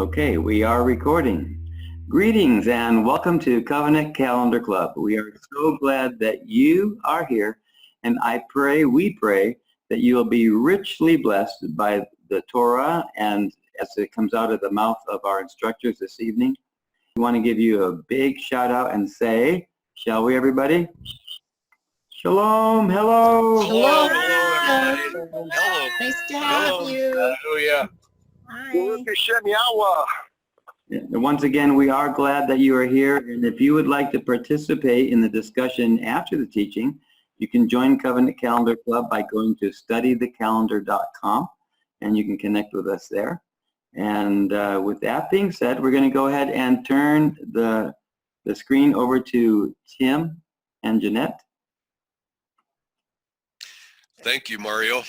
Okay, we are recording. Greetings and welcome to Covenant Calendar Club. We are so glad that you are here, and we pray that you will be richly blessed by the Torah and as it comes out of the mouth of our instructors this evening. We want to give you a big shout out and say, shall we everybody? Shalom, hello. Hello. Hello. Hello. Nice to have you. Hallelujah. Hi. And once again, we are glad that you are here. And if you would like to participate in the discussion after the teaching, you can join Covenant Calendar Club by going to studythecalendar.com, and you can connect with us there. And with that being said, we're going to go ahead and turn the screen over to Tim and Jeanette. Thank you, Mario.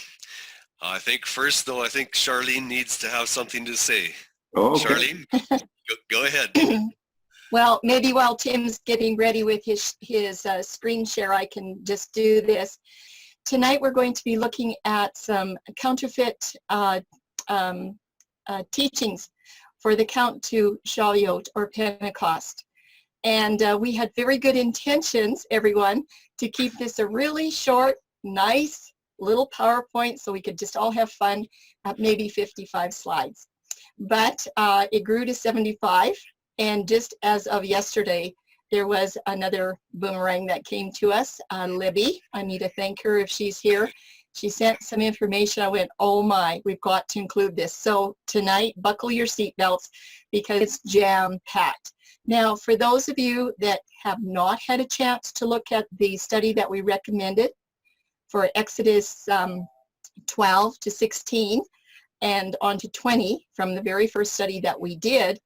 I think Charlene needs to have something to say. Okay. Charlene, go ahead. Well, maybe while Tim's getting ready with his screen share, I can just do this. Tonight we're going to be looking at some counterfeit teachings for the count to Shavuot or Pentecost. And we had very good intentions, everyone, to keep this a really short, nice little PowerPoint so we could just all have fun at maybe 55 slides. But it grew to 75, and just as of yesterday, there was another boomerang that came to us, Libby. I need to thank her if she's here. She sent some information. I went, oh my, we've got to include this. So tonight, buckle your seatbelts because it's jam-packed. Now, for those of you that have not had a chance to look at the study that we recommended for Exodus 12 to 16 and on to 20 from the very first study that we did,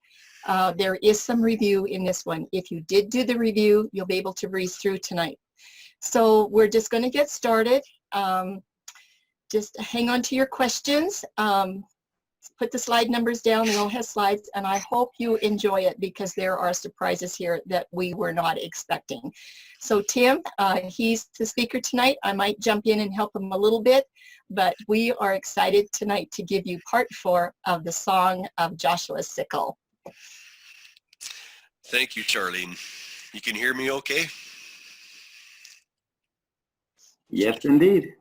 there is some review in this one. If you did do the review, you'll be able to breeze through tonight. So we're just going to get started. Just hang on to your questions. Put the slide numbers down. They all have slides, and I hope you enjoy it because there are surprises here that we were not expecting. So Tim, he's the speaker tonight. I might jump in and help him a little bit, but we are excited tonight to give you part 4 of the Song of Joshua's Sickle. Thank you, Charlene. You can hear me okay? Yes, indeed.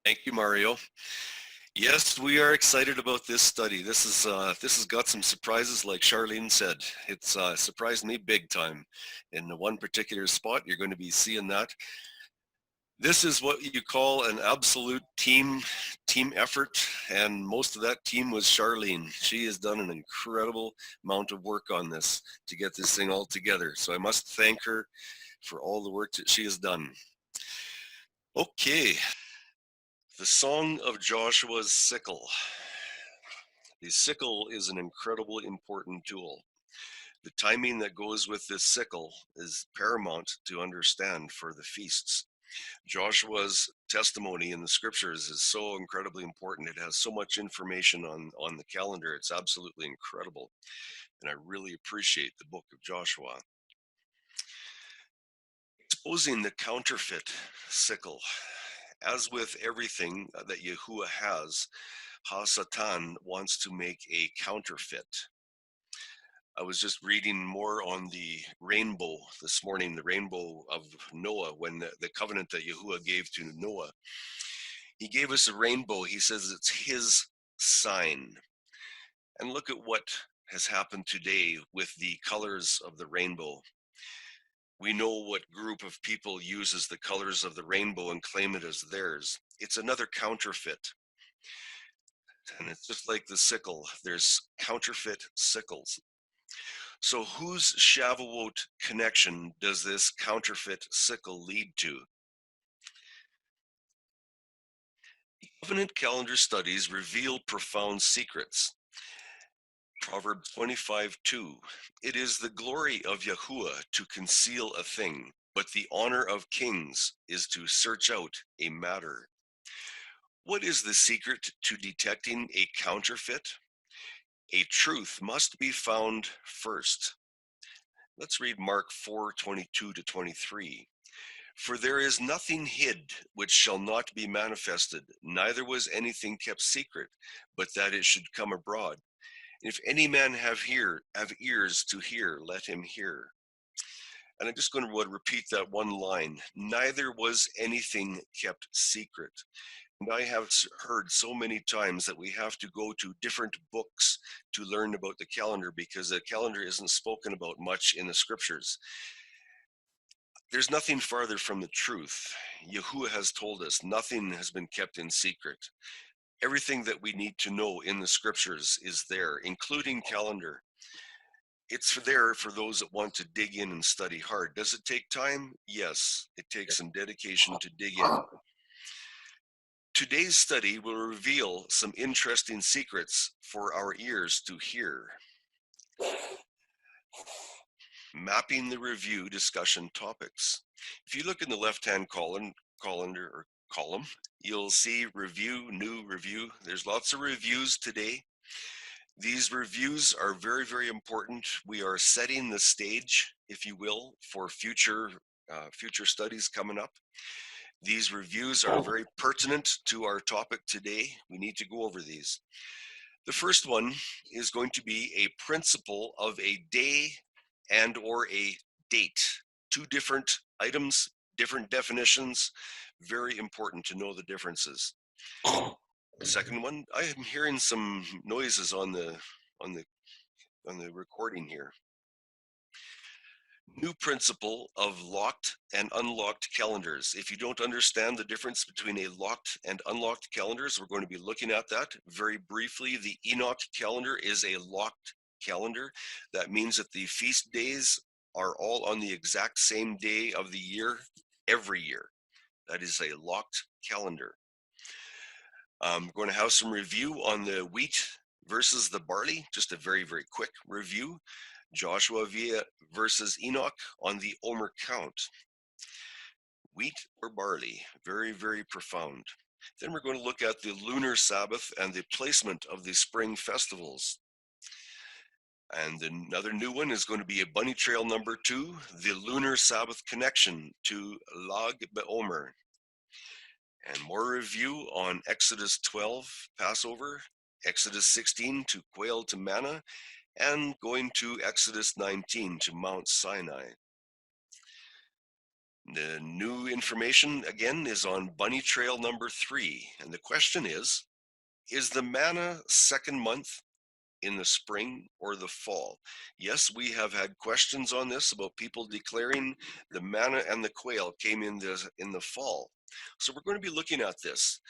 Thank you, Mario. Yes, we are excited about this study. This has got some surprises, like Charlene said. It's surprised me big time. In the one particular spot, you're going to be seeing that. This is what you call an absolute team effort, and most of that team was Charlene. She has done an incredible amount of work on this to get this thing all together. So I must thank her for all the work that she has done. Okay. The Song of Joshua's Sickle. The sickle is an incredibly important tool. The timing that goes with this sickle is paramount to understand for the feasts. Joshua's testimony in the scriptures is so incredibly important. It has so much information on the calendar. It's absolutely incredible. And I really appreciate the book of Joshua. Exposing the counterfeit sickle. As with everything that Yahuwah has, Ha-Satan wants to make a counterfeit. I was just reading more on the rainbow this morning, the rainbow of Noah, when the covenant that Yahuwah gave to Noah. He gave us a rainbow. He says it's his sign. And look at what has happened today with the colors of the rainbow. We know what group of people uses the colors of the rainbow and claim it as theirs. It's another counterfeit. And it's just like the sickle. There's counterfeit sickles. So whose Shavuot connection does this counterfeit sickle lead to? Covenant calendar studies reveal profound secrets. Proverbs 25:2. It is the glory of Yahuwah to conceal a thing, but the honor of kings is to search out a matter. What is the secret to detecting a counterfeit? A truth must be found first. Let's read Mark 4:22 to 23. For there is nothing hid which shall not be manifested, neither was anything kept secret, but that it should come abroad. If any man have ears to hear, let him hear. And I'm just going to repeat that one line. Neither was anything kept secret. And I have heard so many times that we have to go to different books to learn about the calendar because the calendar isn't spoken about much in the scriptures. There's nothing farther from the truth. Yahuwah has told us nothing has been kept in secret. Everything that we need to know in the scriptures is there, including calendar. It's there for those that want to dig in and study hard. Does it take time? Yes, it takes some dedication to dig in. Today's study will reveal some interesting secrets for our ears to hear. Mapping the review discussion topics. If you look in the left-hand column, you'll see review, new review. There's lots of reviews today. These reviews are very, very important. We are setting the stage, if you will, for future studies coming up. These reviews are very pertinent to our topic today. We need to go over these. The first one is going to be a principle of a day and or a date. Two different items, different definitions. Very important to know the differences. The second one, I am hearing some noises on the recording here. New principle of locked and unlocked calendars. If you don't understand the difference between a locked and unlocked calendars, we're going to be looking at that very briefly. The Enoch calendar is a locked calendar. That means that the feast days are all on the exact same day of the year every year. That is a locked calendar. I'm going to have some review on the wheat versus the barley, just a very, very quick review. Joshua versus Enoch on the Omer count. Wheat or barley, very, very profound. Then we're going to look at the lunar Sabbath and the placement of the spring festivals. And another new one is going to be a bunny trail number 2, the lunar Sabbath connection to Lag BaOmer. And more review on Exodus 12, Passover, Exodus 16 to quail to manna, and going to Exodus 19 to Mount Sinai. The new information again is on bunny trail number 3. And the question is the manna second month in the spring or the fall? Yes, we have had questions on this about people declaring the manna and the quail came in the fall. So we're going to be looking at this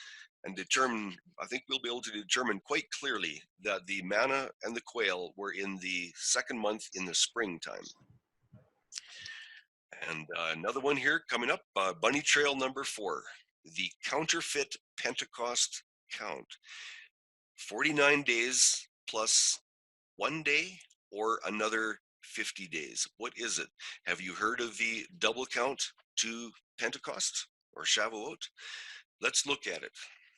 and determine, I think we'll be able to determine quite clearly that the manna and the quail were in the second month in the springtime. And another one here coming up, bunny trail number 4, the counterfeit Pentecost count. 49 days plus 1 day or another 50 days. What is it? Have you heard of the double count to Pentecost or Shavuot? Let's look at it.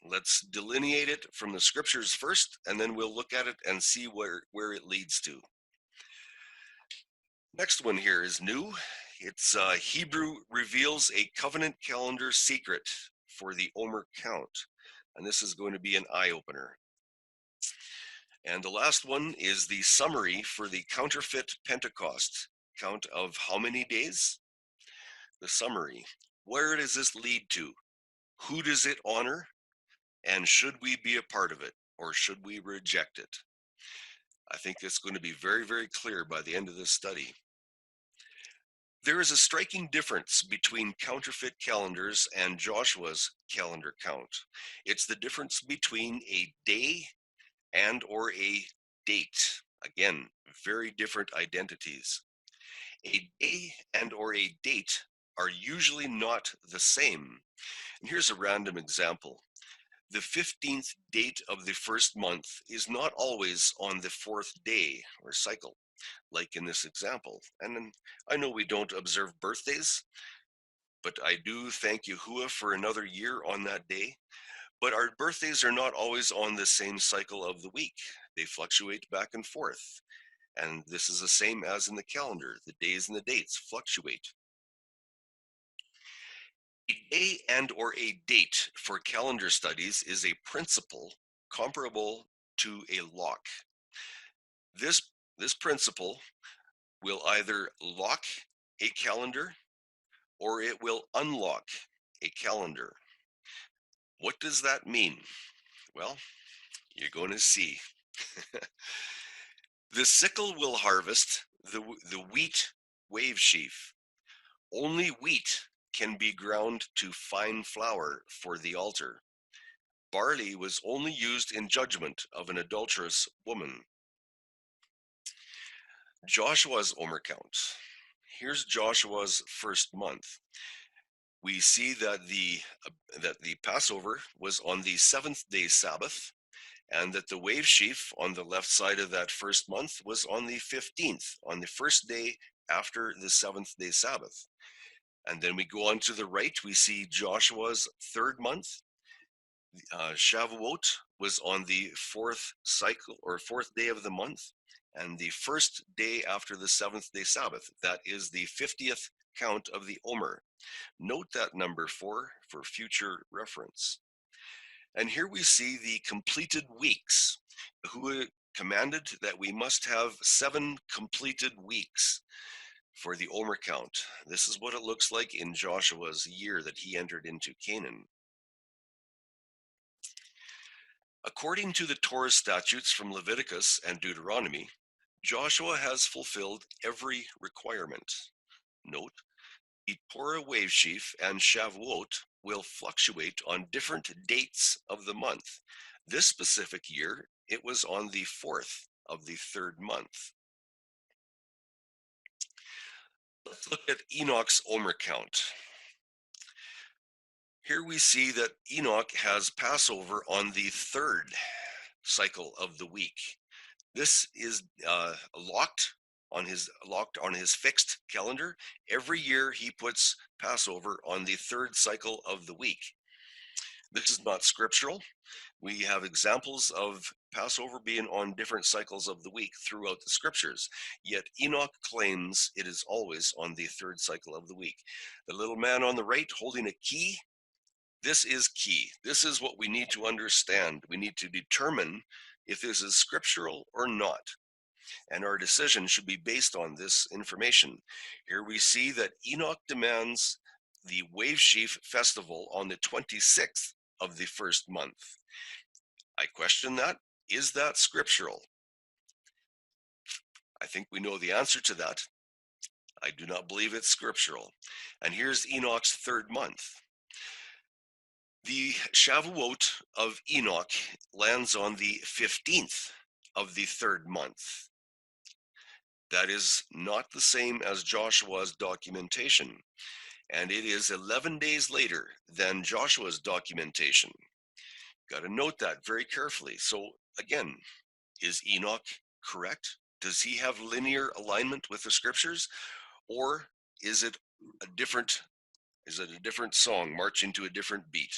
Let's delineate it from the scriptures first, and then we'll look at it and see where it leads to. Next one here is new. It's Hebrew reveals a covenant calendar secret for the Omer count. And this is going to be an eye-opener. And the last one is the summary for the counterfeit Pentecost count of how many days? The summary. Where does this lead to? Who does it honor? And should we be a part of it or should we reject it? I think it's going to be very, very clear by the end of this study. There is a striking difference between counterfeit calendars and Joshua's calendar count. It's the difference between a day and or a date. Again, very different identities. A day and or a date are usually not the same. And here's a random example. The 15th date of the first month is not always on the 4th day or cycle, like in this example. And I know we don't observe birthdays, but I do thank Yahuwah for another year on that day. But our birthdays are not always on the same cycle of the week. They fluctuate back and forth. And this is the same as in the calendar. The days and the dates fluctuate. A day and or a date for calendar studies is a principle comparable to a lock. This principle will either lock a calendar or it will unlock a calendar. What does that mean? Well, you're going to see. The sickle will harvest the wheat wave sheaf. Only wheat can be ground to fine flour for the altar. Barley was only used in judgment of an adulterous woman. Joshua's Omer count. Here's Joshua's first month. We see that the Passover was on the seventh day Sabbath, and that the wave sheaf on the left side of that first month was on the 15th, on the first day after the seventh day Sabbath. And then we go on to the right, we see Joshua's third month. Shavuot was on the fourth cycle or fourth day of the month, and the first day after the seventh day Sabbath. That is the 50th count of the Omer. Note that number 4 for future reference. And here we see the completed weeks, who commanded that we must have 7 completed weeks for the Omer count. This is what it looks like in Joshua's year that he entered into Canaan. According to the Torah statutes from Leviticus and Deuteronomy, Joshua has fulfilled every requirement. Note, the Torah wave sheaf and Shavuot will fluctuate on different dates of the month. This specific year, it was on the 4th of the 3rd month. Let's look at Enoch's Omer count. Here we see that Enoch has Passover on the 3rd cycle of the week. This is locked on his fixed calendar. Every year he puts Passover on the 3rd cycle of the week. This is not scriptural. We have examples of Passover being on different cycles of the week throughout the scriptures, yet Enoch claims it is always on the 3rd cycle of the week. The little man on the right holding a key, this is key. This is what we need to understand. We need to determine if this is scriptural or not. And our decision should be based on this information. Here we see that Enoch demands the wave sheaf festival on the 26th of the 1st month. I question that. Is that scriptural? I think we know the answer to that. I do not believe it's scriptural. And here's Enoch's 3rd month. The Shavuot of Enoch lands on the 15th of the 3rd month. That is not the same as Joshua's documentation, and it is 11 days later than Joshua's documentation. Got to note that very carefully. So again, is Enoch correct? Does he have linear alignment with the scriptures, or is it a different song marching to a different beat?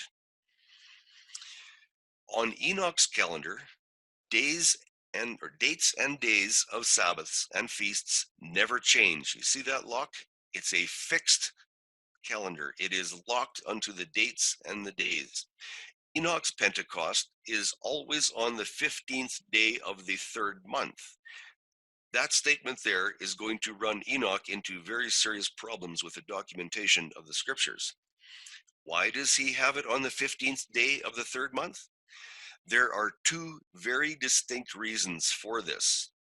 On Enoch's calendar, dates and days of Sabbaths and feasts never change. You see that lock? It's a fixed calendar. It is locked unto the dates and the days. Enoch's Pentecost is always on the 15th day of the 3rd month. That statement there is going to run Enoch into very serious problems with the documentation of the scriptures. Why does he have it on the 15th day of the 3rd month? There are 2 very distinct reasons for this.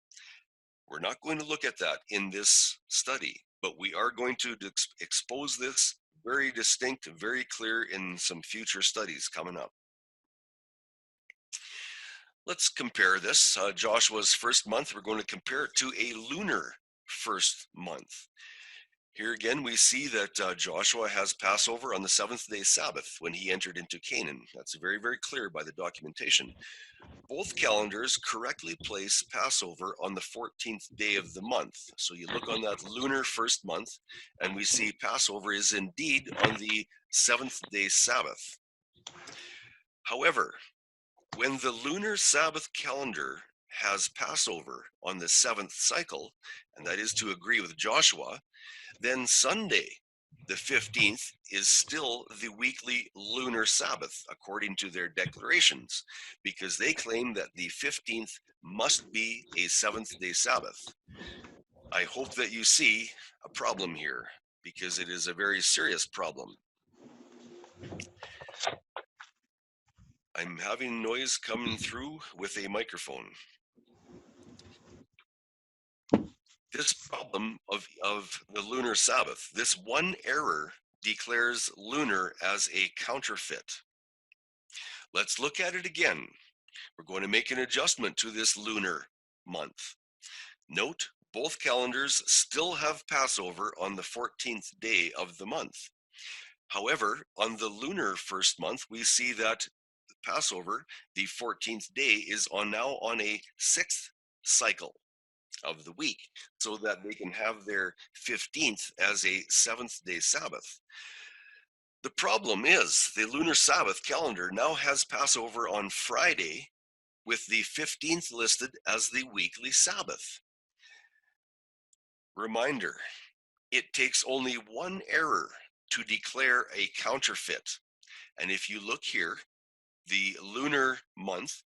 We're not going to look at that in this study, but we are going to expose this very distinct, very clear in some future studies coming up. Let's compare this. Joshua's 1st month, we're going to compare it to a lunar 1st month. Here again, we see that Joshua has Passover on the 7th day Sabbath when he entered into Canaan. That's very, very clear by the documentation. Both calendars correctly place Passover on the 14th day of the month. So you look on that lunar 1st month, and we see Passover is indeed on the 7th day Sabbath. However, when the lunar Sabbath calendar has Passover on the 7th cycle, and that is to agree with Joshua, then Sunday The 15th is still the weekly lunar Sabbath, according to their declarations, because they claim that the 15th must be a seventh-day Sabbath. I hope that you see a problem here, because it is a very serious problem. I'm having noise coming through with a microphone. This problem of the lunar Sabbath, this one error declares lunar as a counterfeit. Let's look at it again. We're going to make an adjustment to this lunar month. Note, both calendars still have Passover on the 14th day of the month. However, on the lunar first month, we see that Passover, the 14th day, is now on a 6th cycle of the week, so that they can have their 15th as a 7th-day Sabbath. The problem is the lunar Sabbath calendar now has Passover on Friday, with the 15th listed as the weekly Sabbath. Reminder, it takes only one error to declare a counterfeit. And if you look here, the lunar month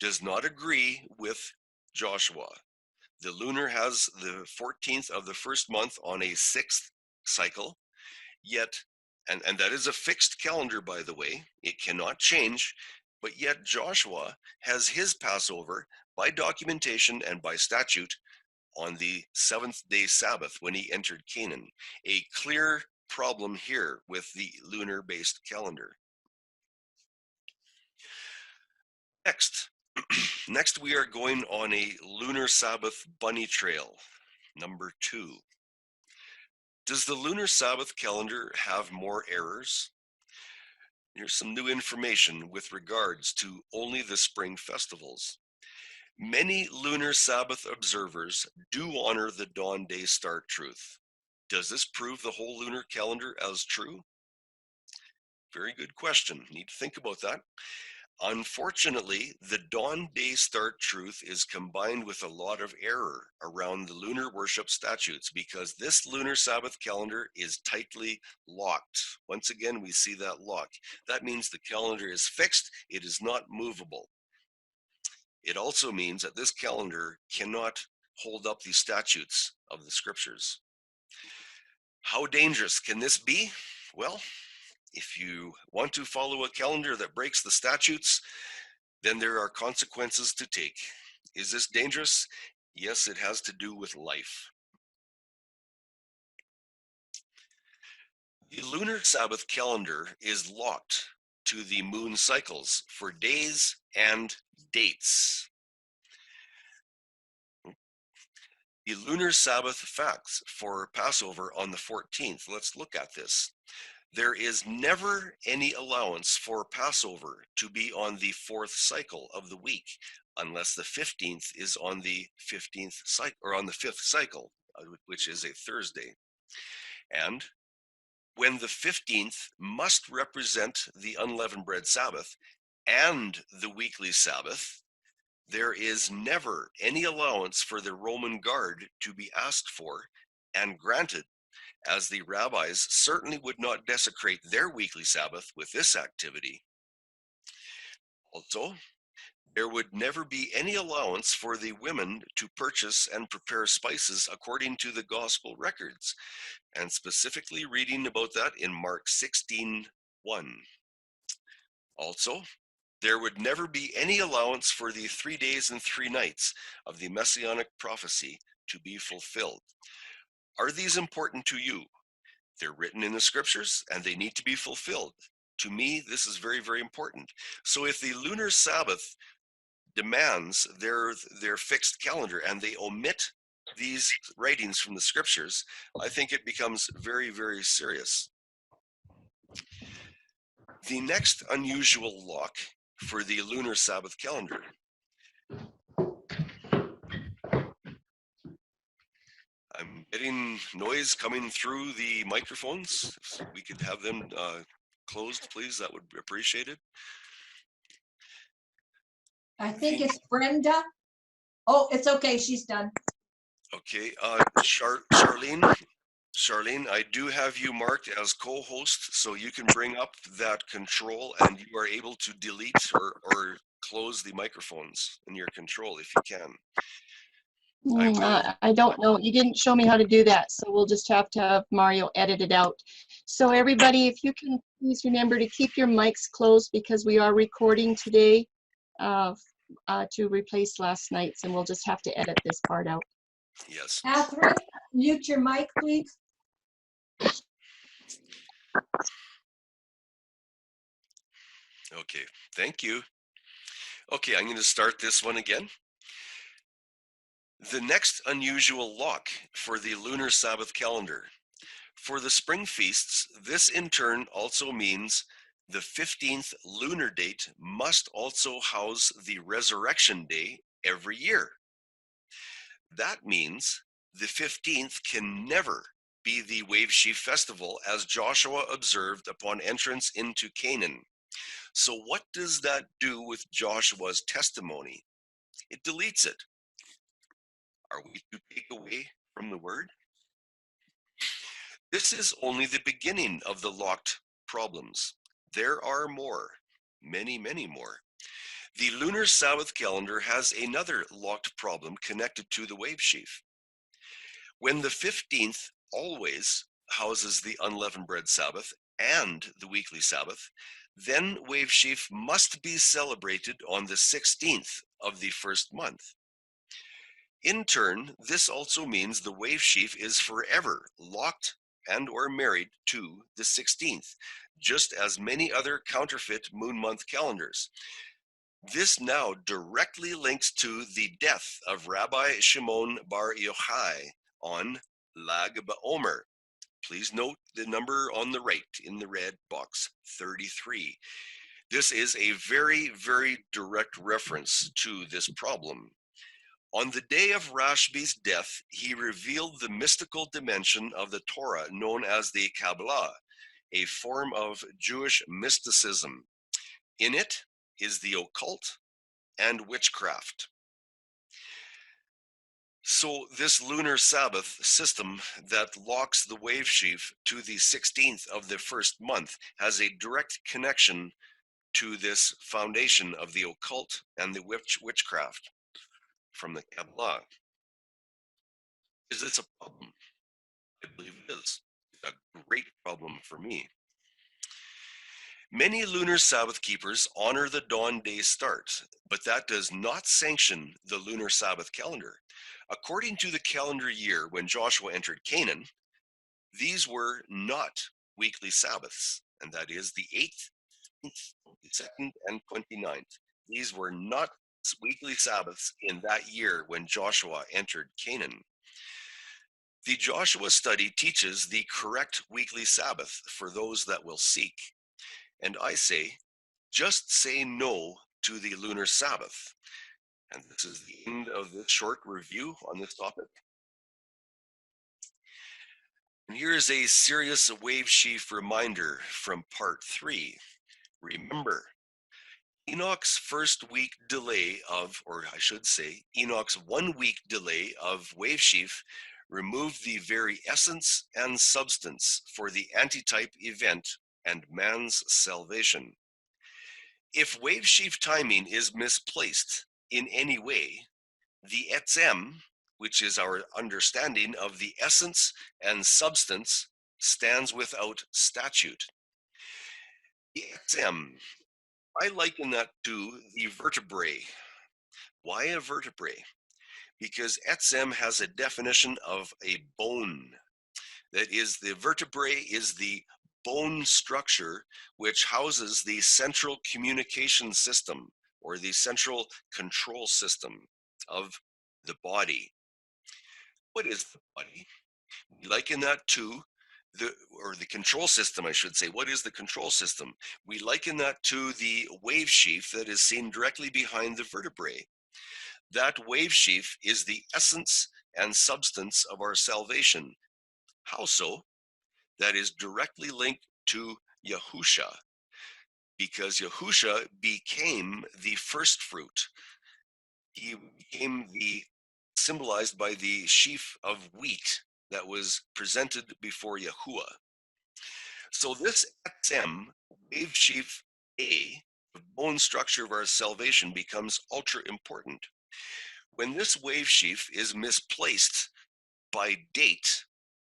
does not agree with Joshua. The lunar has the 14th of the first month on a 6th cycle, yet, and that is a fixed calendar, by the way, it cannot change, but yet Joshua has his Passover by documentation and by statute on the 7th-day Sabbath when he entered Canaan. A clear problem here with the lunar-based calendar. Next, we are going on a lunar Sabbath bunny trail, number 2. Does the lunar Sabbath calendar have more errors? Here's some new information with regards to only the spring festivals. Many lunar Sabbath observers do honor the dawn day star truth. Does this prove the whole lunar calendar as true? Very good question. Need to think about that. Unfortunately, the dawn day star truth is combined with a lot of error around the lunar worship statutes, because this lunar Sabbath calendar is tightly locked. Once again, we see that lock. That means the calendar is fixed, it is not movable. It also means that this calendar cannot hold up the statutes of the scriptures. How dangerous can this be? Well, if you want to follow a calendar that breaks the statutes, then there are consequences to take. Is this dangerous? Yes, it has to do with life. The lunar Sabbath calendar is locked to the moon cycles for days and dates. The lunar Sabbath facts for Passover on the 14th. Let's look at this. There is never any allowance for Passover to be on the 4th cycle of the week, unless the 15th is on the 15th cycle, or on the 5th cycle, which is a Thursday. And when the 15th must represent the unleavened bread Sabbath and the weekly Sabbath, there is never any allowance for the Roman guard to be asked for and granted, as the rabbis certainly would not desecrate their weekly Sabbath with this activity. Also, there would never be any allowance for the women to purchase and prepare spices according to the gospel records, and specifically reading about that in Mark 16:1. Also, there would never be any allowance for the 3 days and 3 nights of the messianic prophecy to be fulfilled. Are these important to you? They're written in the scriptures and they need to be fulfilled. To me, this is very, very important. So if the lunar Sabbath demands their fixed calendar and they omit these writings from the scriptures, I think it becomes very, very serious. The next unusual lock for the lunar Sabbath calendar. I'm getting noise coming through the microphones. If we could have them closed, please, that would be appreciated. I think it's Brenda. Oh, it's okay. She's done. Okay, Charlene, Charlene, I do have you marked as co-host, so you can bring up that control and you are able to delete or close the microphones in your control if you can. I will. I don't know. You didn't show me how to do that, so we'll just have to have Mario edit it out. So everybody, if you can please remember to keep your mics closed because we are recording today to replace last night's, and we'll just have to edit this part out. Yes. Catherine, mute your mic, please. Okay, thank you. Okay, I'm going to start this one again. The next unusual lock for the lunar Sabbath calendar. For the spring feasts, this in turn also means the 15th lunar date must also house the resurrection day every year. That means the 15th can never be the Wave Sheaf Festival as Joshua observed upon entrance into Canaan. So what does that do with Joshua's testimony? It deletes it. Are we to take away from the word? This is only the beginning of the locked problems. There are more, many, many more. The lunar Sabbath calendar has another locked problem connected to the wave sheaf. When the 15th always houses the unleavened bread Sabbath and the weekly Sabbath, then wave sheaf must be celebrated on the 16th of the first month. In turn, this also means the wave sheaf is forever locked and or married to the 16th, just as many other counterfeit moon month calendars. This now directly links to the death of Rabbi Shimon Bar Yochai on Lag BaOmer. Please note the number on the right in the red box, 33. This is a very, very direct reference to this problem. On the day of Rashbi's death, he revealed the mystical dimension of the Torah known as the Kabbalah, a form of Jewish mysticism. In it is the occult and witchcraft. So this lunar Sabbath system that locks the wave sheaf to the 16th of the first month has a direct connection to this foundation of the occult and the witchcraft from the Kabbalah. Is this a problem? I believe it is. It's a great problem for me. Many lunar Sabbath keepers honor the dawn day start, but that does not sanction the lunar Sabbath calendar. According to the calendar year when Joshua entered Canaan, these were not weekly Sabbaths, and that is the 8th, 22nd, and 29th. These were not weekly Sabbaths in that year when Joshua entered Canaan. The Joshua study teaches the correct weekly Sabbath for those that will seek. And I say, just say no to the lunar Sabbath. And this is the end of this short review on this topic. And here is a serious wave sheaf reminder from part 3. Remember, Enoch's first week delay of, or I should say, Enoch's 1 week delay of wave sheaf removed the very essence and substance for the antitype event and man's salvation. If wave sheaf timing is misplaced in any way, the etzem, which is our understanding of the essence and substance, stands without statute. The etzem, I liken that to the vertebrae. Why a vertebrae? Because etzem has a definition of a bone. That is, the vertebrae is the bone structure which houses the central communication system or the central control system of the body. What is the body? We liken that to the control system, I should say. What is the control system? We liken that to the wave sheaf that is seen directly behind the vertebrae. That wave sheaf is the essence and substance of our salvation. How so? That is directly linked to Yahusha, because Yahusha became the first fruit. He became symbolized by the sheaf of wheat that was presented before Yahuwah. So this XM, wave sheaf A, the bone structure of our salvation, becomes ultra important. When this wave sheaf is misplaced by date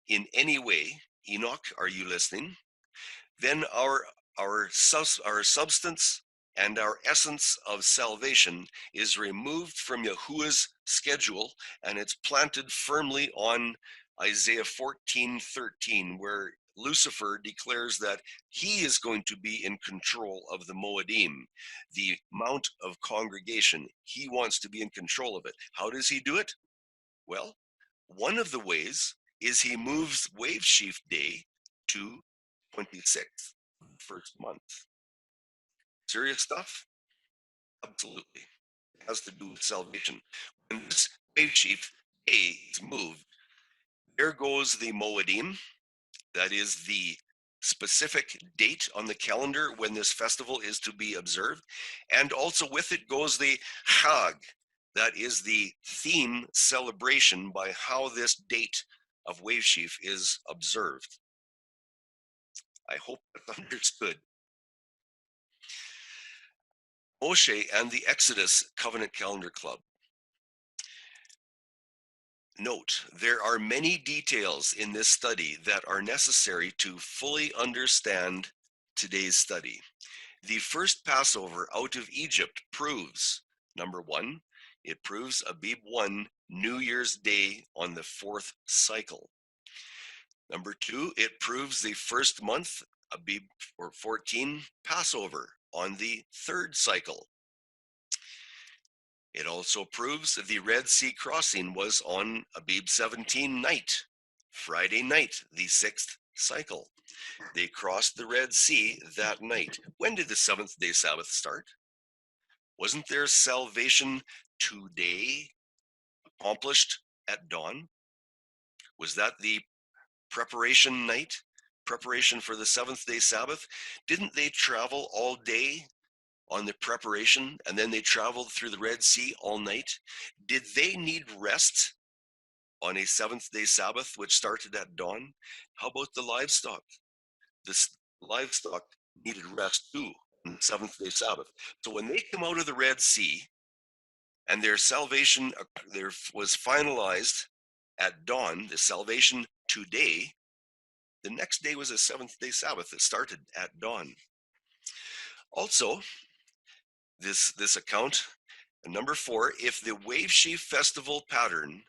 in any way, Enoch, are you listening? Then our substance and our essence of salvation is removed from Yahuwah's schedule, and it's planted firmly on Isaiah 14:13, where Lucifer declares that he is going to be in control of the Moedim, the mount of congregation. He wants to be in control of it. How does he do it? Well, one of the ways is he moves wave sheaf day to 26th, first month. Serious stuff? Absolutely. It has to do with salvation. When this wave sheaf day is moved, there goes the Moedim. That is the specific date on the calendar when this festival is to be observed. And also with it goes the Chag. That is the theme celebration by how this date of wave sheaf is observed. I hope that's understood. Moshe and the Exodus Covenant Calendar Club. Note, there are many details in this study that are necessary to fully understand today's study. The first Passover out of Egypt proves, number one, it proves Abib 1, New Year's Day on the 4th cycle. Number two, it proves the first month, Abib or 14, Passover on the 3rd cycle. It also proves that the Red Sea crossing was on Abib 17 night, Friday night, the 6th cycle. They crossed the Red Sea that night. When did the 7th day Sabbath start? Wasn't there salvation today accomplished at dawn? Was that the preparation night, preparation for the 7th day Sabbath? Didn't they travel all day on the preparation, and then they traveled through the Red Sea all night? Did they need rest on a 7th day Sabbath, which started at dawn? How about the livestock? This livestock needed rest too on the 7th day Sabbath. So when they come out of the Red Sea and their salvation there was finalized at dawn, the salvation today, the next day was a 7th day Sabbath that started at dawn. Also, this account, number 4, if the wave sheaf festival pattern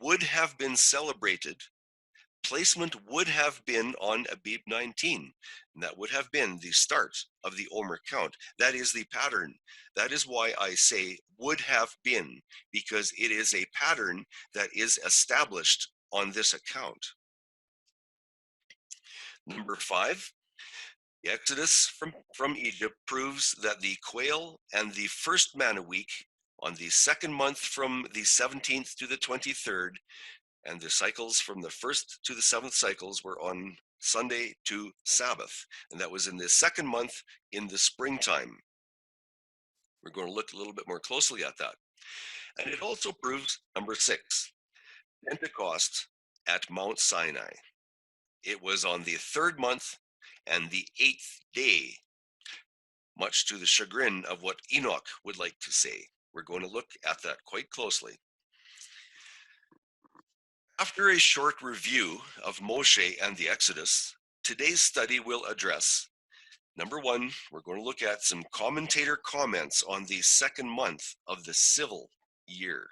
would have been celebrated, placement would have been on Abib 19, and that would have been the start of the Omer count. That is the pattern. That is why I say would have been, because it is a pattern that is established on this account. Number 5, the Exodus from Egypt proves that the quail and the first manna week on the 2nd month from the 17th to the 23rd, and the cycles from the 1st to the 7th cycles were on Sunday to Sabbath. And that was in the 2nd month in the springtime. We're going to look a little bit more closely at that. And it also proves, number 6, Pentecost at Mount Sinai. It was on the 3rd month and the 8th day, much to the chagrin of what Enoch would like to say. We're going to look at that quite closely. After a short review of Moshe and the Exodus, today's study will address, number 1, we're going to look at some commentator comments on the 2nd month of the civil year.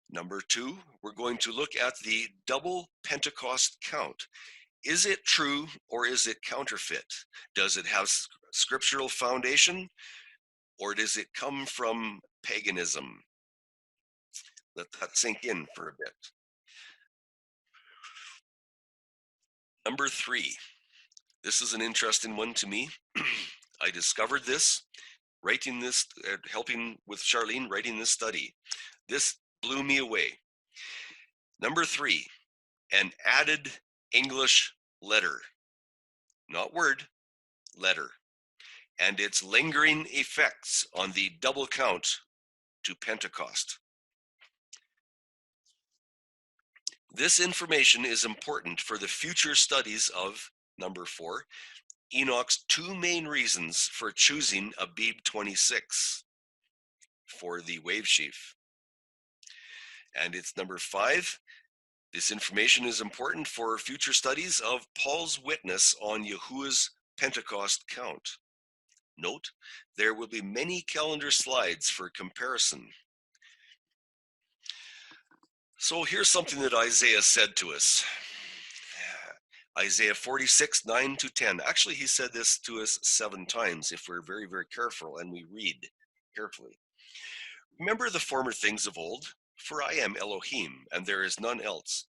Number 2, we're going to look at the double Pentecost count. Is it true or is it counterfeit? Does it have scriptural foundation or does it come from paganism? Let that sink in for a bit. Number 3, this is an interesting one to me. I discovered this, writing this, helping with Charlene, writing this study. This blew me away. Number 3, an added English letter, not word, letter, and its lingering effects on the double count to Pentecost. This information is important for the future studies of, number 4, Enoch's 2 main reasons for choosing Abib 26 for the wave sheaf. And it's number 5, this information is important for future studies of Paul's witness on Yahuwah's Pentecost count. Note, there will be many calendar slides for comparison. So here's something that Isaiah said to us. Isaiah 46, 9 to 10. Actually, he said this to us 7 times if we're very, very careful and we read carefully. Remember the former things of old, for I am Elohim, and there is none else.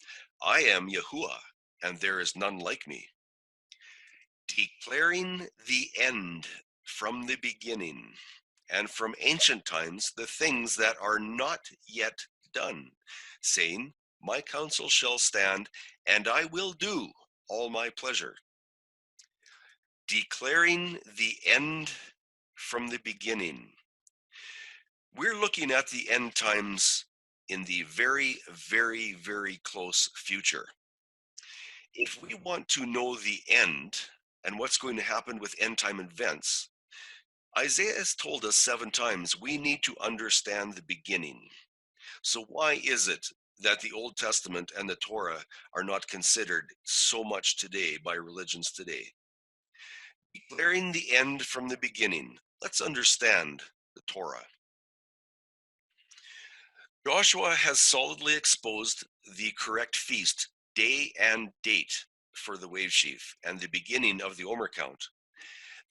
I am Yahuwah, and there is none like me. Declaring the end from the beginning, and from ancient times the things that are not yet done, saying, my counsel shall stand, and I will do all my pleasure. Declaring the end from the beginning. We're looking at the end times in the very, very, very close future. If we want to know the end and what's going to happen with end time events, Isaiah has told us 7 times we need to understand the beginning. So why is it that the Old Testament and the Torah are not considered so much today by religions today? Declaring the end from the beginning. Let's understand the Torah. Joshua has solidly exposed the correct feast, day and date for the wave sheaf and the beginning of the Omer count.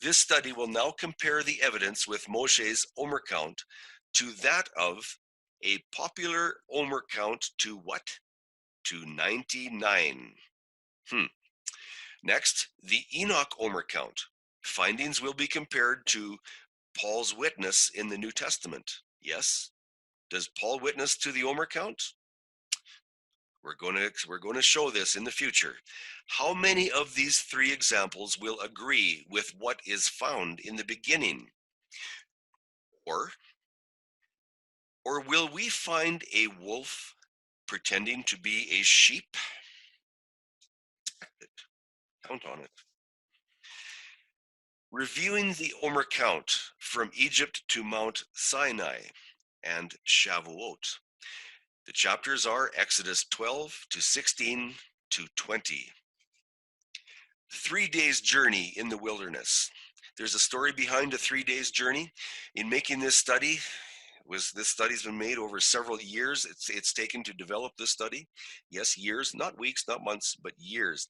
This study will now compare the evidence with Moshe's Omer count to that of a popular Omer count to what? To 99. Next, the Enoch Omer count. Findings will be compared to Paul's witness in the New Testament. Yes? Does Paul witness to the Omer count? We're going to show this in the future. How many of these 3 examples will agree with what is found in the beginning? Or will we find a wolf pretending to be a sheep? Count on it. Reviewing the Omer count from Egypt to Mount Sinai and Shavuot. The chapters are Exodus 12 to 16 to 20. 3 days journey in the wilderness. There's a story behind a 3 days journey. In making this study, this study's been made over several years. It's taken to develop this study. Yes, years, not weeks, not months, but years.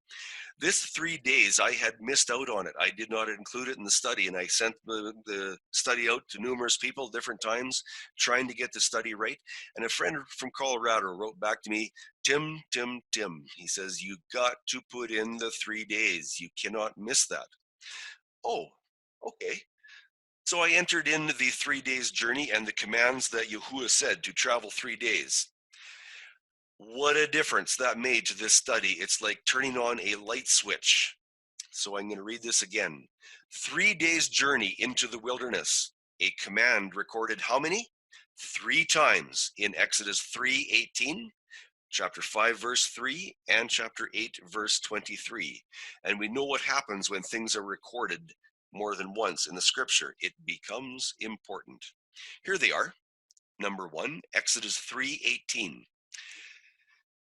This 3 days, I had missed out on it. I did not include it in the study, and I sent the study out to numerous people different times, trying to get the study right. And a friend from Colorado wrote back to me, Tim, he says, you got to put in the 3 days. You cannot miss that. Oh, okay. So I entered in the 3 days journey and the commands that Yahuwah said to travel 3 days. What a difference that made to this study. It's like turning on a light switch. So I'm going to read this again. 3 days journey into the wilderness. A command recorded how many? 3 times in Exodus 3:18, chapter 5, verse 3, and chapter 8, verse 23. And we know what happens when things are recorded more than once in the scripture. It becomes important. Here they are. Number 1, Exodus 3:18.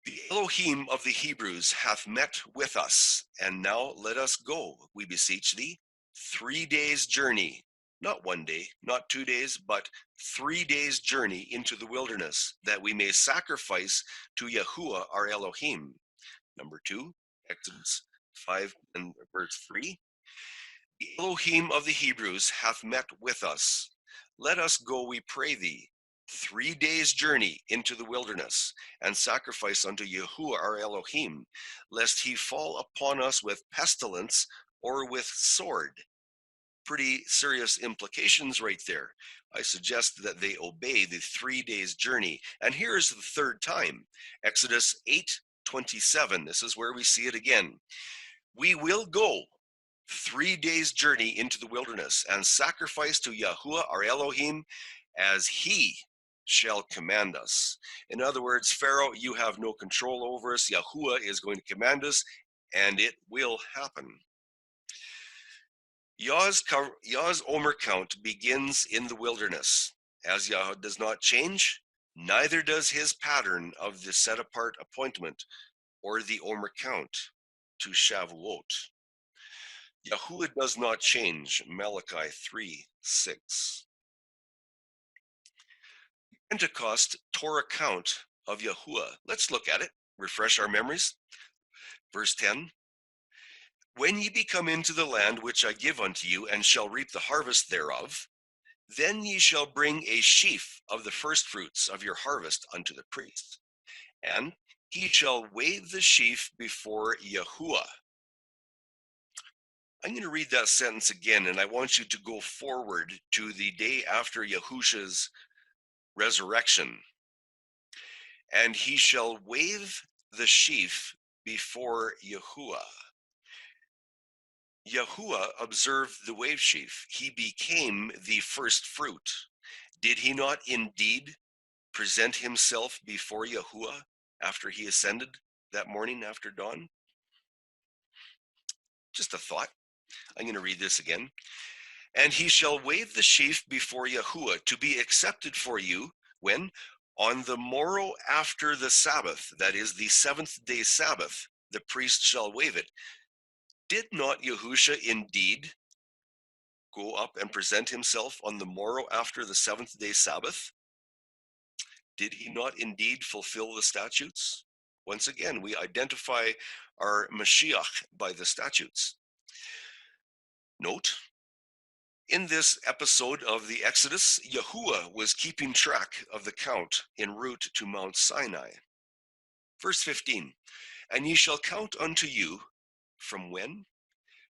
The Elohim of the Hebrews hath met with us, and now let us go, we beseech thee, 3 days journey, not 1 day, not 2 days, but 3 days journey into the wilderness, that we may sacrifice to Yahuwah our Elohim. Number 2, Exodus 5 and verse 3. The Elohim of the Hebrews hath met with us. Let us go, we pray thee, 3 days journey into the wilderness, and sacrifice unto Yahuwah our Elohim, lest he fall upon us with pestilence or with sword. Pretty serious implications right there. I suggest that they obey the 3 days journey. And here's the 3rd time, Exodus 8:27. This is where we see it again. We will go 3 days journey into the wilderness and sacrifice to Yahuwah our Elohim as he shall command us. In other words, Pharaoh, you have no control over us. Yahuwah is going to command us, and it will happen. Yah's Omer count begins in the wilderness. As Yah does not change, neither does his pattern of the set-apart appointment or the Omer count to Shavuot. Yahuwah does not change, Malachi 3:6. Pentecost Torah count of Yahuwah. Let's look at it, refresh our memories. Verse 10, when ye be come into the land which I give unto you, and shall reap the harvest thereof, then ye shall bring a sheaf of the firstfruits of your harvest unto the priest, and he shall wave the sheaf before Yahuwah. I'm going to read that sentence again, and I want you to go forward to the day after Yahusha's resurrection. And he shall wave the sheaf before Yahuwah. Yahuwah observed the wave sheaf. He became the first fruit. Did he not indeed present himself before Yahuwah after he ascended that morning after dawn? Just a thought. I'm going to read this again. And he shall wave the sheaf before Yahuwah to be accepted for you when? On the morrow after the Sabbath, that is the seventh day Sabbath, the priest shall wave it. Did not Yahusha indeed go up and present himself on the morrow after the seventh day Sabbath? Did he not indeed fulfill the statutes? Once again, we identify our Mashiach by the statutes. Note, in this episode of the Exodus, Yahuwah was keeping track of the count en route to Mount Sinai. Verse 15, and ye shall count unto you from when?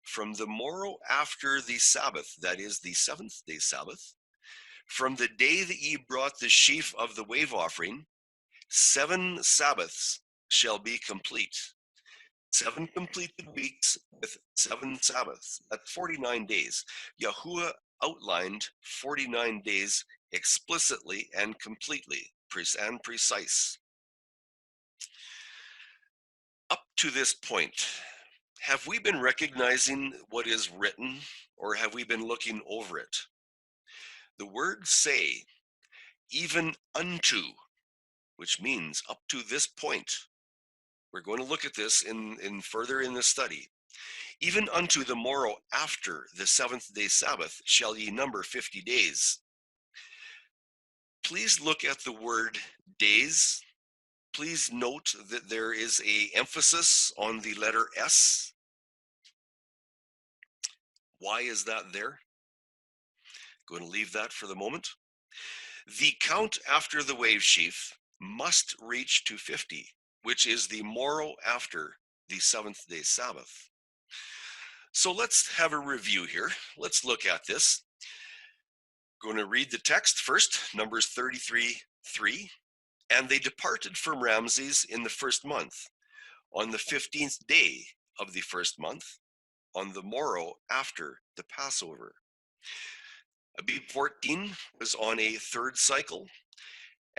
From the morrow after the Sabbath, that is the seventh day Sabbath, from the day that ye brought the sheaf of the wave offering, 7 Sabbaths shall be complete. 7 completed weeks with 7 Sabbaths. That's 49 days. Yahuwah outlined 49 days explicitly and completely, and precise. Up to this point, have we been recognizing what is written, or have we been looking over it? The word say, even unto, which means up to this point. We're going to look at this in further in the study. Even unto the morrow after the seventh day Sabbath shall ye number 50 days. Please look at the word days. Please note that there is an emphasis on the letter S. Why is that there? Going to leave that for the moment. The count after the wave sheaf must reach to 50, which is the morrow after the seventh day Sabbath. So let's have a review here. Let's look at this. Going to read the text first, Numbers 33:3. And they departed from Ramses in the first month, on the 15th day of the first month, on the morrow after the Passover. Abib 14 was on a third cycle,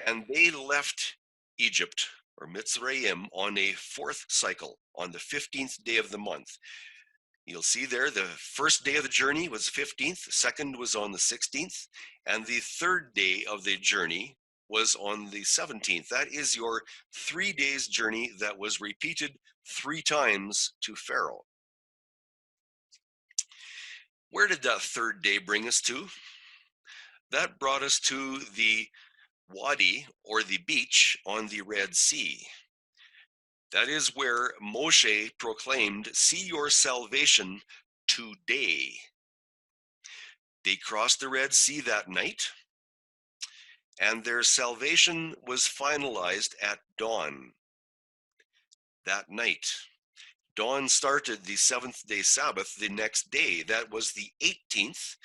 and they left Egypt, or Mitzrayim, on a fourth cycle, on the 15th day of the month. You'll see there the first day of the journey was 15th, the second was on the 16th, and the third day of the journey was on the 17th. That is your 3 days journey that was repeated 3 times to Pharaoh. Where did that third day bring us to? That brought us to the wadi, or the beach on the Red Sea. That is where Moshe proclaimed, see your salvation today. They crossed the Red Sea that night, and their salvation was finalized at dawn that night. Dawn started the seventh day Sabbath the next day. That was the 18th,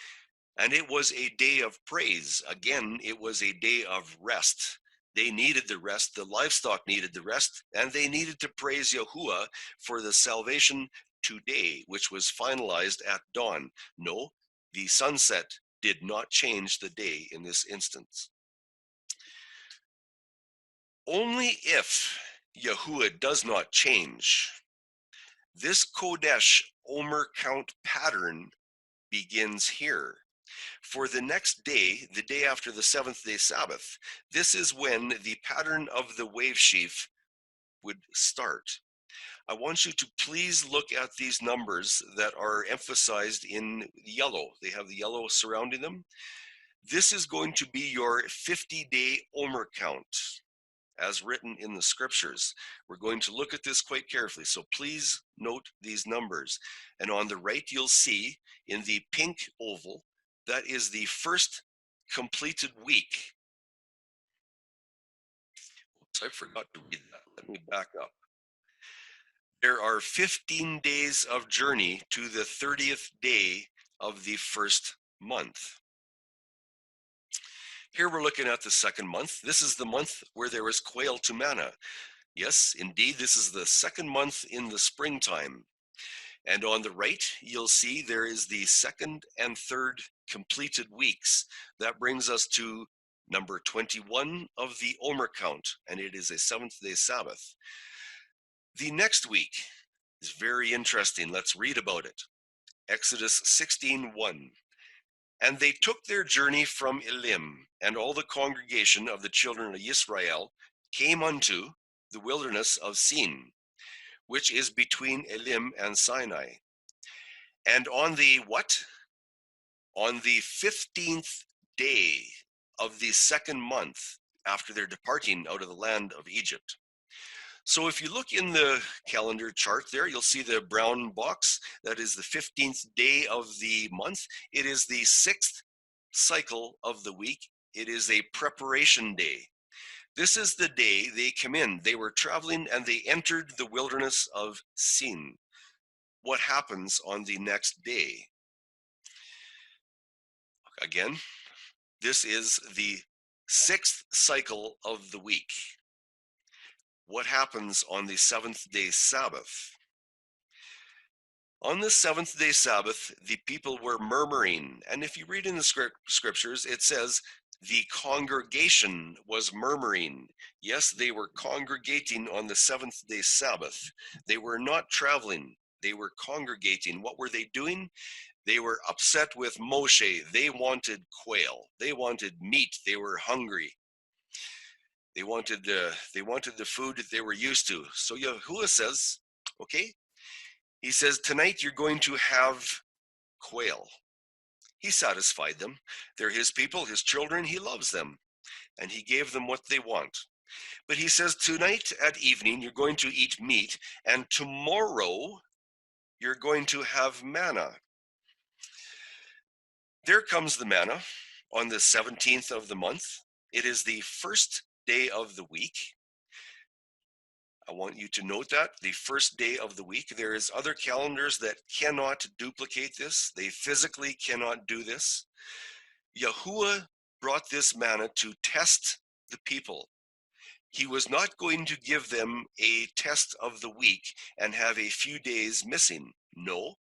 and it was a day of praise. Again, it was a day of rest. They needed the rest, the livestock needed the rest, and they needed to praise Yahuwah for the salvation today, which was finalized at dawn. No, the sunset did not change the day in this instance. Only if Yahuwah does not change, this Kodesh Omer count pattern begins here. For the next day, the day after the seventh day Sabbath, this is when the pattern of the wave sheaf would start. I want you to please look at these numbers that are emphasized in yellow. They have the yellow surrounding them. This is going to be your 50-day Omer count, as written in the scriptures. We're going to look at this quite carefully, so please note these numbers. And on the right, you'll see in the pink oval, that is the first completed week. Oops, I forgot to read that. Let me back up. There are 15 days of journey to the 30th day of the first month. Here we're looking at the second month. This is the month where there is quail to manna. Yes, indeed, this is the second month in the springtime. And on the right, you'll see there is the second and third completed weeks. That brings us to number 21 of the Omer count, and it is a seventh-day Sabbath. The next week is very interesting. Let's read about it. Exodus 16:1. And they took their journey from Elim, and all the congregation of the children of Israel came unto the wilderness of Sin, which is between Elim and Sinai. And on the what? On the 15th day of the second month after their departing out of the land of Egypt. So if you look in the calendar chart there, you'll see the brown box. That is the 15th day of the month. It is the sixth cycle of the week. It is a preparation day. This is the day they come in. They were traveling and they entered the wilderness of Sin. What happens on the next day? Again, this is the sixth cycle of the week. What happens on the seventh day Sabbath? On the seventh day Sabbath, the people were murmuring. And if you read in the scriptures, it says the congregation was murmuring. Yes, they were congregating on the seventh day Sabbath. They were not traveling. They were congregating. What were they doing? They were upset with Moshe. They wanted quail. They wanted meat. They were hungry. They wanted the food that they were used to. So Yahuwah says, okay, he says, tonight you're going to have quail. He satisfied them. They're his people, his children. He loves them. And he gave them what they want. But he says, tonight at evening, you're going to eat meat. And tomorrow, you're going to have manna. There comes the manna on the 17th of the month. It is the first day of the week. I want you to note that, the first day of the week. There is other calendars that cannot duplicate this. They physically cannot do this. Yahuwah brought this manna to test the people. He was not going to give them a test of the week and have a few days missing. No,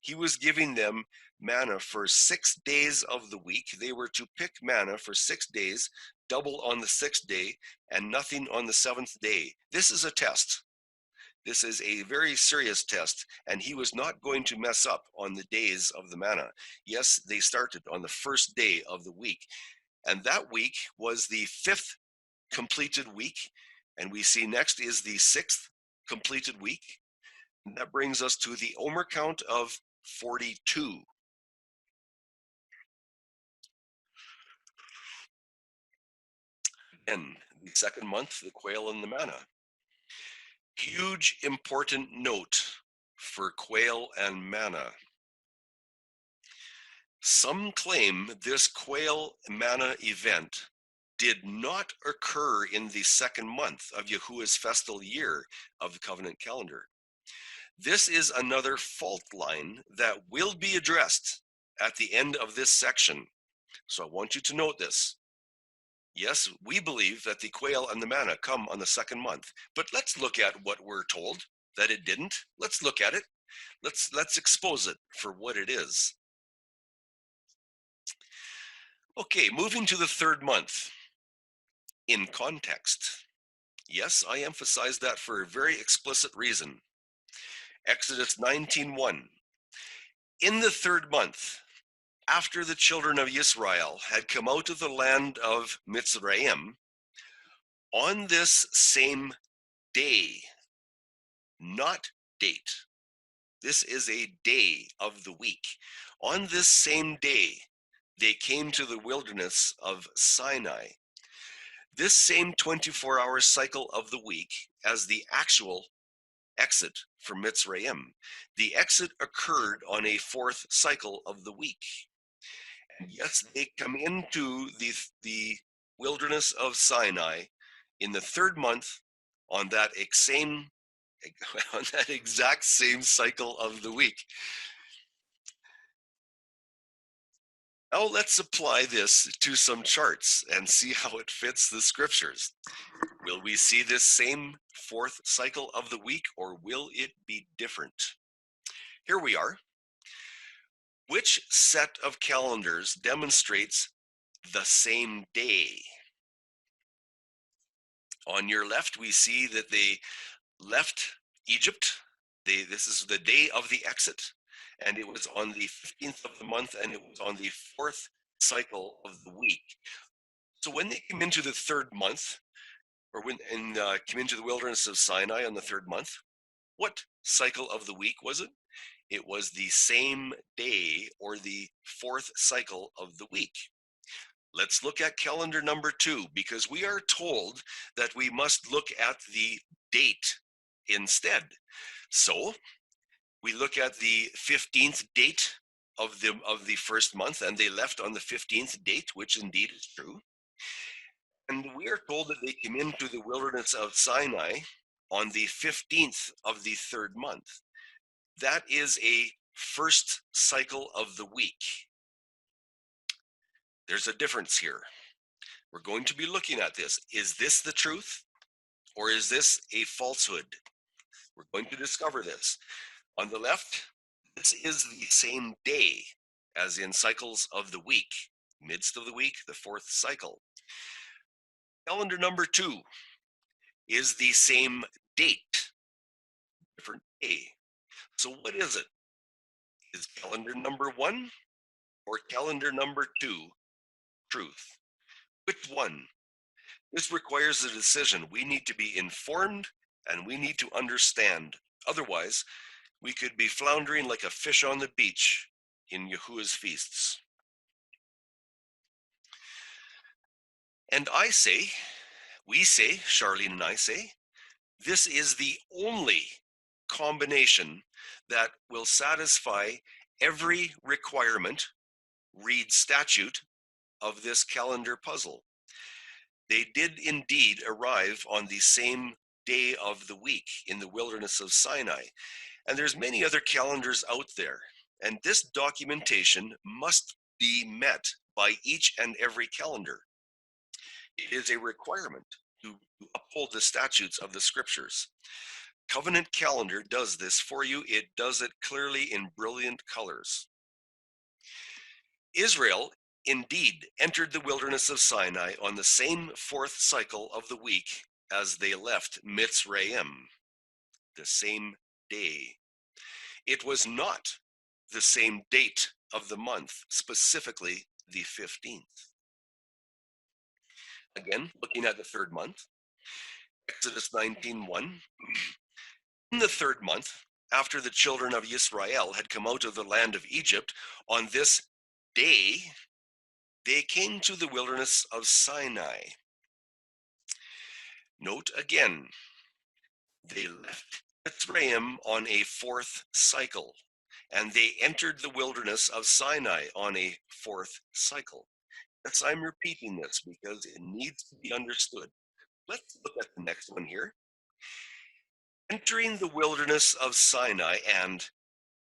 he was giving them manna for 6 days of the week. They were to pick manna for 6 days, double on the 6th day, and nothing on the 7th day. This is a test. This is a very serious test, and he was not going to mess up on the days of the manna. Yes, they started on the first day of the week, and that week was the 5th completed week, and we see next is the 6th completed week. And that brings us to the Omer count of 42. Again, the second month, the quail and the manna. Huge important note for quail and manna. Some claim this quail manna event did not occur in the second month of Yahuwah's festal year of the covenant calendar. This is another fault line that will be addressed at the end of this section. So I want you to note this. Yes, we believe that the quail and the manna come on the second month, but let's look at what we're told that it didn't. Let's look at it. Let's expose it for what it is. Okay, moving to the third month. In context, Yes, I emphasize that for a very explicit reason. Exodus 19:1. In the third month, after the children of Israel had come out of the land of Mitzrayim, on this same day, not date. This is a day of the week. On this same day, they came to the wilderness of Sinai. This same 24-hour cycle of the week as the actual exit from Mitzrayim. The exit occurred on a fourth cycle of the week. And yes, they come into the wilderness of Sinai in the third month on that exact same cycle of the week. Now let's apply this to some charts and see how it fits the scriptures. Will we see this same fourth cycle of the week, or will it be different? Here we are. Which set of calendars demonstrates the same day? On your left, we see that they left Egypt. This is the day of the exit, and it was on the 15th of the month, and it was on the fourth cycle of the week. So when they came into the third month, or came into the wilderness of Sinai on the third month, what cycle of the week was it? It was the same day, or the fourth cycle of the week. Let's look at calendar number 2, because we are told that we must look at the date instead. So we look at the 15th date of the first month, and they left on the 15th date, which indeed is true. And we are told that they came into the wilderness of Sinai on the 15th of the third month. That is a first cycle of the week. There's a difference here. We're going to be looking at this. Is this the truth, or is this a falsehood? We're going to discover this. On the left, this is the same day as in cycles of the week. Midst of the week, the fourth cycle. Calendar number 2 is the same date, different day. So what is it? Is calendar number 1 or calendar number 2 truth? Which one? This requires a decision. We need to be informed, and we need to understand. Otherwise, we could be floundering like a fish on the beach in Yahuwah's feasts. And I say, we say, Charlene and I say, this is the only combination that will satisfy every requirement, read statute, of this calendar puzzle. They did indeed arrive on the same day of the week in the wilderness of Sinai. And there's many other calendars out there. And this documentation must be met by each and every calendar. It is a requirement to uphold the statutes of the scriptures. Covenant Calendar does this for you. It does it clearly in brilliant colors. Israel indeed entered the wilderness of Sinai on the same fourth cycle of the week as they left Mitzrayim, the same day. It was not the same date of the month, specifically the 15th. Again, looking at the third month, Exodus 19:1. In the third month, after the children of Israel had come out of the land of Egypt, on this day, they came to the wilderness of Sinai. Note again, they left Mitzrayim on a fourth cycle, and they entered the wilderness of Sinai on a fourth cycle. Yes, I'm repeating this because it needs to be understood. Let's look at the next one here. Entering the wilderness of Sinai and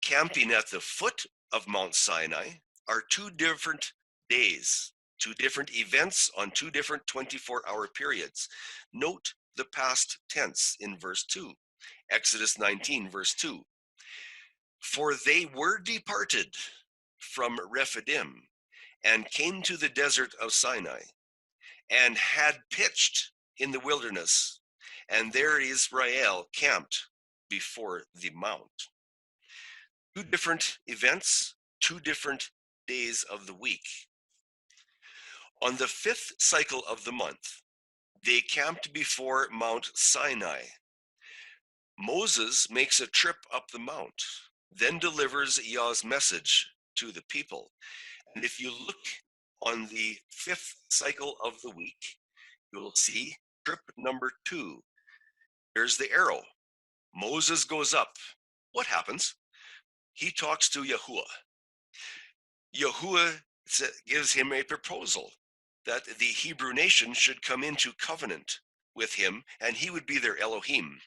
camping at the foot of Mount Sinai are two different days, two different events on two different 24-hour periods. Note the past tense in verse 2, Exodus 19, verse 2. For they were departed from Rephidim and came to the desert of Sinai and had pitched in the wilderness and there Israel camped before the mount. Two different events, 2 different days of the week. On the 5th cycle of the month, they camped before Mount Sinai. Moses makes a trip up the mount, then delivers Yah's message to the people. And if you look on the 5th cycle of the week, you will see trip number 2. There's the arrow. Moses goes up. What happens? He talks to Yahuwah. Yahuwah gives him a proposal that the Hebrew nation should come into covenant with him, and he would be their Elohim.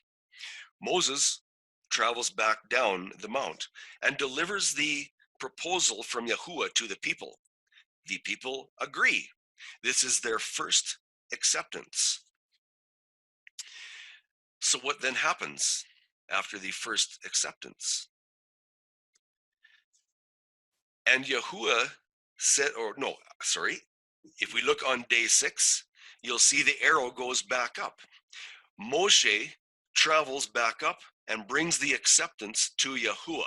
Moses travels back down the mount and delivers the proposal from Yahuwah to the people. The people agree. This is their first acceptance. So what then happens after the first acceptance? And Yahuwah said, if we look on day 6, you'll see the arrow goes back up. Moshe travels back up and brings the acceptance to Yahuwah.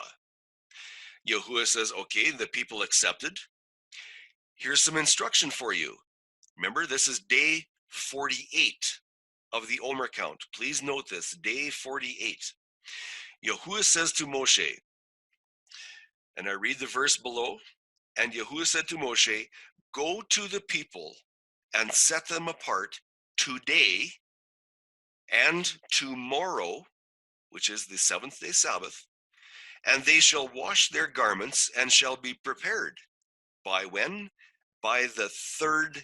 Yahuwah says, okay, the people accepted. Here's some instruction for you. Remember, this is day 48 of the Omer count. Please note this, day 48. Yahuwah says to Moshe, and I read the verse below, and Yahuwah said to Moshe, go to the people and set them apart today and tomorrow, which is the 7th day Sabbath, and they shall wash their garments and shall be prepared. By when? By the 3rd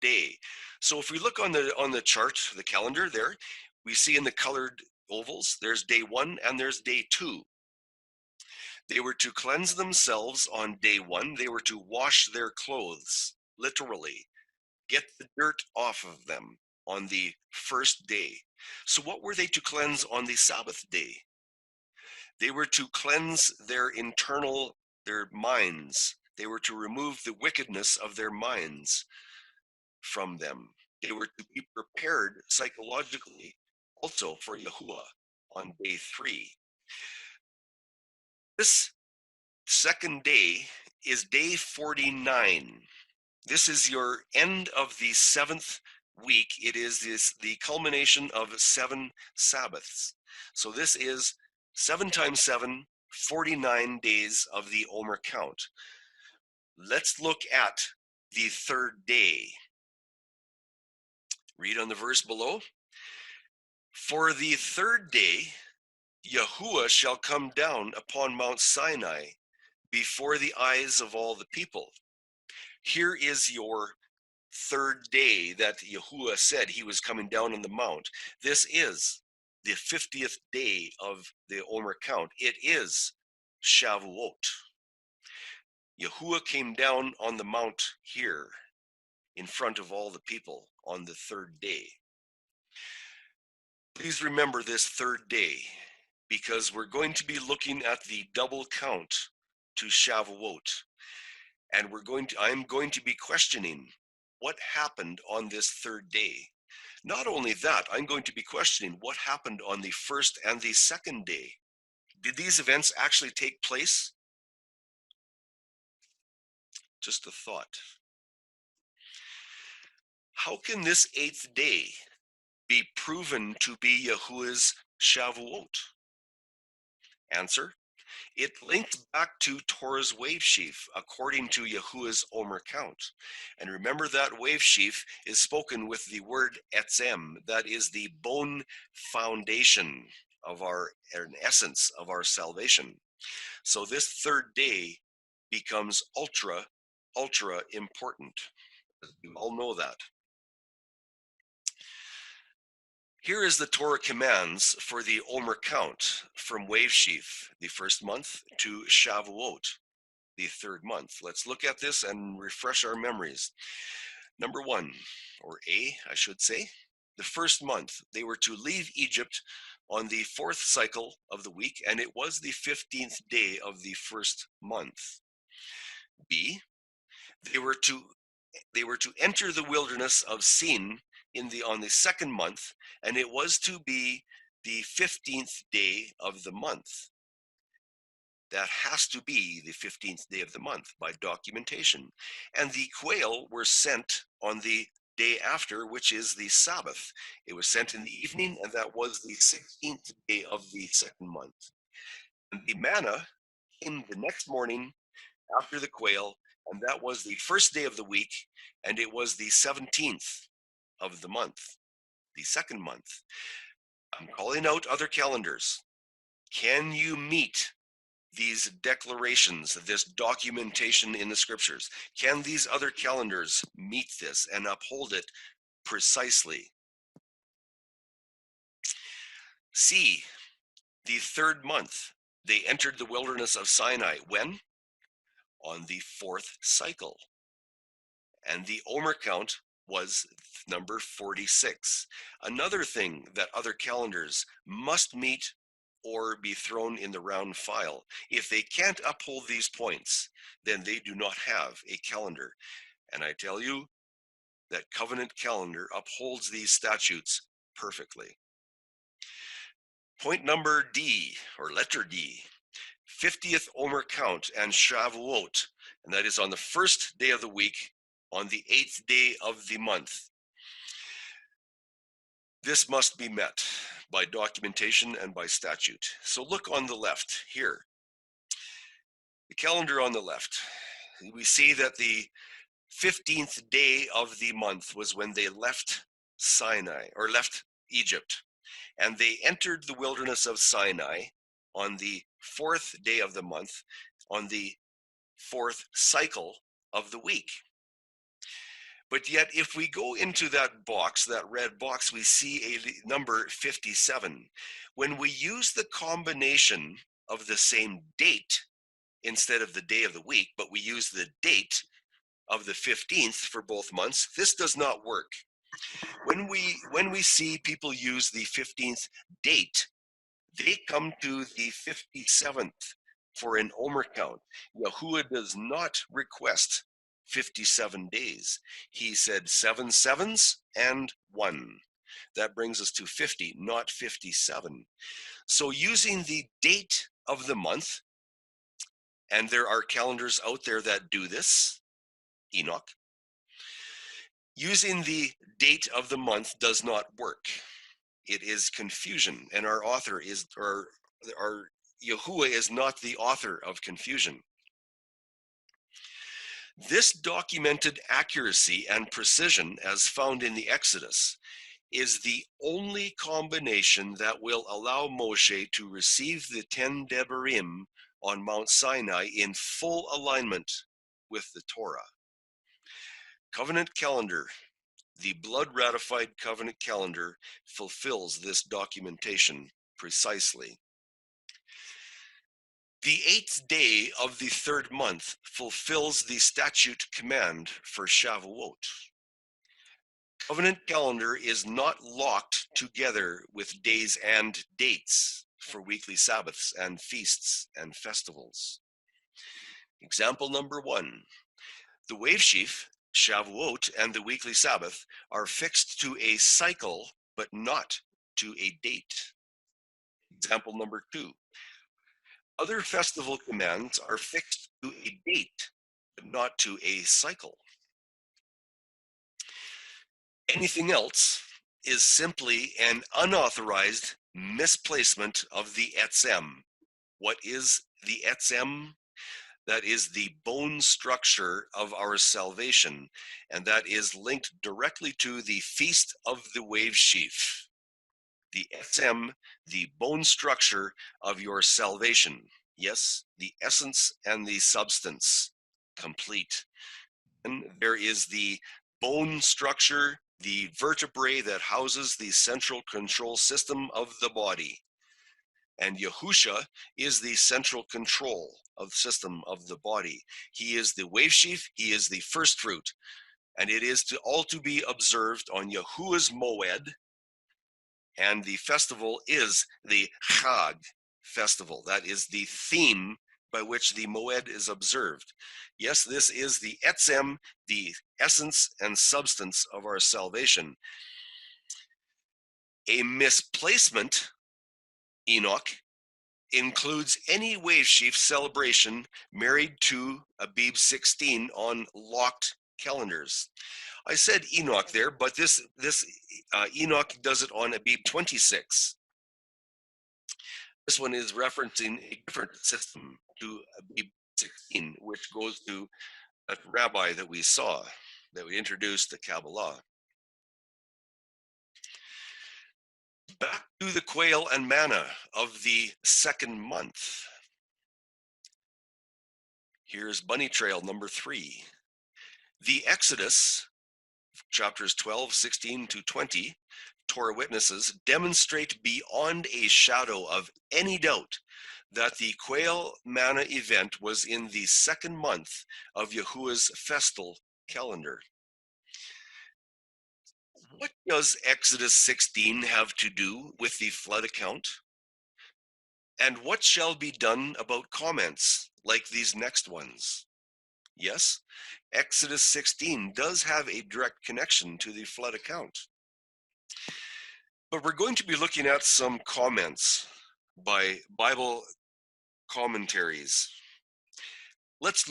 day. So if we look on the chart, the calendar there, we see in the colored ovals, there's day 1 and there's day 2. They were to cleanse themselves on day 1. They were to wash their clothes, literally, get the dirt off of them on the first day. So what were they to cleanse on the Sabbath day? They were to cleanse their minds. They were to remove the wickedness of their minds from them. They were to be prepared psychologically also for Yahuwah on day 3. This second day is day 49. This is your end of the 7th week. It is the culmination of 7 Sabbaths. So this is 7 times 7, 49 days of the Omer count. Let's look at the 3rd day. Read on the verse below. For the 3rd day, Yahuwah shall come down upon Mount Sinai before the eyes of all the people. Here is your 3rd day that Yahuwah said he was coming down on the mount. This is the 50th day of the Omer count. It is Shavuot. Yahuwah came down on the mount here in front of all the people on the 3rd day. Please remember this 3rd day, because we're going to be looking at the double count to Shavuot. And I'm going to be questioning what happened on this 3rd day. Not only that, I'm going to be questioning what happened on the 1st and the 2nd day. Did these events actually take place? Just a thought. How can this 8th day be proven to be Yahuwah's Shavuot? Answer: it links back to Torah's wave sheaf according to Yahuwah's Omer count. And remember, that wave sheaf is spoken with the word etzem, that is the bone foundation of an essence of our salvation. So this 3rd day becomes ultra important. You all know that. Here is the Torah commands for the Omer count from wave sheaf, the 1st month, to Shavuot, the 3rd month. Let's look at this and refresh our memories. Number 1, or A, I should say, the 1st month, they were to leave Egypt on the 4th cycle of the week, and it was the 15th day of the 1st month. B, they were to enter the wilderness of Sin on the second month, and it was to be the 15th day of the month. That has to be the 15th day of the month by documentation. And the quail were sent on the day after, which is the Sabbath. It was sent in the evening, and that was the 16th day of the second month. And the manna came the next morning after the quail, and that was the first day of the week, and it was the 17th of the month, the second month. I'm calling out other calendars. Can you meet these declarations, this documentation in the scriptures? Can these other calendars meet this and uphold it precisely? C, the third month, they entered the wilderness of Sinai. When? On the fourth cycle. And the Omer count was number 46. Another thing that other calendars must meet or be thrown in the round file. If they can't uphold these points, then they do not have a calendar. And I tell you that covenant calendar upholds these statutes perfectly. Point number D, or letter D, 50th Omer count and Shavuot, and that is on the first day of the week, on the 8th day of the month. This must be met by documentation and by statute. So look on the left here. The calendar on the left. We see that the 15th day of the month was when they left Sinai, or left Egypt. And they entered the wilderness of Sinai on the fourth day of the month, on the fourth cycle of the week. But yet, if we go into that box, that red box, we see a number 57. When we use the combination of the same date instead of the day of the week, but we use the date of the 15th for both months, this does not work. When we see people use the 15th date, they come to the 57th for an Omer count. Yahuwah does not request 57 days. He said 7 sevens and 1. That brings us to 50, not 57. So using the date of the month, and there are calendars out there that do this, Enoch, using the date of the month does not work. It is confusion, and our author is, or our Yahuwah is not the author of confusion. This documented accuracy and precision, as found in the Exodus, is the only combination that will allow Moshe to receive the 10 Devarim on Mount Sinai in full alignment with the Torah. Covenant calendar, the blood-ratified covenant calendar, fulfills this documentation precisely. The 8th day of the third month fulfills the statute command for Shavuot. Covenant calendar is not locked together with days and dates for weekly Sabbaths and feasts and festivals. Example number 1. The wave sheaf, Shavuot, and the weekly Sabbath are fixed to a cycle, but not to a date. Example number 2. Other festival commands are fixed to a date, but not to a cycle. Anything else is simply an unauthorized misplacement of the etzem. What is the etzem? That is the bone structure of our salvation, and that is linked directly to the Feast of the Wave Sheaf. The etzem, the bone structure of your salvation. Yes, the essence and the substance, complete. And there is the bone structure, the vertebrae that houses the central control system of the body. And Yahusha is the central control of the system of the body. He is the wave sheaf, he is the first fruit. And it is all to be observed on Yahuwah's Moed, and the festival is the Chag festival. That is the theme by which the Moed is observed. Yes, this is the etzem, the essence and substance of our salvation. A misplacement, Enoch, includes any wave sheaf celebration married to Abib 16 on locked calendars. I said Enoch there, but this Enoch does it on Abib 26. This one is referencing a different system to Abib 16, which goes to a rabbi that we saw, that we introduced the Kabbalah. Back to the quail and manna of the second month. Here's bunny trail number 3. The Exodus, chapters 12, 16 to 20, Torah witnesses demonstrate beyond a shadow of any doubt that the quail manna event was in the second month of Yahuwah's festal calendar. What does Exodus 16 have to do with the flood account? And what shall be done about comments like these next ones? Yes, Exodus 16 does have a direct connection to the flood account. But we're going to be looking at some comments by Bible commentaries. Let's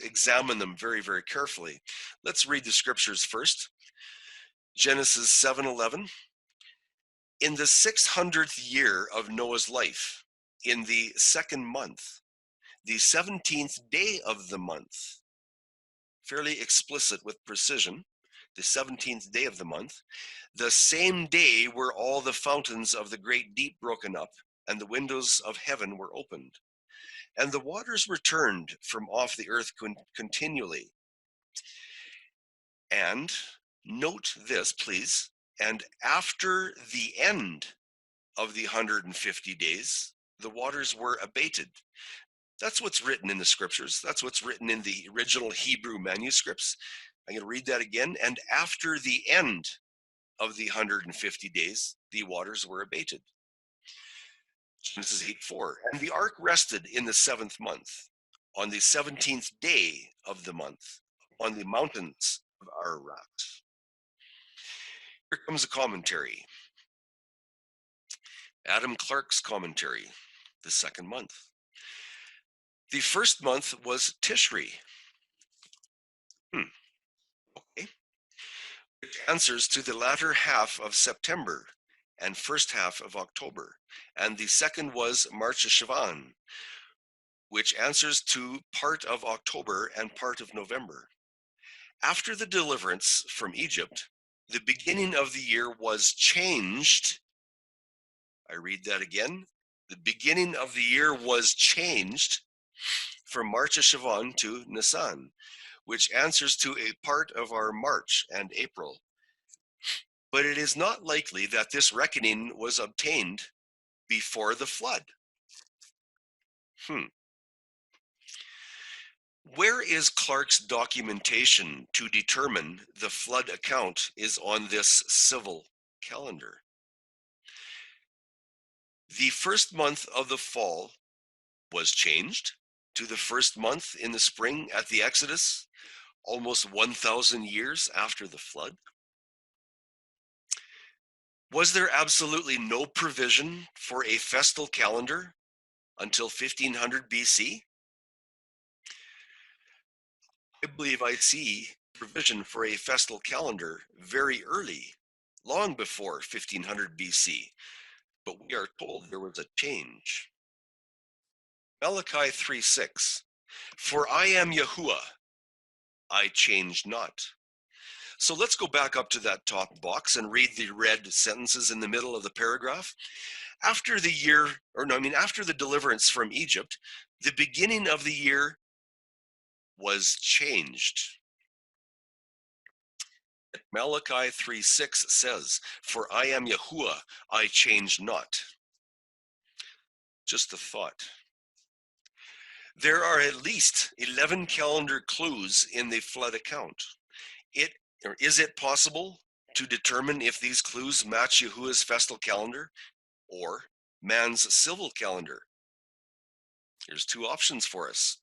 examine them very, very carefully. Let's read the scriptures first. Genesis 7:11. In the 600th year of Noah's life, in the second month, the 17th day of the month, fairly explicit with precision, the 17th day of the month, the same day were all the fountains of the great deep broken up, and the windows of heaven were opened. And the waters returned from off the earth continually. And note this, please, and after the end of the 150 days, the waters were abated. That's what's written in the scriptures. That's what's written in the original Hebrew manuscripts. I'm going to read that again. And after the end of the 150 days, the waters were abated. Genesis 8:4. And the ark rested in the 7th month, on the 17th day of the month, on the mountains of Ararat. Here comes a commentary. Adam Clark's commentary, the second month. The first month was Tishri. Okay. Which answers to the latter half of September and first half of October. And the second was March Shavan, which answers to part of October and part of November. After the deliverance from Egypt, the beginning of the year was changed. I read that again. The beginning of the year was changed from March Shavan to Nisan, which answers to a part of our March and April. But it is not likely that this reckoning was obtained before the flood. Where is Clark's documentation to determine the flood account is on this civil calendar? The first month of the fall was changed to the first month in the spring at the Exodus, almost 1,000 years after the flood. Was there absolutely no provision for a festal calendar until 1500 BC? I believe I see provision for a festal calendar very early, long before 1500 BC, but we are told there was a change. Malachi 3:6, for I am Yahuwah, I change not. So let's go back up to that top box and read the red sentences in the middle of the paragraph. After the deliverance from Egypt, the beginning of the year was changed. Malachi 3:6 says, for I am Yahuwah, I change not. Just a thought. There are at least 11 calendar clues in the flood account. Is it possible to determine if these clues match Yahuwah's festal calendar or man's civil calendar? Here's 2 options for us.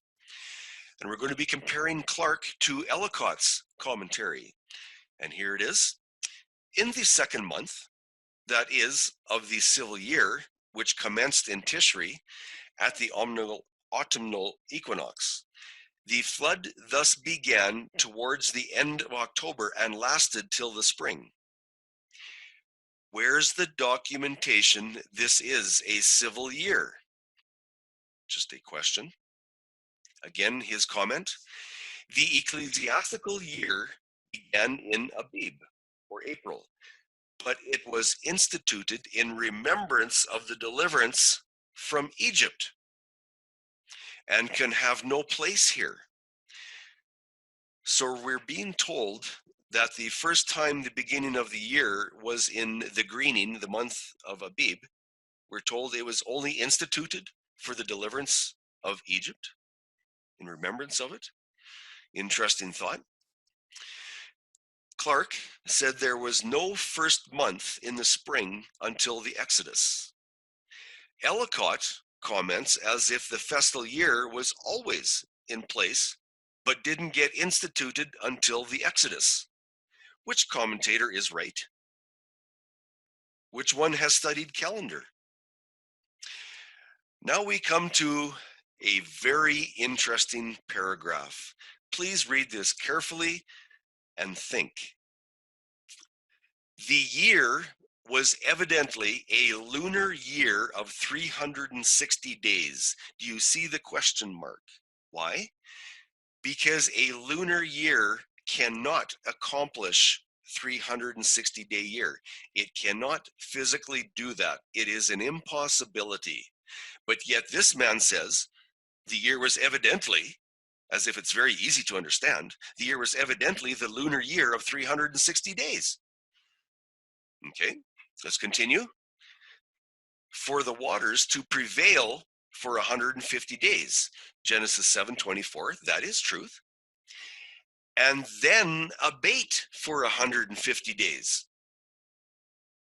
And we're going to be comparing Clark to Ellicott's commentary. And here it is. In the second month, that is, of the civil year, which commenced in Tishri at the autumnal equinox, the flood thus began towards the end of October and lasted till the spring. Where's the documentation this is a civil year? Just a question. Again, his comment. The ecclesiastical year began in Abib, or April, but it was instituted in remembrance of the deliverance from Egypt and can have no place here. So we're being told that the first time the beginning of the year was in the greening, the month of Abib. We're told it was only instituted for the deliverance of Egypt, in remembrance of it. Interesting thought. Clark said there was no first month in the spring until the Exodus. Ellicott comments as if the festal year was always in place, but didn't get instituted until the Exodus. Which commentator is right? Which one has studied calendar? Now we come to a very interesting paragraph. Please read this carefully and think. The year was evidently a lunar year of 360 days. Do you see the question mark? Why? Because a lunar year cannot accomplish 360-day year. It cannot physically do that. It is an impossibility. But yet this man says the year was evidently, as if it's very easy to understand, the year was evidently the lunar year of 360 days. Okay, let's continue. For the waters to prevail for 150 days. Genesis 7:24, that is truth. And then abate for 150 days.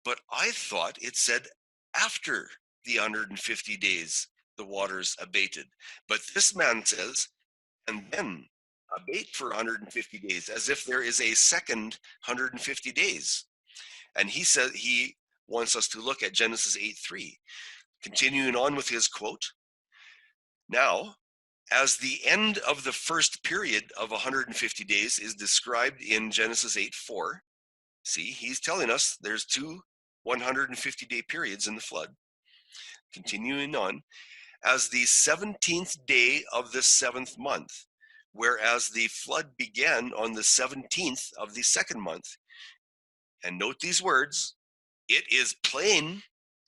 But I thought it said after the 150 days the waters abated. But this man says, and then abate for 150 days, as if there is a second 150 days. And he said he wants us to look at Genesis 8:3. Continuing on with his quote. Now, as the end of the first period of 150 days is described in Genesis 8:4, see, he's telling us there's two 150-day periods in the flood. Continuing on, as the 17th day of the 7th month, whereas the flood began on the 17th of the 2nd month. And note these words, it is plain,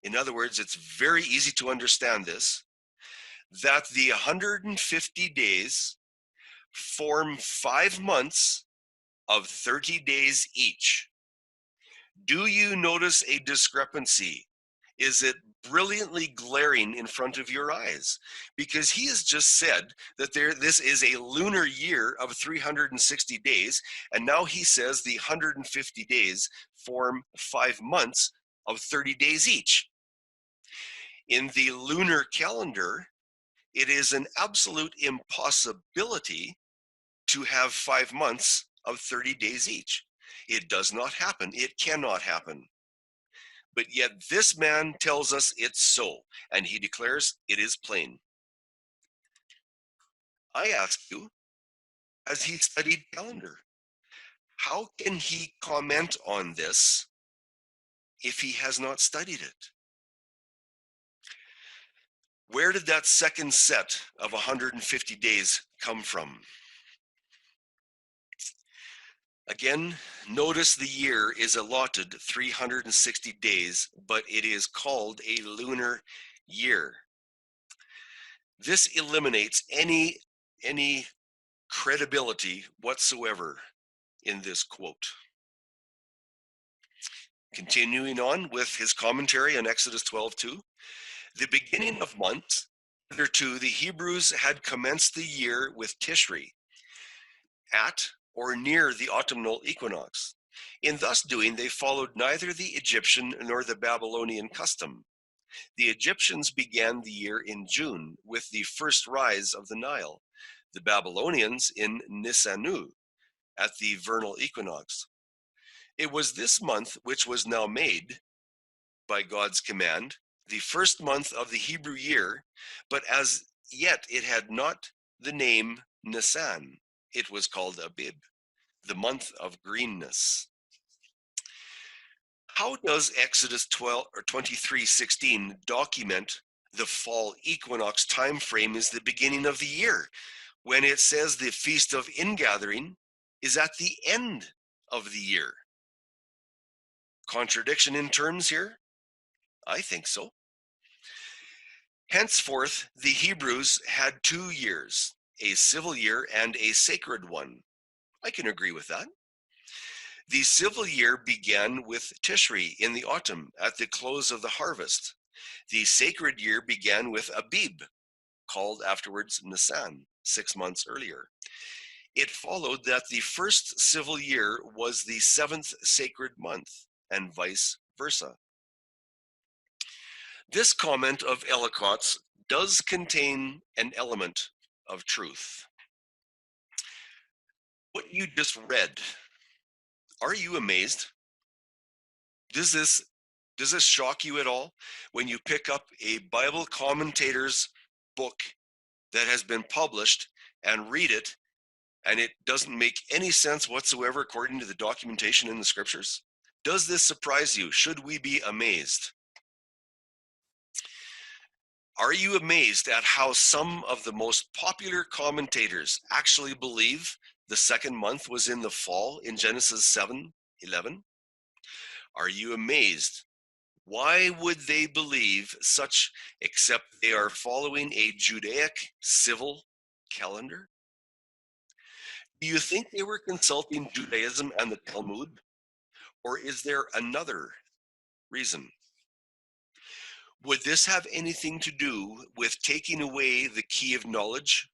in other words, it's very easy to understand this, that the 150 days form 5 months of 30 days each. Do you notice a discrepancy? Is it brilliantly glaring in front of your eyes? Because he has just said that this is a lunar year of 360 days, and now he says the 150 days form 5 months of 30 days each. In the lunar calendar, it is an absolute impossibility to have 5 months of 30 days each. It does not happen. It cannot happen. But yet this man tells us it's so, and he declares it is plain. I ask you, has he studied calendar? How can he comment on this if he has not studied it? Where did that second set of 150 days come from? Again, notice the year is allotted 360 days, but it is called a lunar year. This eliminates any credibility whatsoever in this quote. Continuing on with his commentary on Exodus 12:2, the beginning of months, hitherto the Hebrews had commenced the year with Tishri, at or near the autumnal equinox. In thus doing, they followed neither the Egyptian nor the Babylonian custom. The Egyptians began the year in June with the first rise of the Nile, the Babylonians in Nisanu at the vernal equinox. It was this month which was now made, by God's command, the first month of the Hebrew year, but as yet it had not the name Nisan. It was called Abib, the month of greenness. How does Exodus 12 or 23:16 document the fall equinox time frame is the beginning of the year, when it says the Feast of Ingathering is at the end of the year? Contradiction in terms here? I think so. Henceforth, the Hebrews had 2 years, a civil year and a sacred one. I can agree with that. The civil year began with Tishri in the autumn at the close of the harvest. The sacred year began with Abib, called afterwards Nisan, 6 months earlier. It followed that the first civil year was the 7th sacred month, and vice versa. This comment of Ellicott's does contain an element of truth. What you just read, are you amazed? Does this shock you at all when you pick up a Bible commentator's book that has been published and read it, and it doesn't make any sense whatsoever according to the documentation in the scriptures? Does this surprise you? Should we be amazed? Are you amazed at how some of the most popular commentators actually believe the second month was in the fall in Genesis 7:11? Are you amazed? Why would they believe such, except they are following a Judaic civil calendar? Do you think they were consulting Judaism and the Talmud? Or is there another reason? Would this have anything to do with taking away the key of knowledge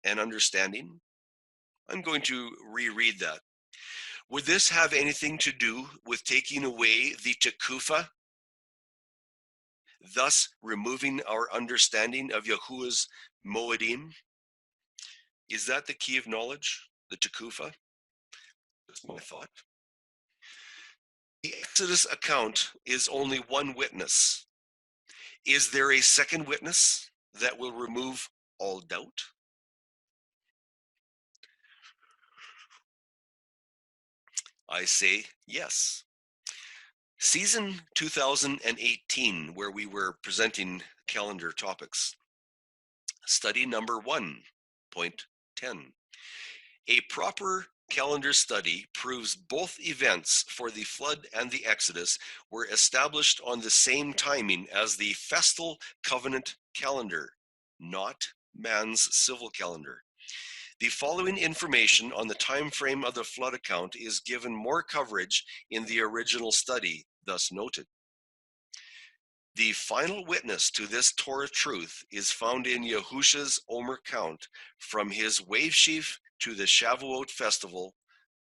and understanding? I'm going to reread that. Would this have anything to do with taking away the Tekufa, thus removing our understanding of Yahuwah's Moedim? Is that the key of knowledge, the Tekufa? That's my thought. The Exodus account is only one witness. Is there a second witness that will remove all doubt? I say yes. Season 2018, where we were presenting calendar topics. Study number 1.10. A proper calendar study proves both events for the flood and the Exodus were established on the same timing as the festal covenant calendar, not man's civil calendar. The following information on the time frame of the flood account is given more coverage in the original study, thus noted. The final witness to this Torah truth is found in Yahusha's Omer count from his wave sheaf to the Shavuot festival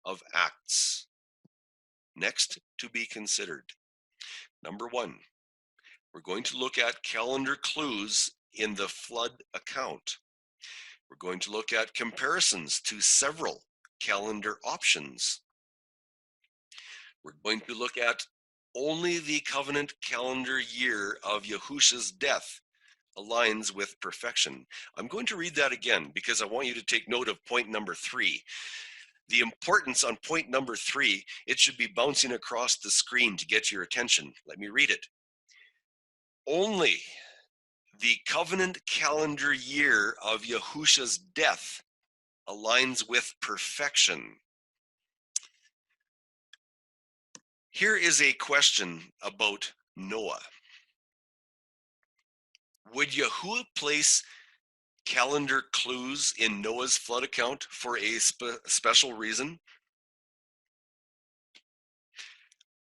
of Acts. Next to be considered. Number 1, we're going to look at calendar clues in the flood account. We're going to look at comparisons to several calendar options. We're going to look at only the covenant calendar year of Yahusha's death aligns with perfection. I'm going to read that again because I want you to take note of point number 3. The importance on point number 3, it should be bouncing across the screen to get your attention. Let me read it. Only the covenant calendar year of Yahusha's death aligns with perfection. Here is a question about Noah. Would Yahuwah place calendar clues in Noah's flood account for a special reason?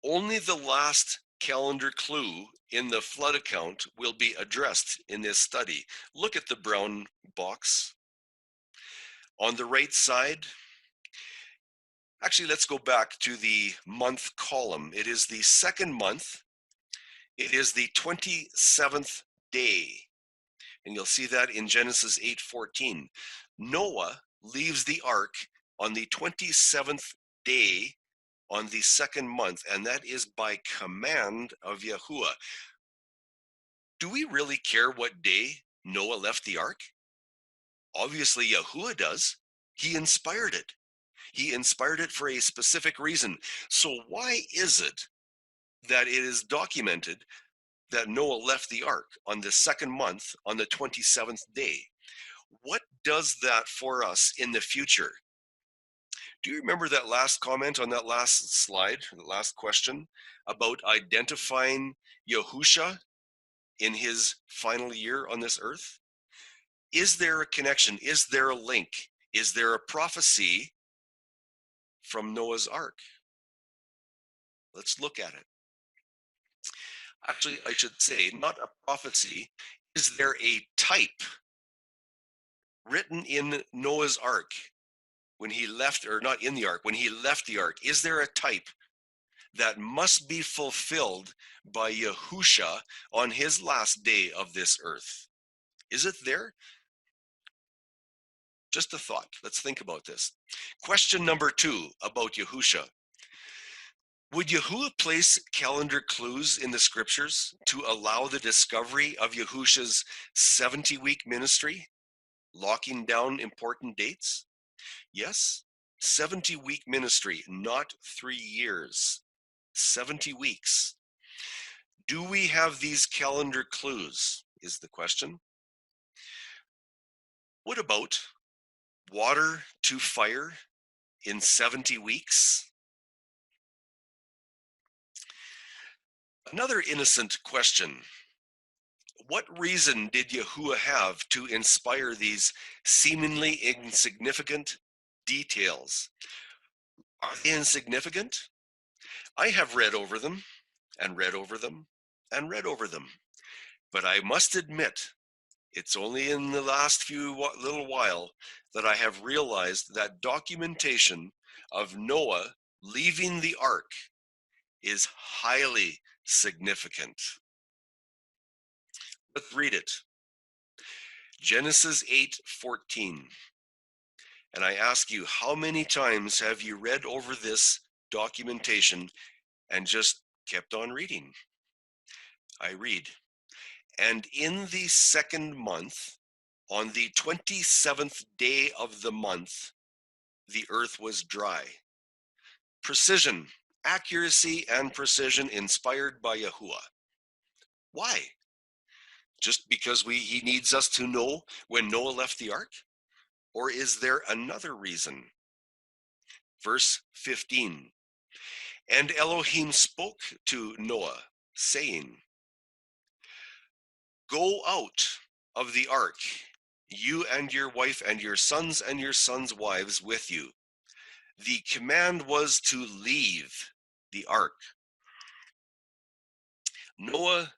Only the last calendar clue in the flood account will be addressed in this study. Look at the brown box. On the right side, actually, let's go back to the month column. It is the second month. It is the 27th day. And you'll see that in Genesis 8:14. Noah leaves the ark on the 27th day on the second month, and that is by command of Yahuwah. Do we really care what day Noah left the ark? Obviously, Yahuwah does. He inspired it. He inspired it for a specific reason. So why is it that it is documented that Noah left the ark on the second month on the 27th day? What does that for us in the future? Do you remember that last comment on that last slide, the last question about identifying Yahusha in his final year on this earth? Is there a connection? Is there a link? Is there a prophecy from Noah's ark? Let's look at it. Actually, I should say, not a prophecy. Is there a type written in Noah's ark when he left, or not in the ark, when he left the ark? Is there a type that must be fulfilled by Yahusha on his last day of this earth? Is it there? Just a thought. Let's think about this. Question number 2 about Yahusha. Would Yahuwah place calendar clues in the scriptures to allow the discovery of Yahusha's 70-week ministry, locking down important dates? Yes, 70-week ministry, not 3 years. 70 weeks. Do we have these calendar clues, is the question. What about water to fire in 70 weeks? Another innocent question. What reason did Yahuwah have to inspire these seemingly insignificant details? Are they insignificant? I have read over them and read over them and read over them. But I must admit, it's only in the last little while that I have realized that documentation of Noah leaving the ark is highly significant. Let's read it. Genesis 8:14. And I ask you, how many times have you read over this documentation and just kept on reading? I read, and in the second month, on the 27th day of the month, the earth was dry. Precision, accuracy, and precision inspired by Yahuwah. Why? Just because he needs us to know when Noah left the ark? Or is there another reason? Verse 15. And Elohim spoke to Noah, saying, go out of the ark, you and your wife and your sons' wives with you. The command was to leave the ark. Noah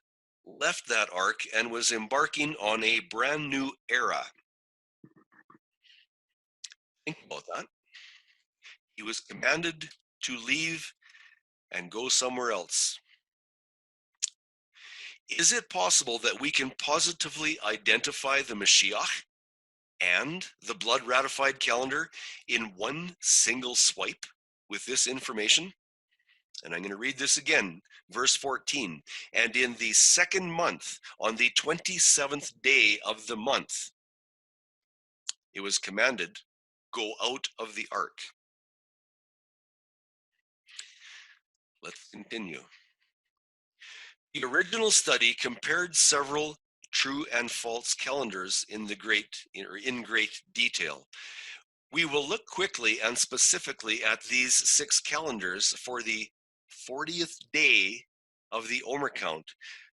left that ark and was embarking on a brand new era. Think about that. He was commanded to leave and go somewhere else. Is it possible that we can positively identify the Mashiach and the blood ratified calendar in one single swipe with this information? And I'm going to read this again, verse 14. And in the second month, on the 27th day of the month, it was commanded, go out of the ark. Let's continue. The original study compared several true and false calendars in great detail. We will look quickly and specifically at these 6 calendars for the 40th day of the Omer count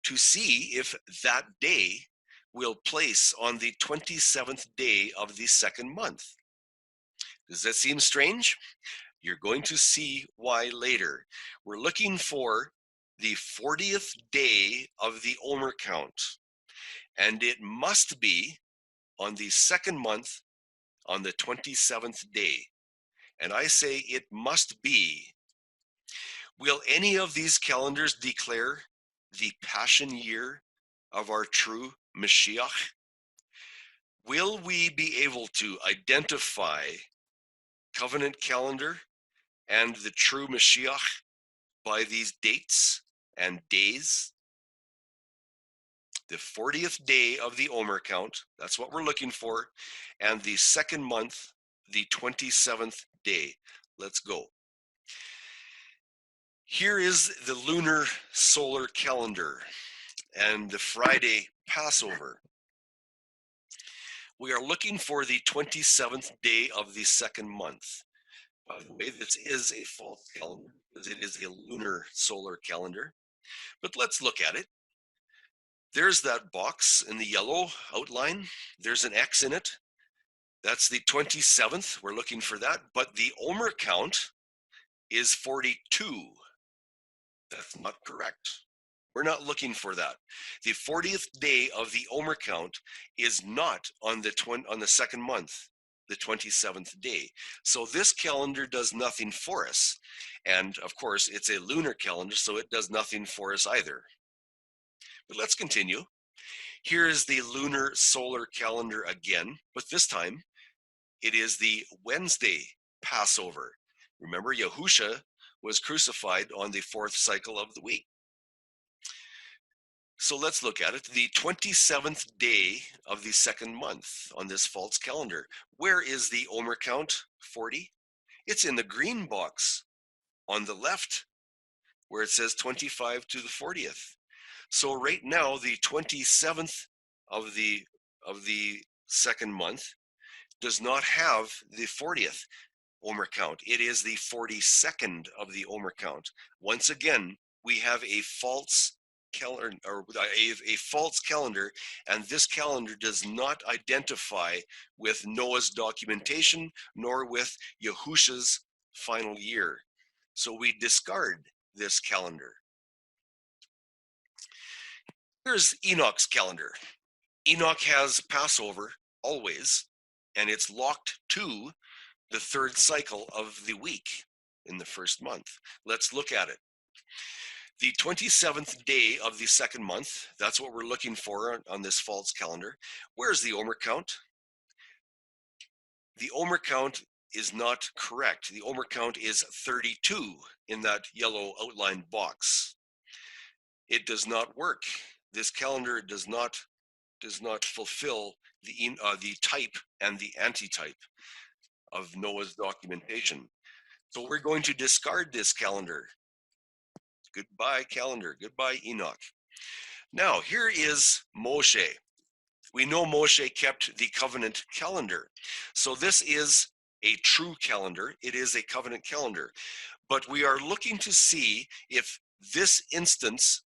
to see if that day will place on the 27th day of the second month. Does that seem strange? You're going to see why later. We're looking for the 40th day of the Omer count, and it must be on the second month on the 27th day. And I say it must be. Will any of these calendars declare the Passion year of our true Mashiach? Will we be able to identify covenant calendar and the true Mashiach by these dates and days? The 40th day of the Omer count, that's what we're looking for, and the second month, the 27th day. Let's go. Here is the lunar solar calendar and the Friday Passover. We are looking for the 27th day of the second month. By the way, this is a false calendar because it is a lunar solar calendar. But let's look at it. There's that box in the yellow outline. There's an X in it. That's the 27th. We're looking for that. But the Omer count is 42. That's not correct. We're not looking for that. The 40th day of the Omer count is not on the second month, the 27th day. So this calendar does nothing for us. And of course, it's a lunar calendar, so it does nothing for us either. But let's continue. Here is the lunar solar calendar again, but this time it is the Wednesday Passover. Remember, Yahusha was crucified on the fourth cycle of the week. So let's look at it. The 27th day of the second month on this false calendar. Where is the Omer count, 40? It's in the green box on the left where it says 25 to the 40th. So right now, the 27th of the second month does not have the 40th Omer count. It is the 42nd of the Omer count. Once again, we have a false calendar, or a false calendar, and this calendar does not identify with Noah's documentation nor with Yahusha's final year. So we discard this calendar. Here's Enoch's calendar. Enoch has Passover always, and it's locked to the third cycle of the week in the first month. Let's look at it. The 27th day of the second month, that's what we're looking for on this false calendar. Where's the Omer count? The Omer count is not correct. The Omer count is 32 in that yellow outlined box. It does not work. This calendar does not fulfill the type and the antitype of Noah's documentation. So we're going to discard this calendar. Goodbye calendar, goodbye Enoch. Now here is Moshe. We know Moshe kept the covenant calendar. So this is a true calendar. It is a covenant calendar. But we are looking to see if this instance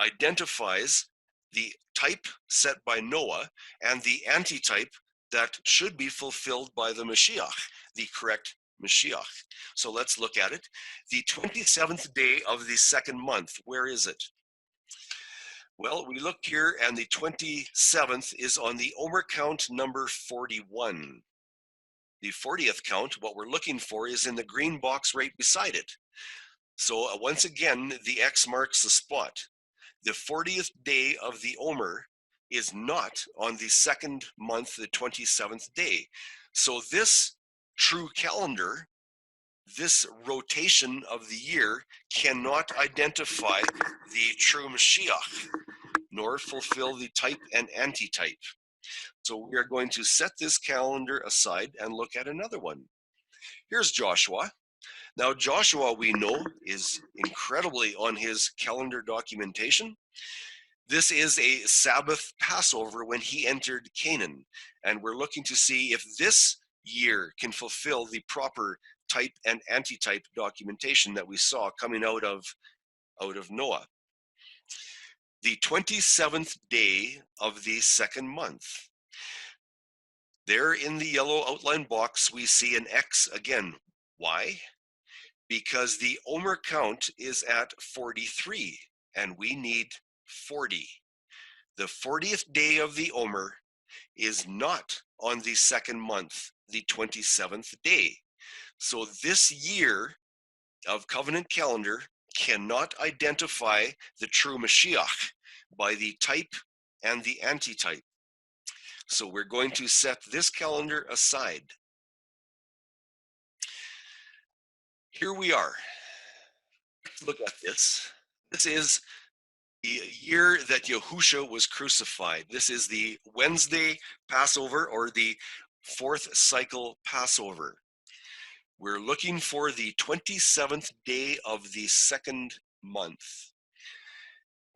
identifies the type set by Noah and the antitype that should be fulfilled by the Mashiach, the correct Mashiach. So let's look at it. The 27th day of the second month, where is it? Well, we look here and the 27th is on the Omer count number 41. The 40th count, what we're looking for, is in the green box right beside it. So once again, the X marks the spot. The 40th day of the Omer is not on the second month, the 27th day. So this true calendar, this rotation of the year, cannot identify the true Mashiach, nor fulfill the type and antitype. So we are going to set this calendar aside and look at another one. Here's Joshua. Now Joshua, we know, is incredibly on his calendar documentation. This is a Sabbath Passover when he entered Canaan. And we're looking to see if this year can fulfill the proper type and antitype documentation that we saw coming out of Noah. The 27th day of the second month. There in the yellow outline box, we see an X again. Why? Because the Omer count is at 43 and we need 40. The 40th day of the Omer is not on the second month, the 27th day. So this year of covenant calendar cannot identify the true Mashiach by the type and the antitype. So we're going to set this calendar aside. Here we are. Let's look at this. This is the year that Yahusha was crucified. This is the Wednesday Passover, or the fourth cycle Passover. We're looking for the 27th day of the second month.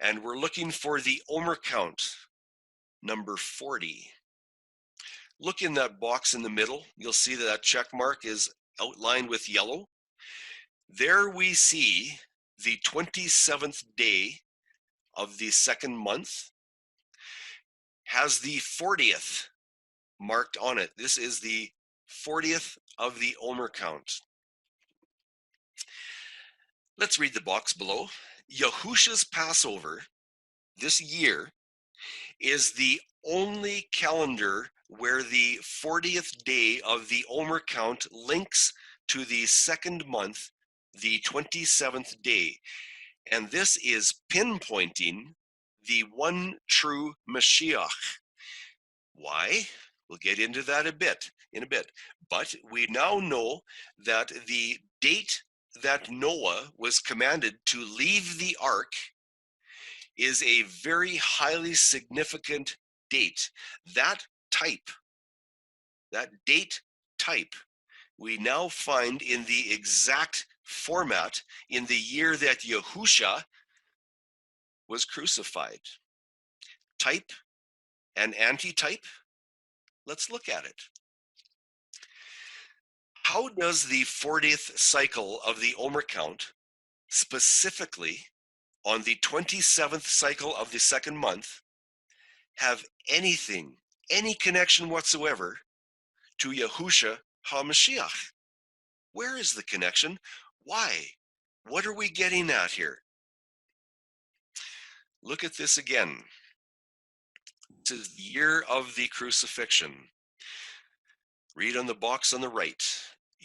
And we're looking for the Omer count, number 40. Look in that box in the middle. You'll see that that check mark is outlined with yellow. There we see the 27th day of the second month has the 40th marked on it. This is the 40th of the Omer count. Let's read the box below. Yahusha's Passover this year is the only calendar where the 40th day of the Omer count links to the second month, the 27th day. And this is pinpointing the one true Mashiach. Why? We'll get into that in a bit. But we now know that the date that Noah was commanded to leave the ark is a very highly significant date. That date type, we now find in the exact format in the year that Yahusha was crucified. Type and antitype, let's look at it. How does the 40th cycle of the Omer count, specifically on the 27th cycle of the second month, have any connection whatsoever to Yahusha HaMashiach? Where is the connection? Why? What are we getting at here? Look at this again. This is the year of the crucifixion. Read on the box on the right.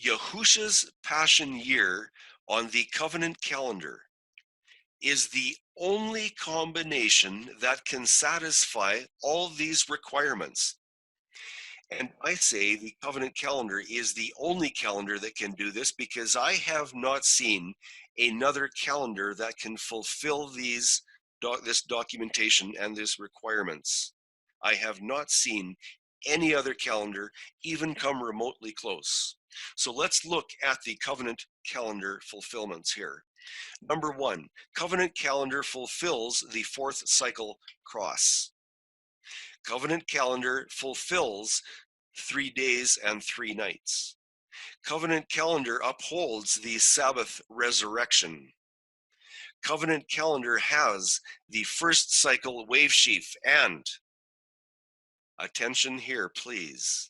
Yahusha's Passion year on the covenant calendar is the only combination that can satisfy all these requirements. And I say the covenant calendar is the only calendar that can do this, because I have not seen another calendar that can fulfill this documentation and these requirements. I have not seen any other calendar even come remotely close. So let's look at the covenant calendar fulfillments here. Number one, covenant calendar fulfills the fourth cycle cross. Covenant calendar fulfills 3 days and 3 nights. Covenant calendar upholds the Sabbath resurrection. Covenant calendar has the first cycle wave sheaf, and attention here, please.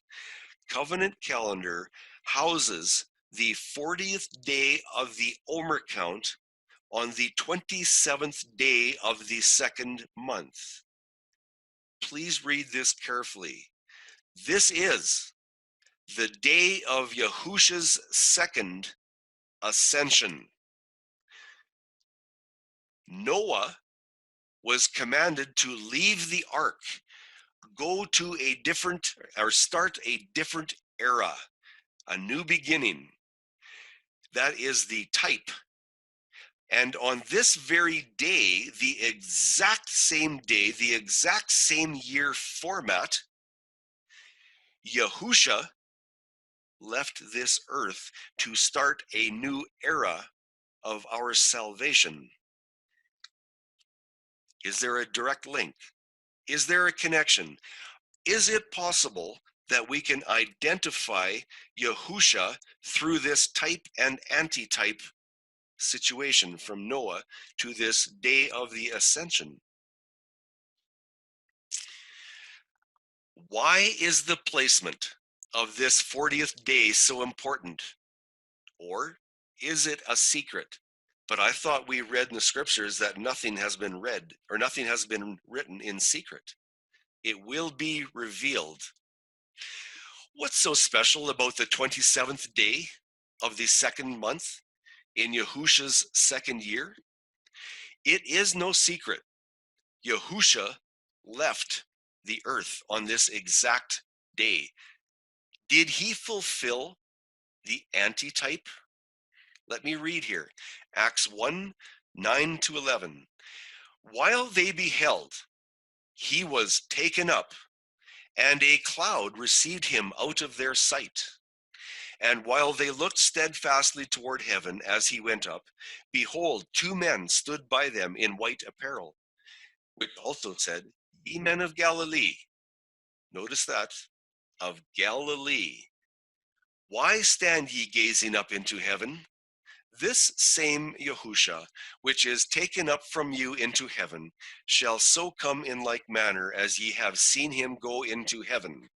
Covenant calendar houses the 40th day of the Omer count on the 27th day of the second month. Please read this carefully. This is the day of Yahusha's second ascension. Noah was commanded to leave the ark, go to a different, or start a different era, a new beginning. That is the type. And on this very day, the exact same day, the exact same year format, Yahusha left this earth to start a new era of our salvation. Is there a direct link? Is there a connection? Is it possible that we can identify Yahusha through this type and antitype situation from Noah to this day of the ascension? Why is the placement of this 40th day so important? Or is it a secret? But I thought we read in the scriptures that nothing has been read, or nothing has been written in secret. It will be revealed. What's so special about the 27th day of the second month in Yahusha's second year? It is no secret. Yahusha left the earth on this exact day. Did he fulfill the antitype Let me read here. Acts 1, 9 to 11. While they beheld, he was taken up, and a cloud received him out of their sight. And while they looked steadfastly toward heaven as he went up, behold, two men stood by them in white apparel, which also said, Ye men of Galilee. Notice that, of Galilee. Why stand ye gazing up into heaven? This same Yahusha, which is taken up from you into heaven, shall so come in like manner as ye have seen him go into heaven.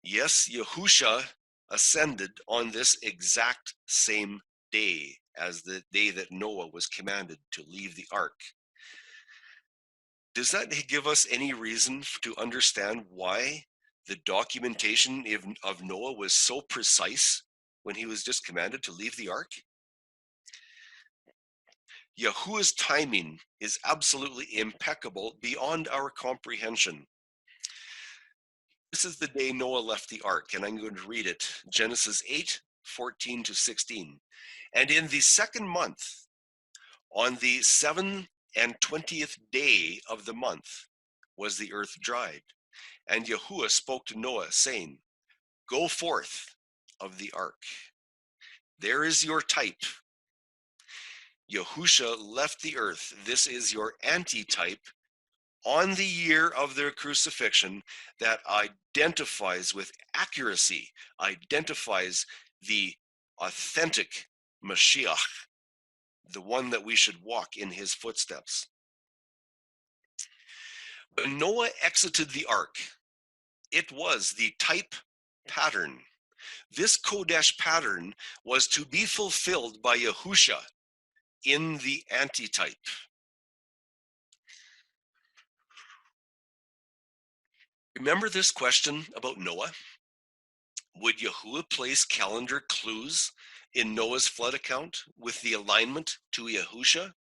Yes, Yahusha ascended on this exact same day as the day that Noah was commanded to leave the ark. Does that give us any reason to understand why the documentation of Noah was so precise when he was just commanded to leave the ark? Yahuwah's timing is absolutely impeccable beyond our comprehension. This is the day Noah left the ark, and I'm going to read it. Genesis 8, 14 to 16. And in the second month, on the 27th day of the month, was the earth dried. And Yahuwah spoke to Noah, saying, Go forth of the ark. There is your type. Yahusha left the earth. This is your antitype on the year of their crucifixion that identifies with accuracy, identifies the authentic Mashiach, the one that we should walk in his footsteps. When Noah exited the ark, it was the type pattern. This Kodesh pattern was to be fulfilled by Yahusha in the antitype. Remember this question about Noah? Would Yahuwah place calendar clues in Noah's flood account with the alignment to Yahusha?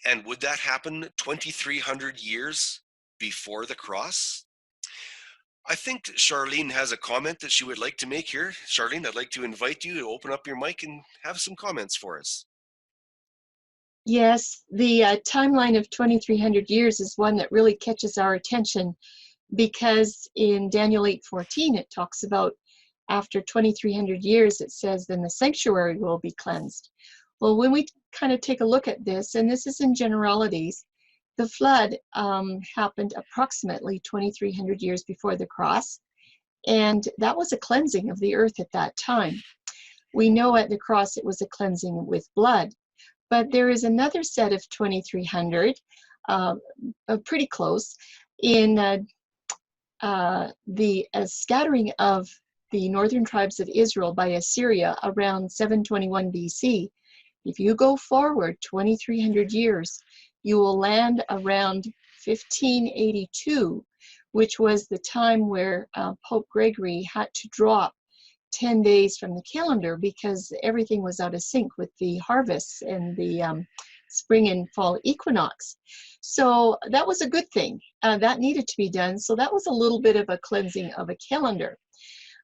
And would that happen 2,300 years before the cross? I think Charlene has a comment that she would like to make here. Charlene, I'd like to invite you to open up your mic and have some comments for us. Yes, the timeline of 2,300 years is one that really catches our attention, because in Daniel 8:14 it talks about after 2,300 years, it says, then the sanctuary will be cleansed. Well, when we kind of take a look at this, and this is in generalities, the flood happened approximately 2,300 years before the cross, and that was a cleansing of the earth at that time. We know at the cross it was a cleansing with blood, but there is another set of 2,300, pretty close, in the scattering of the northern tribes of Israel by Assyria around 721 BC. If you go forward 2,300 years, you will land around 1582, which was the time where Pope Gregory had to drop 10 days from the calendar because everything was out of sync with the harvests and the spring and fall equinox. So that was a good thing. That needed to be done. So that was a little bit of a cleansing of a calendar.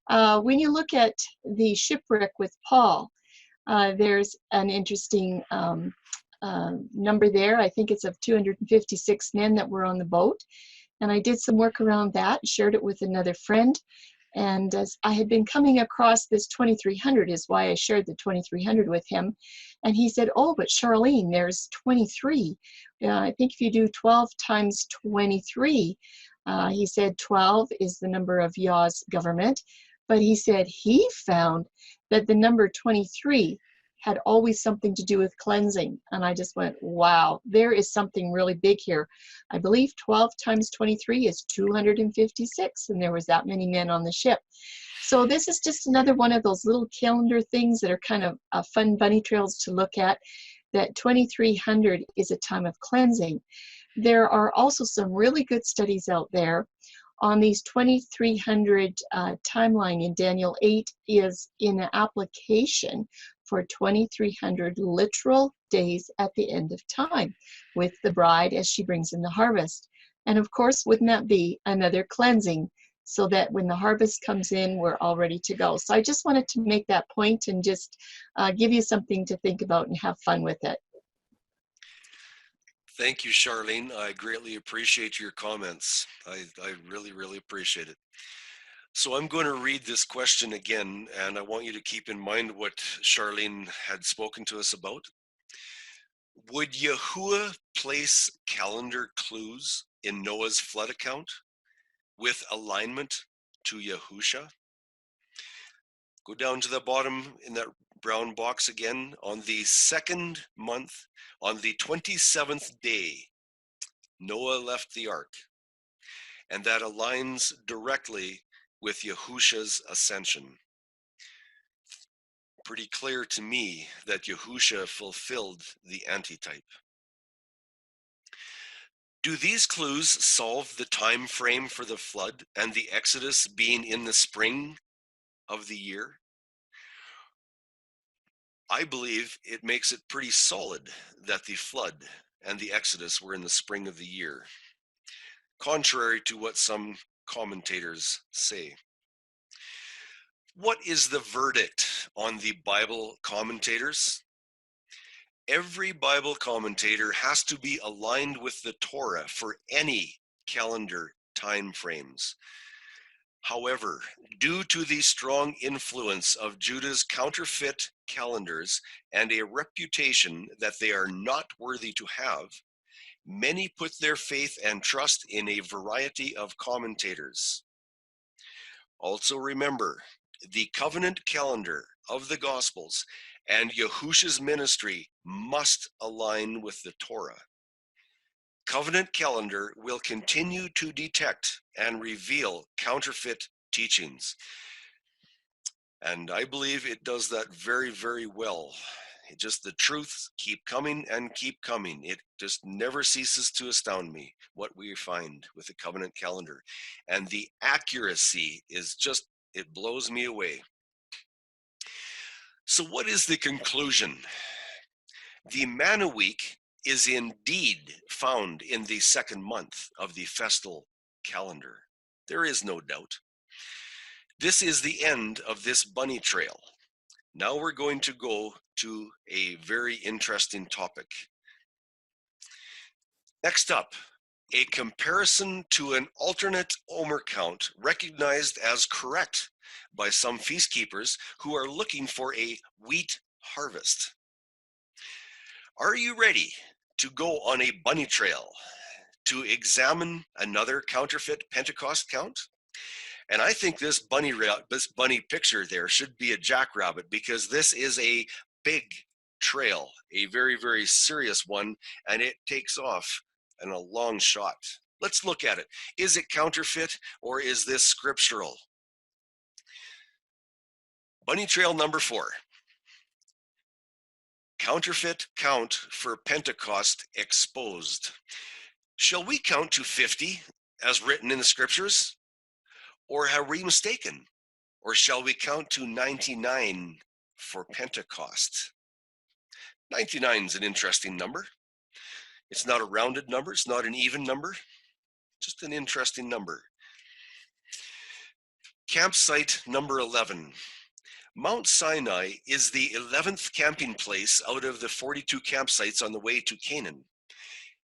When you look at the shipwreck with Paul, there's an interesting number there. I think it's of 256 men that were on the boat. And I did some work around that, shared it with another friend. And as I had been coming across this 2,300 is why I shared the 2,300 with him. And he said, oh, but Charlene, there's 23. I think if you do 12 times 23, he said 12 is the number of Yah's government. But he said he found that the number 23 had always something to do with cleansing. And I just went, wow, there is something really big here. I believe 12 times 23 is 256, and there was that many men on the ship. So this is just another one of those little calendar things that are kind of fun bunny trails to look at, that 2,300 is a time of cleansing. There are also some really good studies out there on these 2,300 timeline in Daniel 8 is in an application for 2,300 literal days at the end of time with the bride as she brings in the harvest. And of course, wouldn't that be another cleansing so that when the harvest comes in, we're all ready to go. So I just wanted to make that point and just give you something to think about and have fun with it. Thank you, Charlene. I greatly appreciate your comments. I really, really appreciate it. So I'm going to read this question again, and I want you to keep in mind what Charlene had spoken to us about. Would Yahuwah place calendar clues in Noah's flood account with alignment to Yahusha? Go down to the bottom in that brown box again. On the second month, on the 27th day, Noah left the ark, and that aligns directly with Yahusha's ascension. Pretty clear to me that Yahusha fulfilled the antitype. Do these clues solve the time frame for the flood and the Exodus being in the spring of the year? I believe it makes it pretty solid that the flood and the Exodus were in the spring of the year, contrary to what some commentators say. What is the verdict on the Bible commentators? Every Bible commentator has to be aligned with the Torah for any calendar time frames. However, due to the strong influence of Judah's counterfeit calendars and a reputation that they are not worthy to have, many put their faith and trust in a variety of commentators. Also remember, the covenant calendar of the Gospels and Yahusha's ministry must align with the Torah. Covenant calendar will continue to detect and reveal counterfeit teachings. And I believe it does that very, very well. The truths keep coming and keep coming. It just never ceases to astound me what we find with the covenant calendar. And the accuracy is just, it blows me away. So what is the conclusion? The Manna Week is indeed found in the second month of the festal calendar. There is no doubt. This is the end of this bunny trail. Now we're going to go to a very interesting topic. Next up, a comparison to an alternate Omer count recognized as correct by some feast keepers who are looking for a wheat harvest. Are you ready to go on a bunny trail to examine another counterfeit Pentecost count? And I think this bunny picture there should be a jackrabbit, because this is a big trail, a very, very serious one, and it takes off in a long shot. Let's look at it. Is it counterfeit or is this scriptural? Bunny trail number 4. Counterfeit count for Pentecost exposed. Shall we count to 50 as written in the scriptures? Or are we mistaken? Or shall we count to 99 for Pentecost? 99 is an interesting number. It's not a rounded number. It's not an even number. Just an interesting number. Campsite number 11. Mount Sinai is the 11th camping place out of the 42 campsites on the way to Canaan.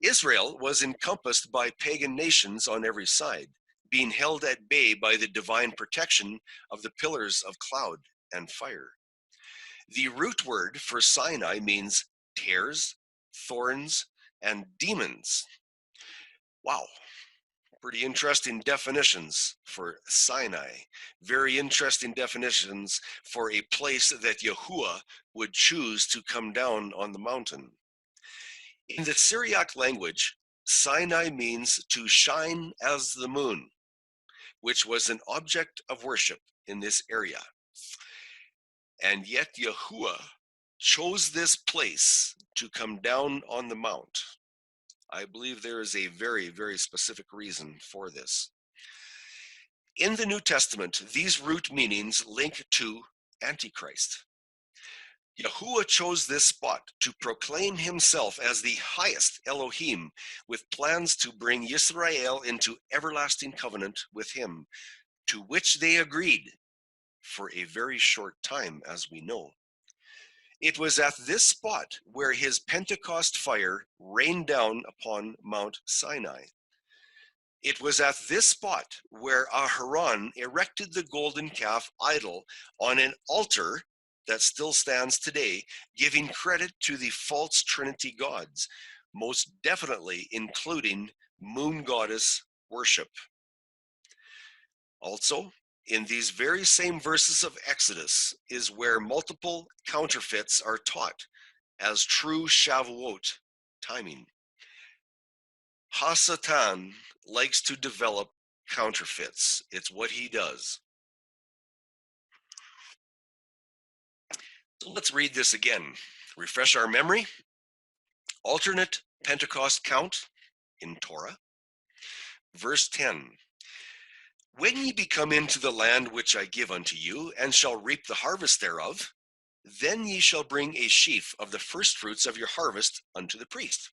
Israel was encompassed by pagan nations on every side, being held at bay by the divine protection of the pillars of cloud and fire. The root word for Sinai means tares, thorns, and demons. Wow, pretty interesting definitions for Sinai. Very interesting definitions for a place that Yahuwah would choose to come down on the mountain. In the Syriac language, Sinai means to shine as the moon, which was an object of worship in this area. And yet Yahuwah chose this place to come down on the mount. I believe there is a very, very specific reason for this. In the New Testament, these root meanings link to Antichrist. Yahuwah chose this spot to proclaim himself as the highest Elohim, with plans to bring Yisrael into everlasting covenant with him, to which they agreed for a very short time, as we know. It was at this spot where his Pentecost fire rained down upon Mount Sinai. It was at this spot where Aharon erected the golden calf idol on an altar that still stands today, giving credit to the false Trinity gods, most definitely including moon goddess worship. Also, in these very same verses of Exodus is where multiple counterfeits are taught as true Shavuot timing. Hasatan likes to develop counterfeits. It's what he does. So let's read this again. Refresh our memory. Alternate Pentecost count in Torah. Verse 10. When ye be come into the land which I give unto you, and shall reap the harvest thereof, then ye shall bring a sheaf of the first fruits of your harvest unto the priest.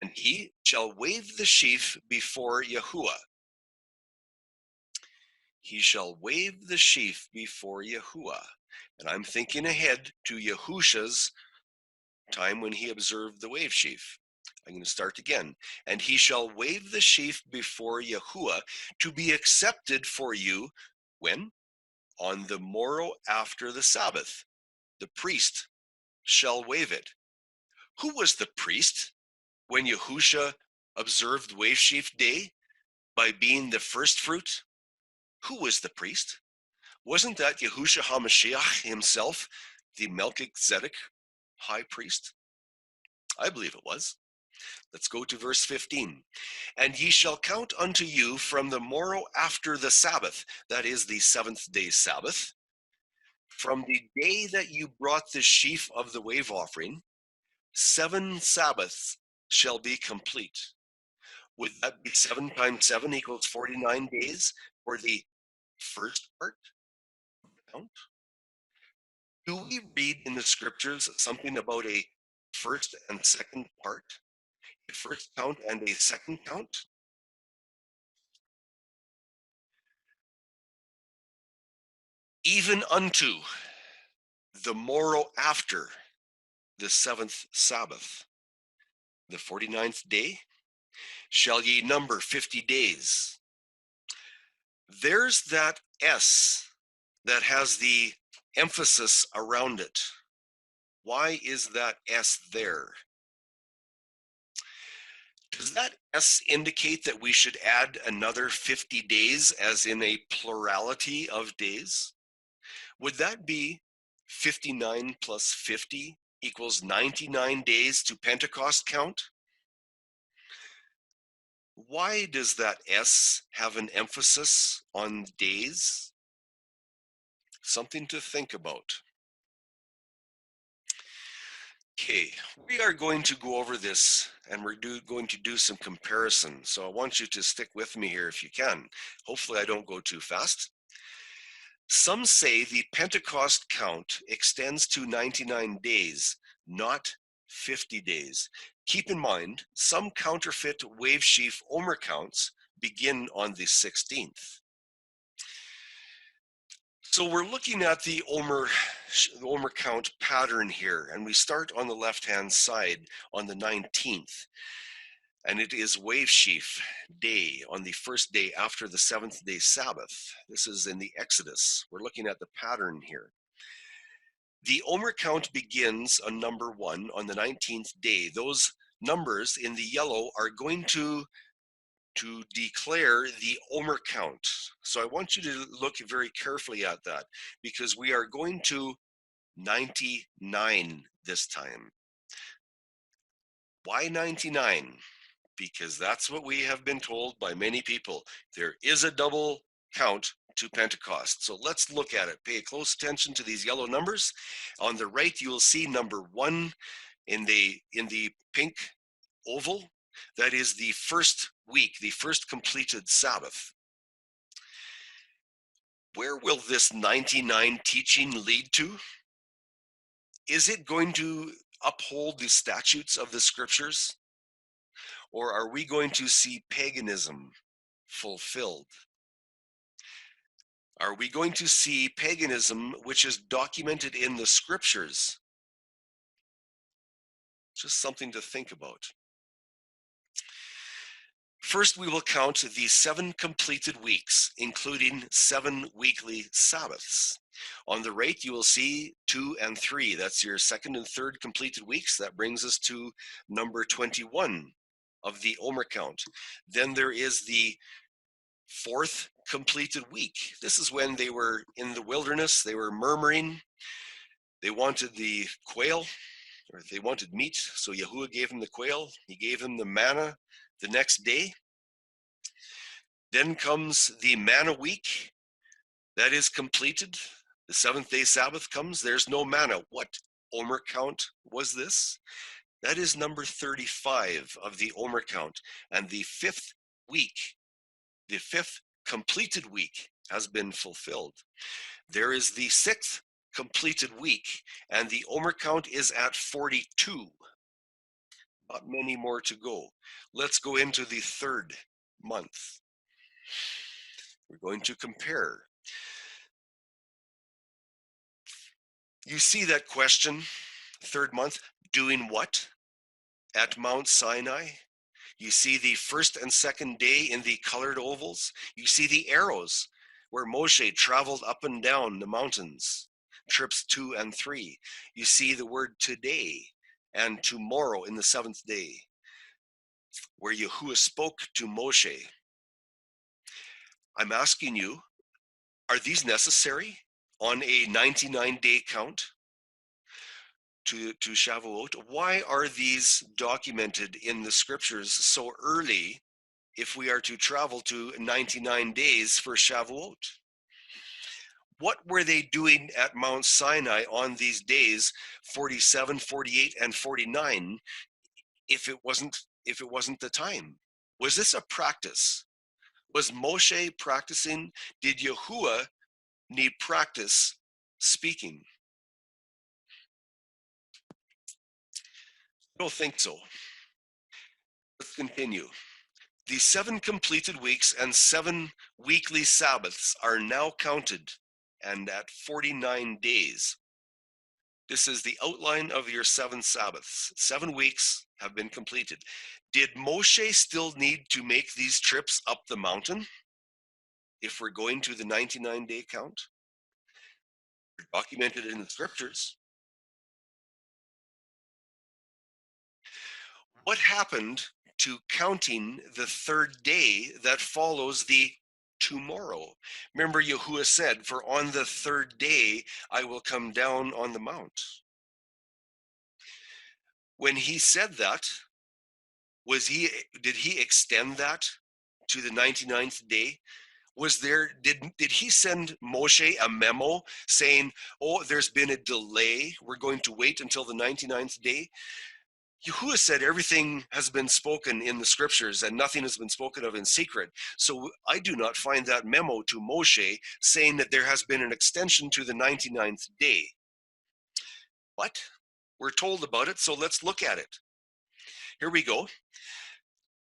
And he shall wave the sheaf before Yahuwah. He shall wave the sheaf before Yahuwah. And I'm thinking ahead to Yahusha's time when he observed the wave sheaf. I'm going to start again. And he shall wave the sheaf before Yahuwah to be accepted for you when? On the morrow after the Sabbath. The priest shall wave it. Who was the priest when Yahusha observed wave sheaf day by being the first fruit? Who was the priest? Wasn't that Yahusha HaMashiach himself, the Melchizedek high priest? I believe it was. Let's go to verse 15. And ye shall count unto you from the morrow after the Sabbath, that is the seventh day Sabbath, from the day that you brought the sheaf of the wave offering, 7 Sabbaths shall be complete. Would that be 7 times 7 equals 49 days for the first part of the count? Do we read in the scriptures something about a first and second part? A first count and a second count? Even unto the morrow after the 7th Sabbath, the 49th day, shall ye number 50 days. There's that S that has the emphasis around it. Why is that S there? Does that S indicate that we should add another 50 days as in a plurality of days? Would that be 59 plus 50 equals 99 days to Pentecost count? Why does that S have an emphasis on days? Something to think about. Okay, we are going to go over this and we're going to do some comparison. So I want you to stick with me here if you can. Hopefully I don't go too fast. Some say the Pentecost count extends to 99 days, not 50 days. Keep in mind, some counterfeit wave sheaf Omer counts begin on the 16th. So we're looking at the Omer count pattern here, and we start on the left-hand side on the 19th. And it is wave sheaf day on the first day after the 7th day Sabbath. This is in the Exodus. We're looking at the pattern here. The Omer count begins on number 1 on the 19th day. Those numbers in the yellow are going to declare the Omer count. So I want you to look very carefully at that because we are going to 99 this time. Why 99? Because that's what we have been told by many people. There is a double count to Pentecost. So let's look at it. Pay close attention to these yellow numbers. On the right, you will see number 1 in the pink oval. That is the first week, the first completed Sabbath. Where will this 99 teaching lead to? Is it going to uphold the statutes of the scriptures? Or are we going to see paganism fulfilled? Are we going to see paganism which is documented in the scriptures? Just something to think about. First, we will count the 7 completed weeks, including 7 weekly Sabbaths. On the right, you will see 2 and 3. That's your second and third completed weeks. That brings us to number 21 of the Omer count. Then there is the 4th completed week. This is when they were in the wilderness. They were murmuring. They wanted the quail, or they wanted meat. So Yahuwah gave them the quail. He gave them the manna the next day. Then comes the manna week. That is completed. The 7th-day Sabbath comes. There's no manna. What Omer count was this? That is number 35 of the Omer count. And the 5th week, the 5th completed week has been fulfilled. There is the 6th completed week, and the Omer count is at 42. Not many more to go. Let's go into the 3rd month. We're going to compare. You see that question, 3rd month, doing what at Mount Sinai? You see the 1st and 2nd day in the colored ovals. You see the arrows where Moshe traveled up and down the mountains, trips 2 and 3. You see the word today and tomorrow in the 7th day, where Yahuwah spoke to Moshe. I'm asking you, are these necessary on a 99-day count to Shavuot? Why are these documented in the scriptures so early if we are to travel to 99 days for Shavuot? What were they doing at Mount Sinai on these days, 47, 48, and 49, if it wasn't the time? Was this a practice? Was Moshe practicing? Did Yahuwah need practice speaking? I don't think so. Let's continue. The 7 completed weeks and 7 weekly Sabbaths are now counted and at 49 days. This is the outline of your 7 Sabbaths. 7 weeks have been completed. Did Moshe still need to make these trips up the mountain if we're going to the 99-day count? They're documented in the scriptures. What happened to counting the 3rd day that follows the tomorrow? Remember, Yahuwah said, "For on the 3rd day I will come down on the mount." When he said that, did he extend that to the 99th day? Did he send Moshe a memo saying, "Oh, there's been a delay, we're going to wait until the 99th day"? Yahuwah said everything has been spoken in the scriptures and nothing has been spoken of in secret. So I do not find that memo to Moshe saying that there has been an extension to the 99th day. But we're told about it, so let's look at it. Here we go.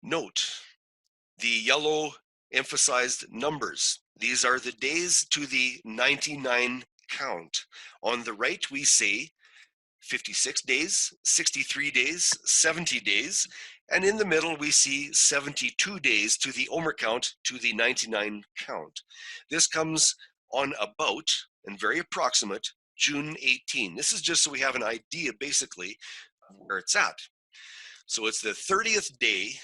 Note the yellow emphasized numbers. These are the days to the 99 count. On the right, we say 56 days, 63 days, 70 days, and in the middle we see 72 days to the Omer count, to the 99 count. This comes on about, and very approximate, June 18. This is just so we have an idea basically of where it's at. So it's the 30th day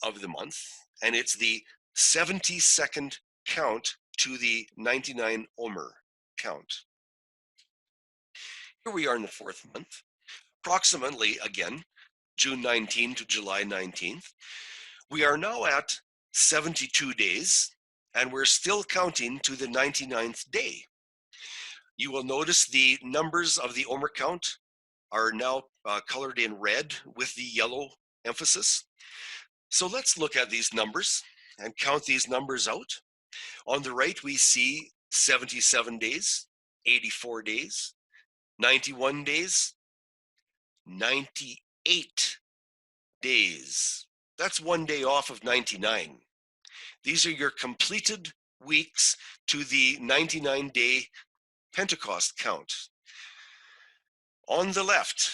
of the month, and it's the 72nd count to the 99 Omer count. Here we are in the 4th month, approximately, again, June 19 to July 19th. We are now at 72 days, and we're still counting to the 99th day. You will notice the numbers of the Omer count are now colored in red with the yellow emphasis. So let's look at these numbers and count these numbers out. On the right, we see 77 days, 84 days, 91 days, 98 days. That's 1 day off of 99. These are your completed weeks to the 99-day Pentecost count. On the left,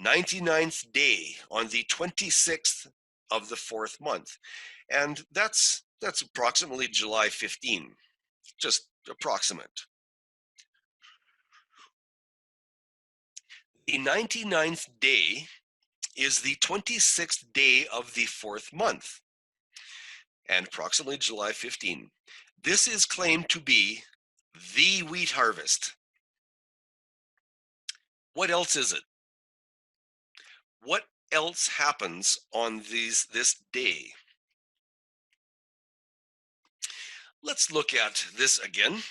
99th day on the 26th of the 4th month. And that's approximately July 15, just approximate. The 99th day is the 26th day of the 4th month, and approximately July 15. This is claimed to be the wheat harvest. What else is it? What else happens on this day? Let's look at this again.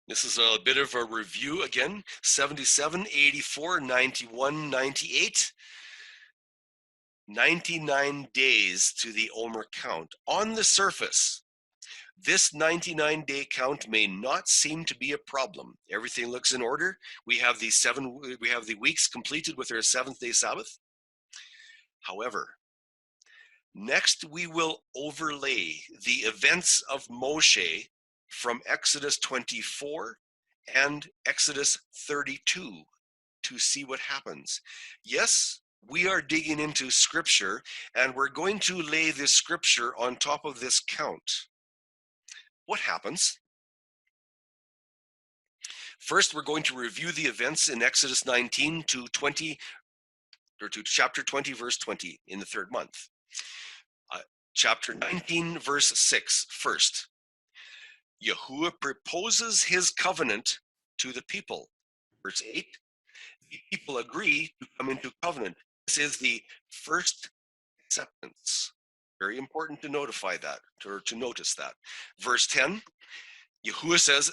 This is a bit of a review again. 77, 84, 91, 98. 99 days to the Omer count. On the surface, this 99-day count may not seem to be a problem. Everything looks in order. We have the weeks completed with their 7th-day Sabbath. However, next we will overlay the events of Moshe from Exodus 24 and Exodus 32 to see what happens. Yes, we are digging into scripture, and we're going to lay this scripture on top of this count. What happens? First, we're going to review the events in Exodus 19 to 20, or to chapter 20, verse 20 in the 3rd month. Chapter 19, verse 6 first. Yahuwah proposes his covenant to the people. Verse 8, the people agree to come into covenant. This is the first acceptance. Very important to notify that, or to notice that. Verse 10, Yahuwah says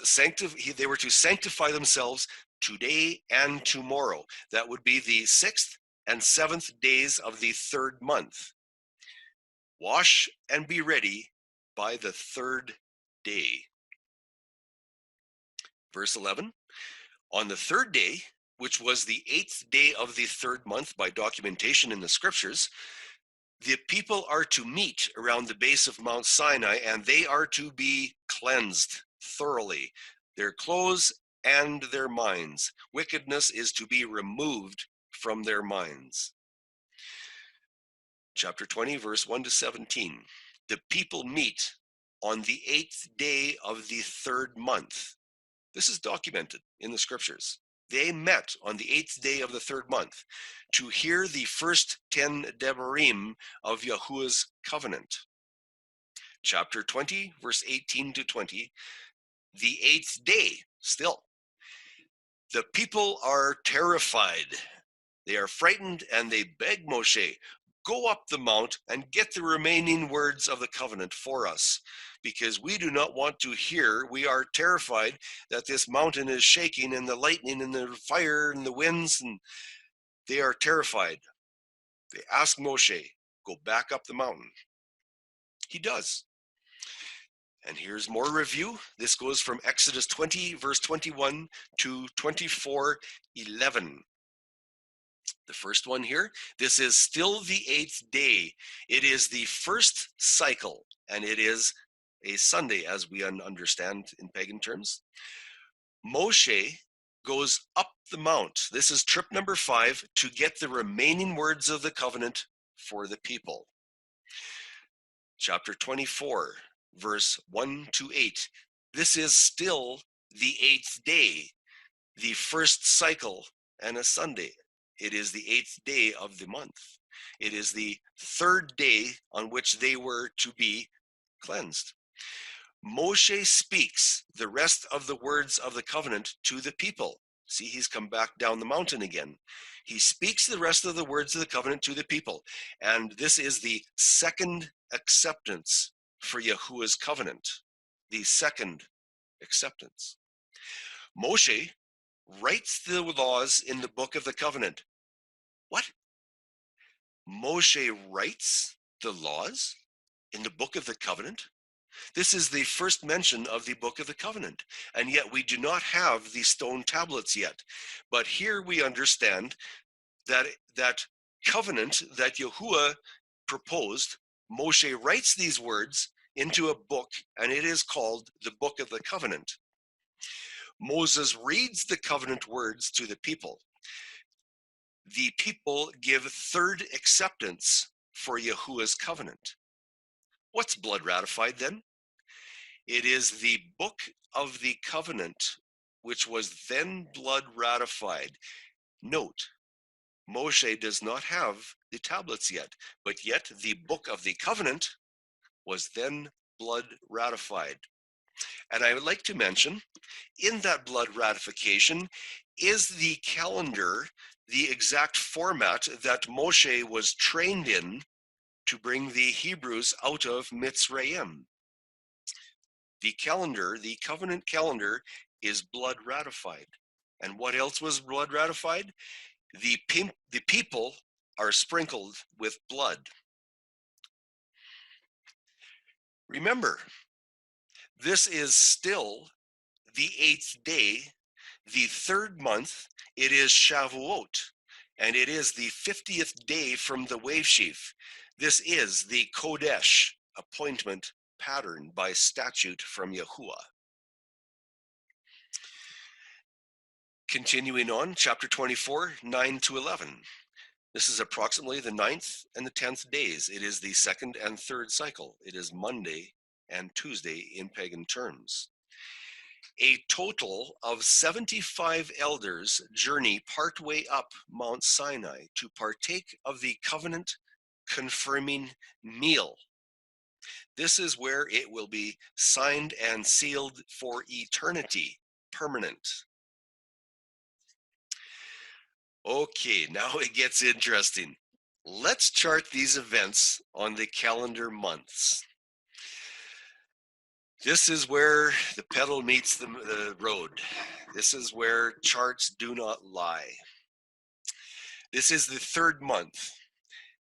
they were to sanctify themselves today and tomorrow. That would be the 6th and 7th days of the 3rd month. Wash and be ready by the 3rd day. Verse 11, on the 3rd day, which was the 8th day of the 3rd month by documentation in the scriptures, the people are to meet around the base of Mount Sinai, and they are to be cleansed thoroughly, their clothes and their minds. Wickedness is to be removed from their minds. Chapter 20, verse 1 to 17. The people meet on the 8th day of the 3rd month. This is documented in the scriptures. They met on the 8th day of the 3rd month to hear the first 10 Devarim of Yahuwah's covenant. Chapter 20, verse 18 to 20. The 8th day, still. The people are terrified. They are frightened, and they beg Moshe, go up the mount and get the remaining words of the covenant for us, because we do not want to hear. We are terrified that this mountain is shaking, and the lightning and the fire and the winds, and they are terrified. They ask Moshe, go back up the mountain. He does. And here's more review. This goes from Exodus 20, verse 21 to 24:11. The first one here, this is still the 8th day. It is the first cycle, and it is a Sunday, as we understand in pagan terms. Moshe goes up the mount. This is trip number 5 to get the remaining words of the covenant for the people. Chapter 24, verse 1 to 8. This is still the 8th day, the first cycle, and a Sunday. It is the 8th day of the month. It is the 3rd day on which they were to be cleansed. Moshe speaks the rest of the words of the covenant to the people. See, he's come back down the mountain again. He speaks the rest of the words of the covenant to the people. And this is the second acceptance for Yahuwah's covenant. The second acceptance. Moshe writes the laws in the book of the covenant. What? Moshe writes the laws in the book of the covenant? This is the first mention of the book of the covenant, and yet we do not have the stone tablets yet. But here we understand that covenant that Yahuwah proposed, Moshe writes these words into a book, and it is called the Book of the Covenant. Moses reads the covenant words to the people. The people give third acceptance for Yahuwah's covenant. What's blood ratified then? It is the Book of the Covenant, which was then blood ratified. Note, Moshe does not have the tablets yet, but yet the Book of the Covenant was then blood ratified. And I would like to mention, in that blood ratification is the calendar, the exact format that Moshe was trained in to bring the Hebrews out of Mitzrayim. The calendar, the covenant calendar, is blood ratified. And what else was blood ratified? The people are sprinkled with blood. Remember, this is still the 8th day, the 3rd month. It is Shavuot, and it is the 50th day from the wave sheaf. This is the Kodesh appointment pattern by statute from Yahuwah. Continuing on, chapter 24, 9 to 11. This is approximately the 9th and the 10th days. It is the 2nd and 3rd cycle. It is Monday and Tuesday in pagan terms. A total of 75 elders journey partway up Mount Sinai to partake of the covenant confirming meal. This is where it will be signed and sealed for eternity, permanent. Okay, now it gets interesting. Let's chart these events on the calendar months. This is where the pedal meets the road. This is where charts do not lie. This is the 3rd month,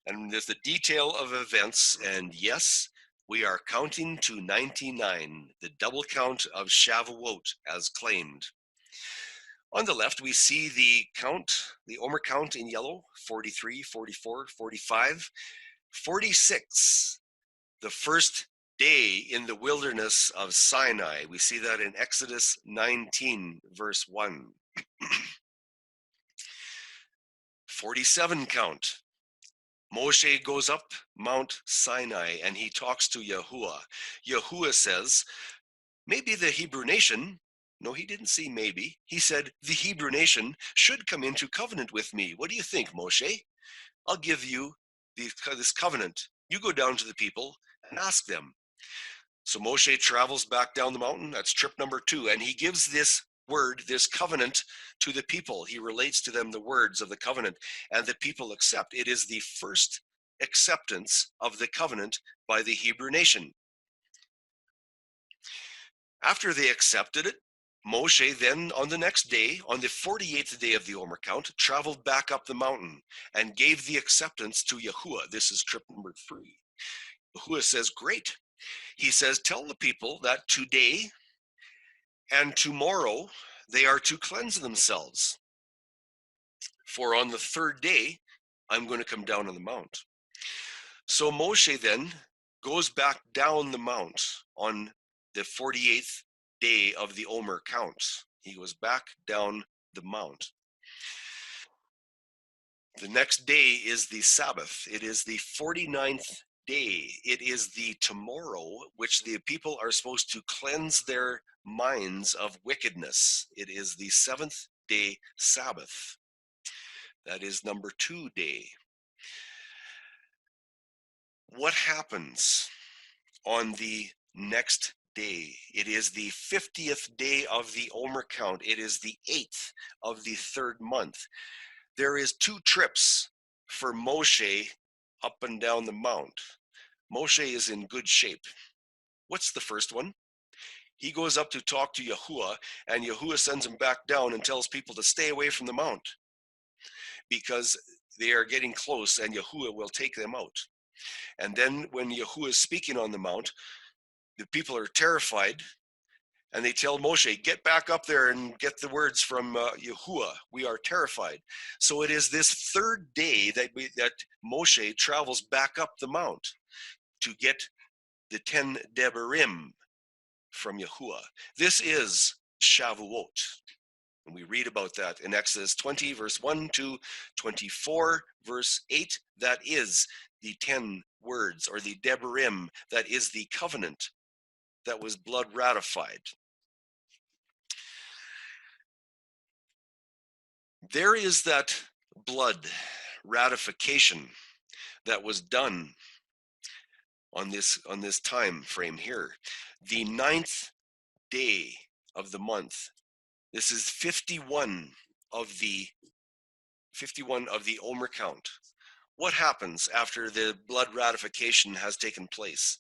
and there's the detail of events, and yes, we are counting to 99, the double count of Shavuot as claimed. On the left, we see the count, the Omer count in yellow, 43, 44, 45, 46, the first day in the wilderness of Sinai. We see that in Exodus 19, verse 1. 47 count. Moshe goes up Mount Sinai and he talks to Yahuwah. Yahuwah says, maybe the Hebrew nation, no, he didn't say maybe. He said, the Hebrew nation should come into covenant with me. What do you think, Moshe? I'll give you this covenant. You go down to the people and ask them. So Moshe travels back down the mountain. That's trip number 2. And he gives this word, this covenant to the people. He relates to them the words of the covenant, and the people accept. It is the first acceptance of the covenant by the Hebrew nation. After they accepted it, Moshe then on the next day, on the 48th day of the Omer count, traveled back up the mountain and gave the acceptance to Yahuwah. This is trip number 3. Yahuwah says, great. He says, tell the people that today and tomorrow they are to cleanse themselves. For on the 3rd day, I'm going to come down on the mount. So Moshe then goes back down the mount on the 48th day of the Omer count. He goes back down the mount. The next day is the Sabbath. It is the 49th day. It is the tomorrow which the people are supposed to cleanse their minds of wickedness. It is the 7th day Sabbath. That is number 2 day. What happens on the next day? It is the 50th day of the Omer count. It is the 8th of the 3rd month. There is 2 trips for Moshe up and down the mount. Moshe is in good shape. What's the first one? He goes up to talk to Yahuwah, and Yahuwah sends him back down and tells people to stay away from the mount because they are getting close and Yahuwah will take them out. And then when Yahuwah is speaking on the mount, the people are terrified and they tell Moshe, get back up there and get the words from Yahuwah. We are terrified. So it is this 3rd day that Moshe travels back up the mount to get the 10 Devarim from Yahuwah. This is Shavuot. And we read about that in Exodus 20, verse 1 to 24, verse 8. That is the 10 words, or the Devarim, that is the covenant that was blood ratified. There is that blood ratification that was done on this time frame here. The 9th day of the month. This is 51 of the Omer count. What happens after the blood ratification has taken place?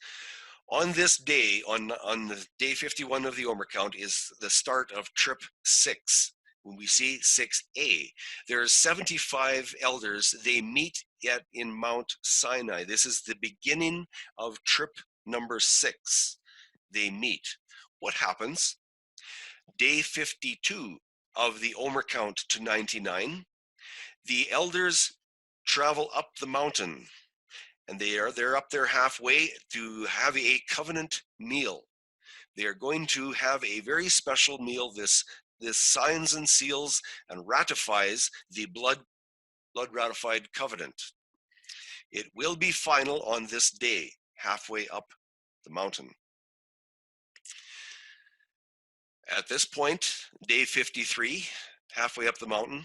On this day, on the day 51 of the Omer count, is the start of trip 6. When we see 6A, there's 75 elders. They meet in Mount Sinai. This is the beginning of trip number 6. They meet. What happens? Day 52 of the Omer count to 99, the elders travel up the mountain, and they're up there halfway to have a covenant meal. They are going to have a very special meal. This signs and seals and ratifies the blood ratified covenant. It will be final on this day, halfway up the mountain. At this point, day 53, halfway up the mountain,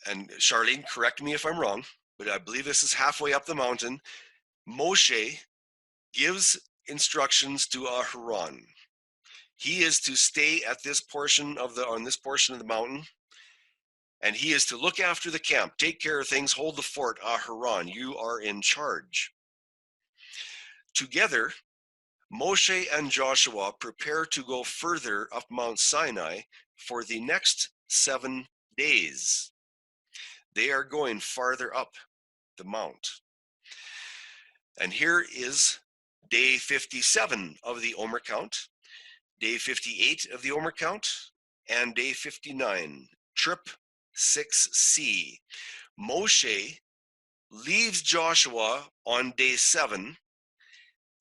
and Charlene, correct me if I'm wrong, but I believe this is halfway up the mountain, Moshe gives instructions to Aharon. He is to stay at on this portion of the mountain, and he is to look after the camp, take care of things, hold the fort. Aharon, you are in charge. Together, Moshe and Joshua prepare to go further up Mount Sinai for the next 7 days. They are going farther up the mount. And here is day 57 of the Omer count, day 58 of the Omer count, and day 59, trip 6C. Moshe leaves Joshua on day 7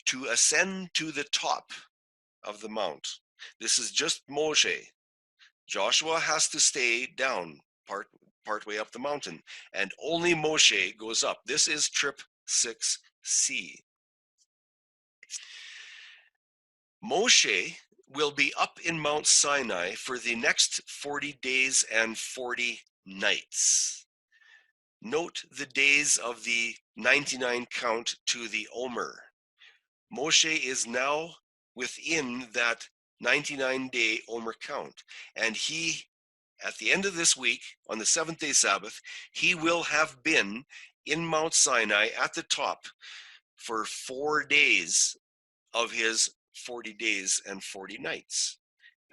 to ascend to the top of the mount. This is just Moshe. Joshua has to stay down part way up the mountain, and only Moshe goes up. This is trip 6C. Moshe will be up in Mount Sinai for the next 40 days and 40 nights. Note the days of the 99 count to the Omer. Moshe is now within that 99-day Omer count, and he, at the end of this week, on the 7th-day Sabbath, he will have been in Mount Sinai at the top for 4 days of his 40 days and 40 nights.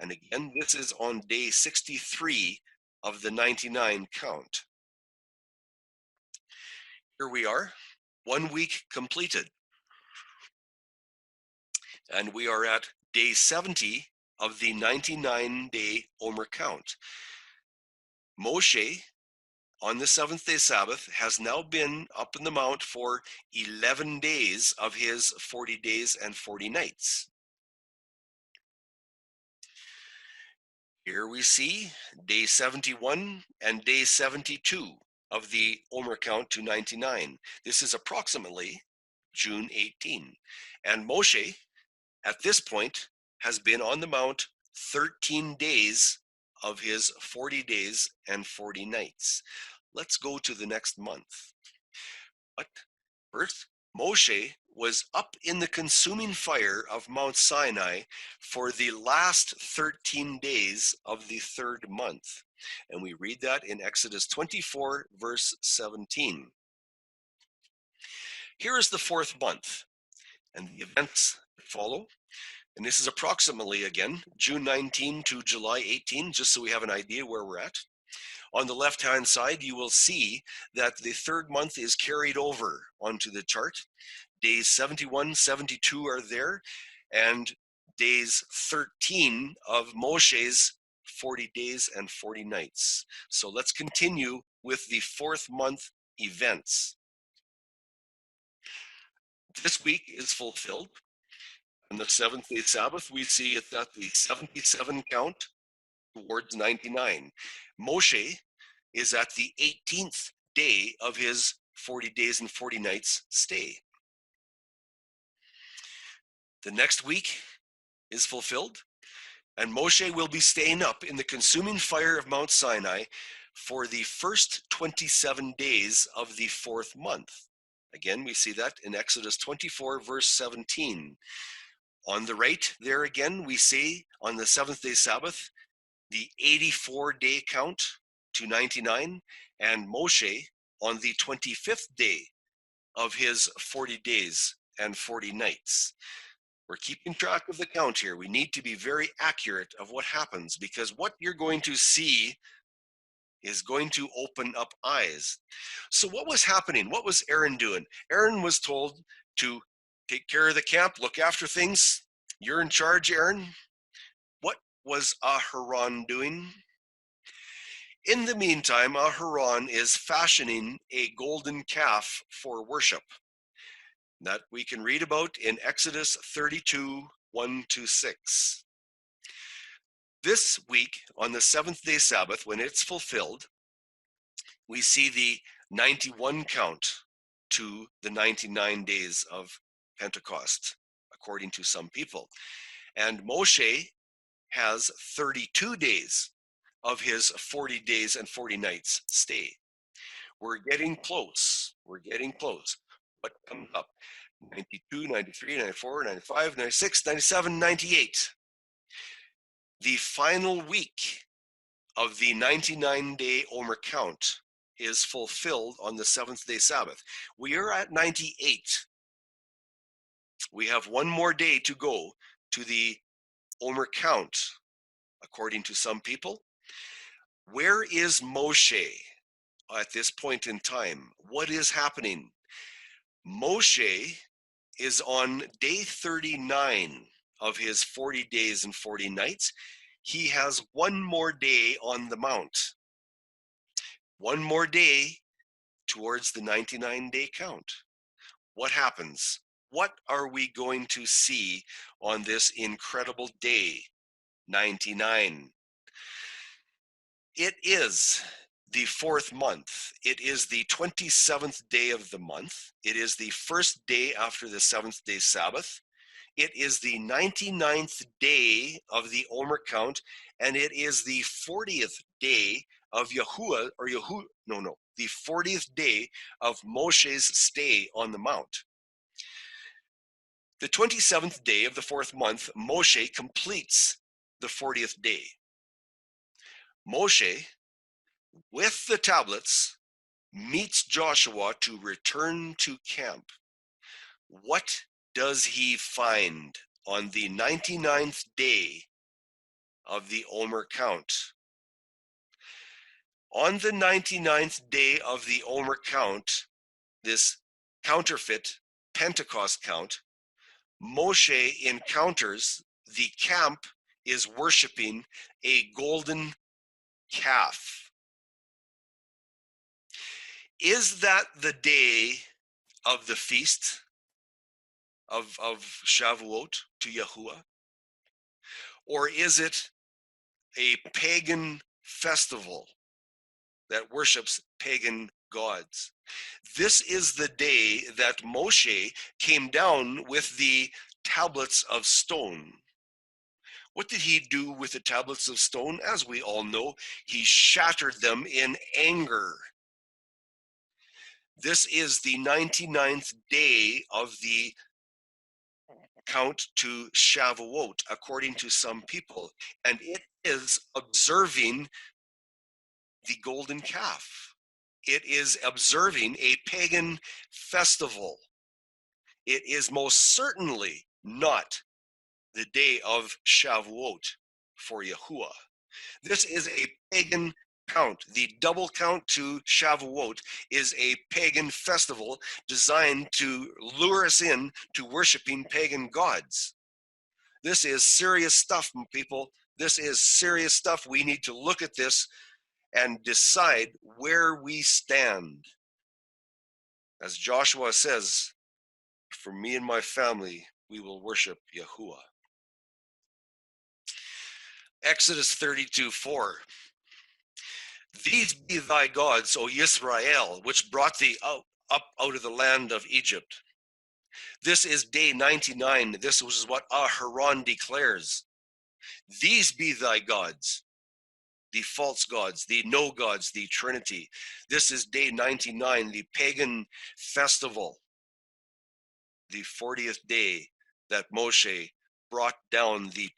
And again, this is on day 63 of the 99 count. Here we are, 1 week completed. And we are at day 70 of the 99-day Omer count. Moshe, on the 7th-day Sabbath, has now been up in the mount for 11 days of his 40 days and 40 nights. Here we see day 71 and day 72 of the Omer count to 99. This is approximately June 18. And Moshe, at this point, has been on the mount 13 days of his 40 days and 40 nights. Let's go to the next month. But first, Moshe was up in the consuming fire of Mount Sinai for the last 13 days of the 3rd month. And we read that in Exodus 24, verse 17. Here is the 4th month and the events that follow. And this is approximately, again, June 19 to July 18, just so we have an idea where we're at. On the left-hand side, you will see that the 3rd month is carried over onto the chart. Days 71, 72 are there, and days 13 of Moshe's 40 days and 40 nights. So let's continue with the 4th month events. This week is fulfilled. On the seventh day Sabbath, we see it's at the 77 count towards 99. Moshe is at the 18th day of his 40 days and 40 nights stay. The next week is fulfilled, and Moshe will be staying up in the consuming fire of Mount Sinai for the first 27 days of the 4th month. Again, we see that in Exodus 24, verse 17. On the right there again, we see on the 7th day Sabbath, the 84-day count to 99, and Moshe on the 25th day of his 40 days and 40 nights. We're keeping track of the count here. We need to be very accurate of what happens, because what you're going to see is going to open up eyes. So what was happening? What was Aaron doing? Aaron was told to take care of the camp, look after things. You're in charge, Aaron. What was Aharon doing? In the meantime, Aharon is fashioning a golden calf for worship that we can read about in Exodus 32, 1-6. This week, on the 7th day Sabbath, when it's fulfilled, we see the 91 count to the 99 days of Pentecost, according to some people. And Moshe has 32 days of his 40 days and 40 nights stay. We're getting close. We're getting close. What comes up? 92, 93, 94, 95, 96, 97, 98. The final week of the 99-day Omer count is fulfilled on the 7th day Sabbath. We are at 98. We have one more day to go to the Omer count, according to some people. Where is Moshe at this point in time? What is happening? Moshe is on day 39 of his 40 days and 40 nights. He has one more day on the mount. One more day towards the 99-day count. What happens? What are we going to see on this incredible day, 99? It is the 4th month. It is the 27th day of the month. It is the first day after the 7th day Sabbath. It is the 99th day of the Omer count, and it is the 40th day of the 40th day of Moshe's stay on the mount. The 27th day of the 4th month, Moshe completes the 40th day. Moshe, with the tablets, meets Joshua to return to camp. What does he find on the 99th day of the Omer count? On the 99th day of the Omer count, this counterfeit Pentecost count, Moshe encounters the camp is worshiping a golden calf. Is that the day of the feast of Shavuot to Yahuwah? Or is it a pagan festival that worships pagan gods? This is the day that Moshe came down with the tablets of stone. What did he do with the tablets of stone? As we all know, he shattered them in anger. This is the 99th day of the count to Shavuot, according to some people, and it is observing the golden calf. It is observing a pagan festival. It is most certainly not the day of Shavuot for Yahuwah. This is a pagan count. The double count to Shavuot is a pagan festival designed to lure us in to worshiping pagan gods. This is serious stuff, people. This is serious stuff. We need to look at this and decide where we stand. As Joshua says, For me and my family, we will worship Yahuwah. Exodus 32:4. These be thy gods, O Yisrael, which brought thee up out of the land of Egypt. This is day 99. This was what Aharon declares. These be thy gods, the false gods, the no gods, the Trinity. This is day 99, the pagan festival, the 40th day that Moshe brought down the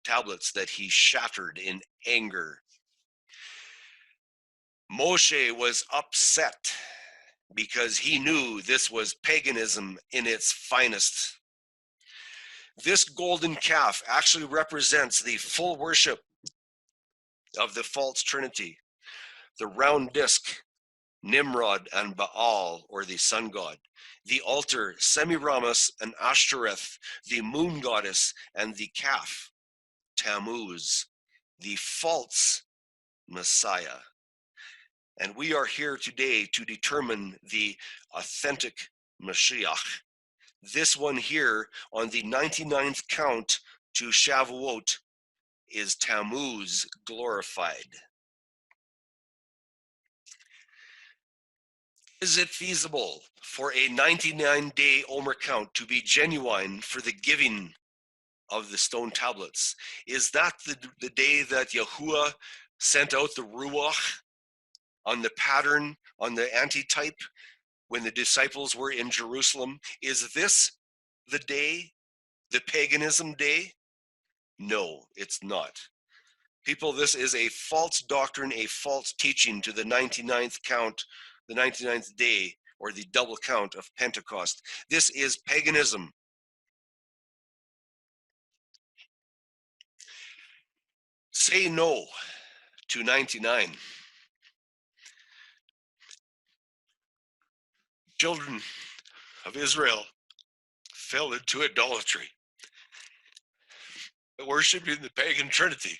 tablets that he shattered in anger. Moshe was upset because he knew this was paganism in its finest. This golden calf actually represents the full worship of the false trinity, the round disc, Nimrod and Baal, or the sun god, the altar, Semiramis and Ashtoreth, the moon goddess, and the calf, Tammuz, the false Messiah. And we are here today to determine the authentic Mashiach. This one here on the 99th count to Shavuot is Tammuz glorified. Is it feasible for a 99-day Omer count to be genuine for the giving of the stone tablets? Is that the day that Yahuwah sent out the Ruach on the pattern, on the antitype, when the disciples were in Jerusalem? Is this the day, the paganism day? No, it's not. People, this is a false doctrine, a false teaching to the 99th count, the 99th day, or the double count of Pentecost. This is paganism. Say no to 99. Children of Israel fell into idolatry, worshiping the pagan trinity,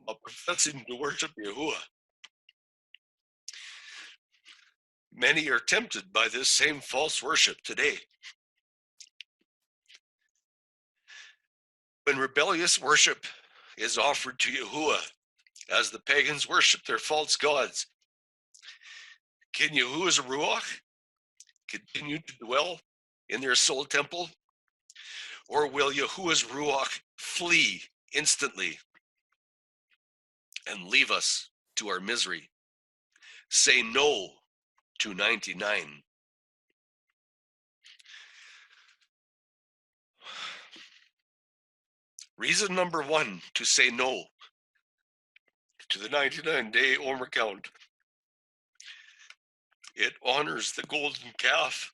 while professing to worship Yahuwah. Many are tempted by this same false worship today. When rebellious worship is offered to Yahuwah, as the pagans worship their false gods, can Yahuwah's Ruach continue to dwell in their soul temple? Or will Yahuwah's Ruach flee instantly and leave us to our misery? Say no to 99. Reason number one to say no to the 99-day Omer count: it honors the golden calf.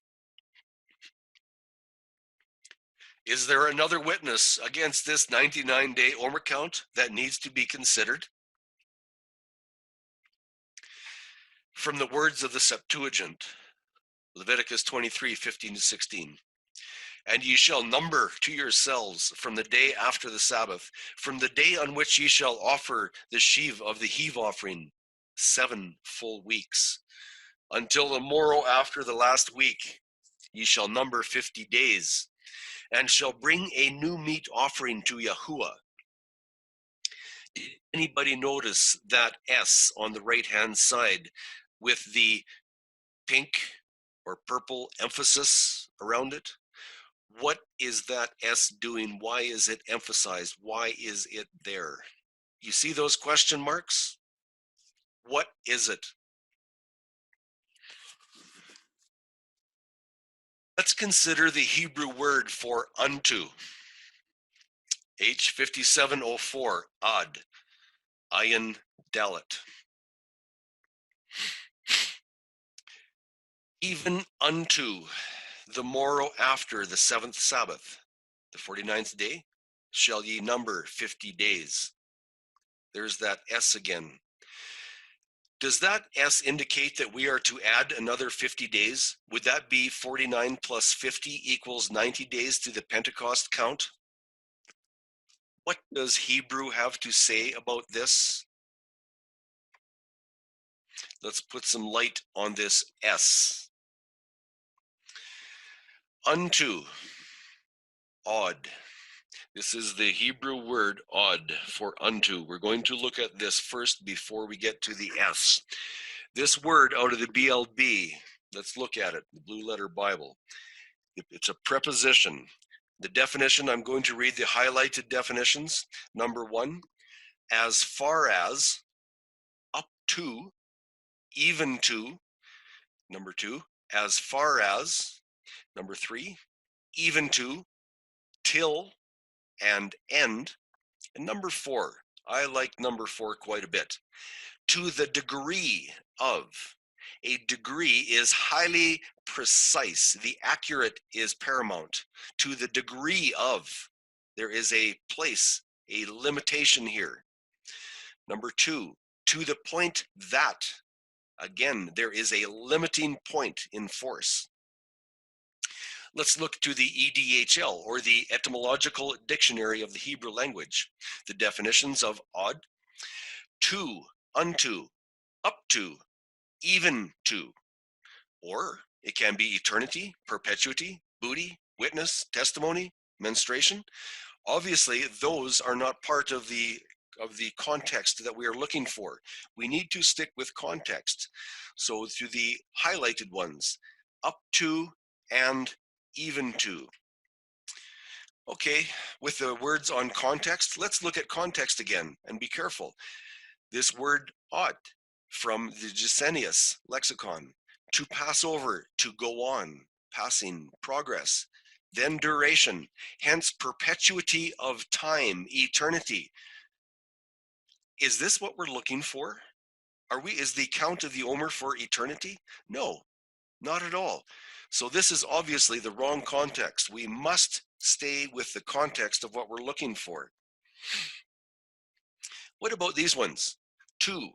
Is there another witness against this 99-day Omer count that needs to be considered? From the words of the Septuagint, Leviticus 23:15-16. And ye shall number to yourselves from the day after the Sabbath, from the day on which ye shall offer the sheave of the heave offering, 7 full weeks. Until the morrow after the last week, ye shall number 50 days, and shall bring a new meat offering to Yahuwah. Did anybody notice that S on the right-hand side with the pink or purple emphasis around it? What is that S doing? Why is it emphasized? Why is it there? You see those question marks? What is it? Let's consider the Hebrew word for unto. H5704, ad, ayin dalet. Even unto the morrow after the 7th Sabbath, the 49th day, shall ye number 50 days. There's that S again. Does that S indicate that we are to add another 50 days? Would that be 49 plus 50 equals 90 days to the Pentecost count? What does Hebrew have to say about this? Let's put some light on this S. Unto, odd. This is the Hebrew word odd for unto. We're going to look at this first before we get to the S. This word out of the BLB, let's look at it, the Blue Letter Bible. It's a preposition. The definition, I'm going to read the highlighted definitions. Number 1, as far as, up to, even to. Number 2, as far as. Number 3, even to, till, and end. And number 4, I like number 4 quite a bit. To the degree of. A degree is highly precise. The accurate is paramount. To the degree of. There is a place, a limitation here. Number 2, to the point that. Again, there is a limiting point in force. Let's look to the EDHL, or the Etymological Dictionary of the Hebrew language. The definitions of odd: to, unto, up to, even to. Or it can be eternity, perpetuity, booty, witness, testimony, menstruation. Obviously, those are not part of the context that we are looking for. We need to stick with context. So to the highlighted ones, up to and even to. Okay, with the words on context, let's look at context again and be careful. This word ought from the Gesenius lexicon: to pass over, to go on, passing, progress, then duration, hence perpetuity of time, eternity. Is this what we're looking for? Is the count of the Omer for eternity? No, not at all. So this is obviously the wrong context. We must stay with the context of what we're looking for. What about these ones? To,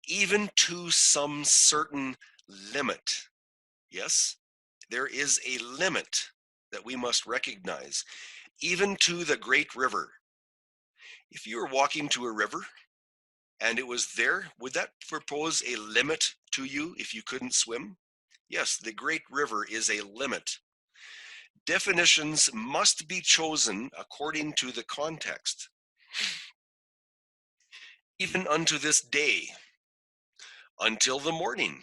even to some certain limit. Yes, there is a limit that we must recognize, even to the great river. If you were walking to a river and it was there, would that propose a limit to you if you couldn't swim? Yes, the great river is a limit. Definitions must be chosen according to the context. Even unto this day, until the morning,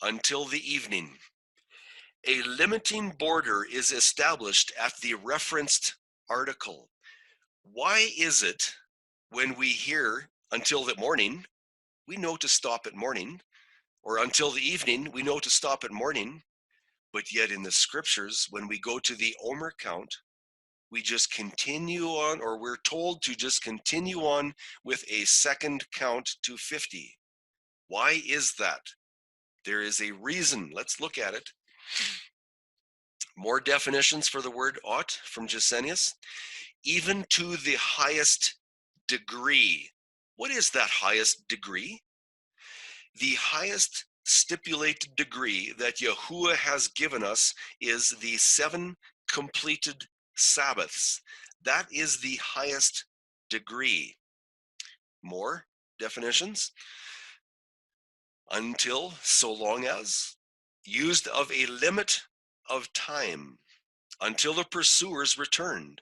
until the evening. A limiting border is established at the referenced article. Why is it when we hear until the morning, we know to stop at morning, or until the evening, we know to stop at morning, but yet in the scriptures, when we go to the Omer count, we just continue on, or we're told to just continue on with a second count to 50. Why is that? There is a reason. Let's look at it. More definitions for the word ought from Gesenius. Even to the highest degree. What is that highest degree? The highest stipulated degree that Yahuwah has given us is the 7 completed Sabbaths. That is the highest degree. More definitions. Until, so long as, used of a limit of time, until the pursuers returned.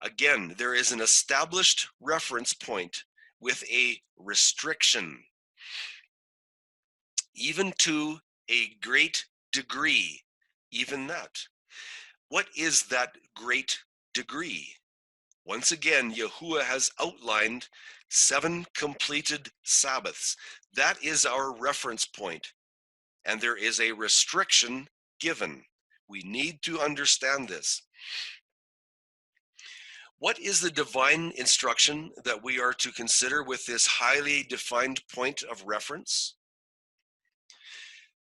Again, there is an established reference point with a restriction. Even to a great degree, even that. What is that great degree? Once again, Yahuwah has outlined 7 completed Sabbaths. That is our reference point, and there is a restriction given. We need to understand this. What is the divine instruction that we are to consider with this highly defined point of reference?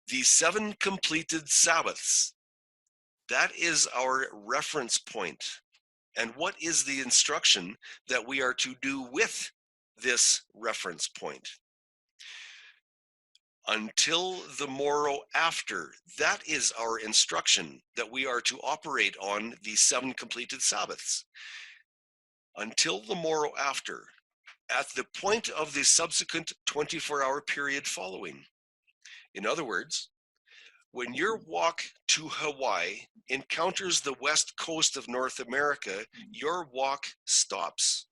The 7 completed Sabbaths. That is our reference point. And what is the instruction that we are to do with this reference point? Until the morrow after. That is our instruction, that we are to operate on the 7 completed Sabbaths. Until the morrow after, at the point of the subsequent 24-hour period following. In other words, when your walk to Hawaii encounters the west coast of North America, your walk stops.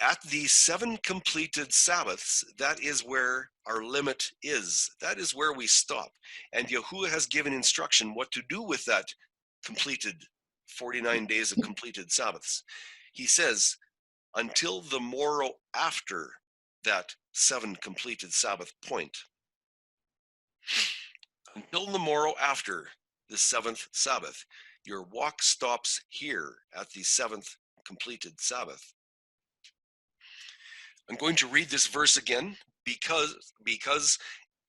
At the 7 completed Sabbaths, that is where our limit is. That is where we stop. And Yahuwah has given instruction what to do with that completed 49 days of completed Sabbaths. He says, until the morrow after that 7 completed Sabbath point. Until the morrow after the 7th Sabbath, your walk stops here at the 7th completed Sabbath. I'm going to read this verse again because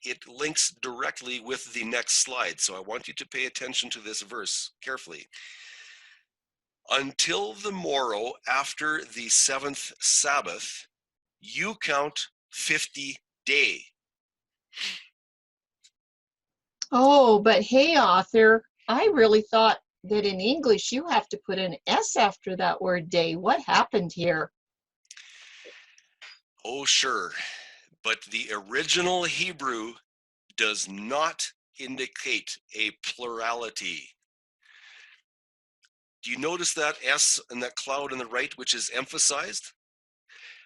it links directly with the next slide. So I want you to pay attention to this verse carefully. Until the morrow after the 7th Sabbath, you count 50 day. Oh, but hey, author, I really thought that in English you have to put an S after that word day. What happened here? Oh, sure. But the original Hebrew does not indicate a plurality. Do you notice that S and that cloud on the right, which is emphasized?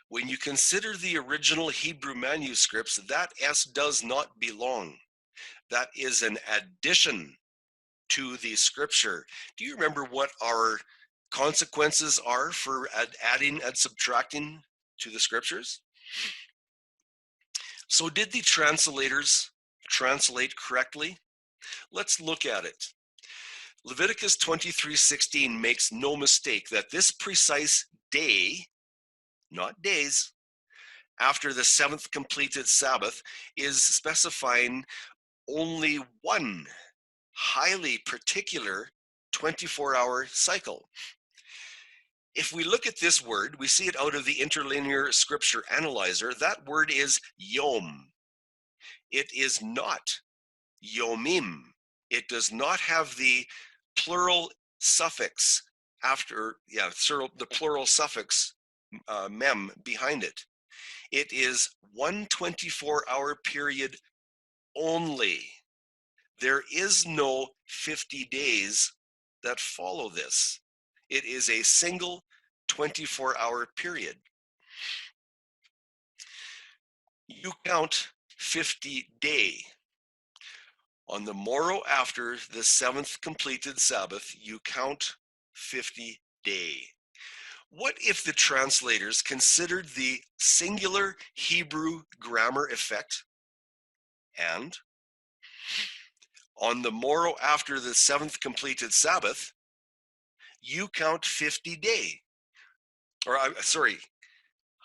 When you consider the original Hebrew manuscripts, that S does not belong. That is an addition to the scripture. Do you remember what our consequences are for adding and subtracting to the scriptures? So did the translators translate correctly? Let's look at it. Leviticus 23:16 makes no mistake that this precise day, not days, after the 7th completed Sabbath is specifying only one highly particular 24-hour cycle. If we look at this word, we see it out of the interlinear scripture analyzer. That word is yom. It is not yomim. It does not have the plural suffix after, the plural suffix mem behind it. It is 1 24-hour period only. There is no 50 days that follow this. It is a single 24-hour period. You count 50 day. On the morrow after the 7th completed Sabbath, you count 50 day. What if the translators considered the singular Hebrew grammar effect and on the morrow after the 7th completed Sabbath, you count 50 day. Or sorry,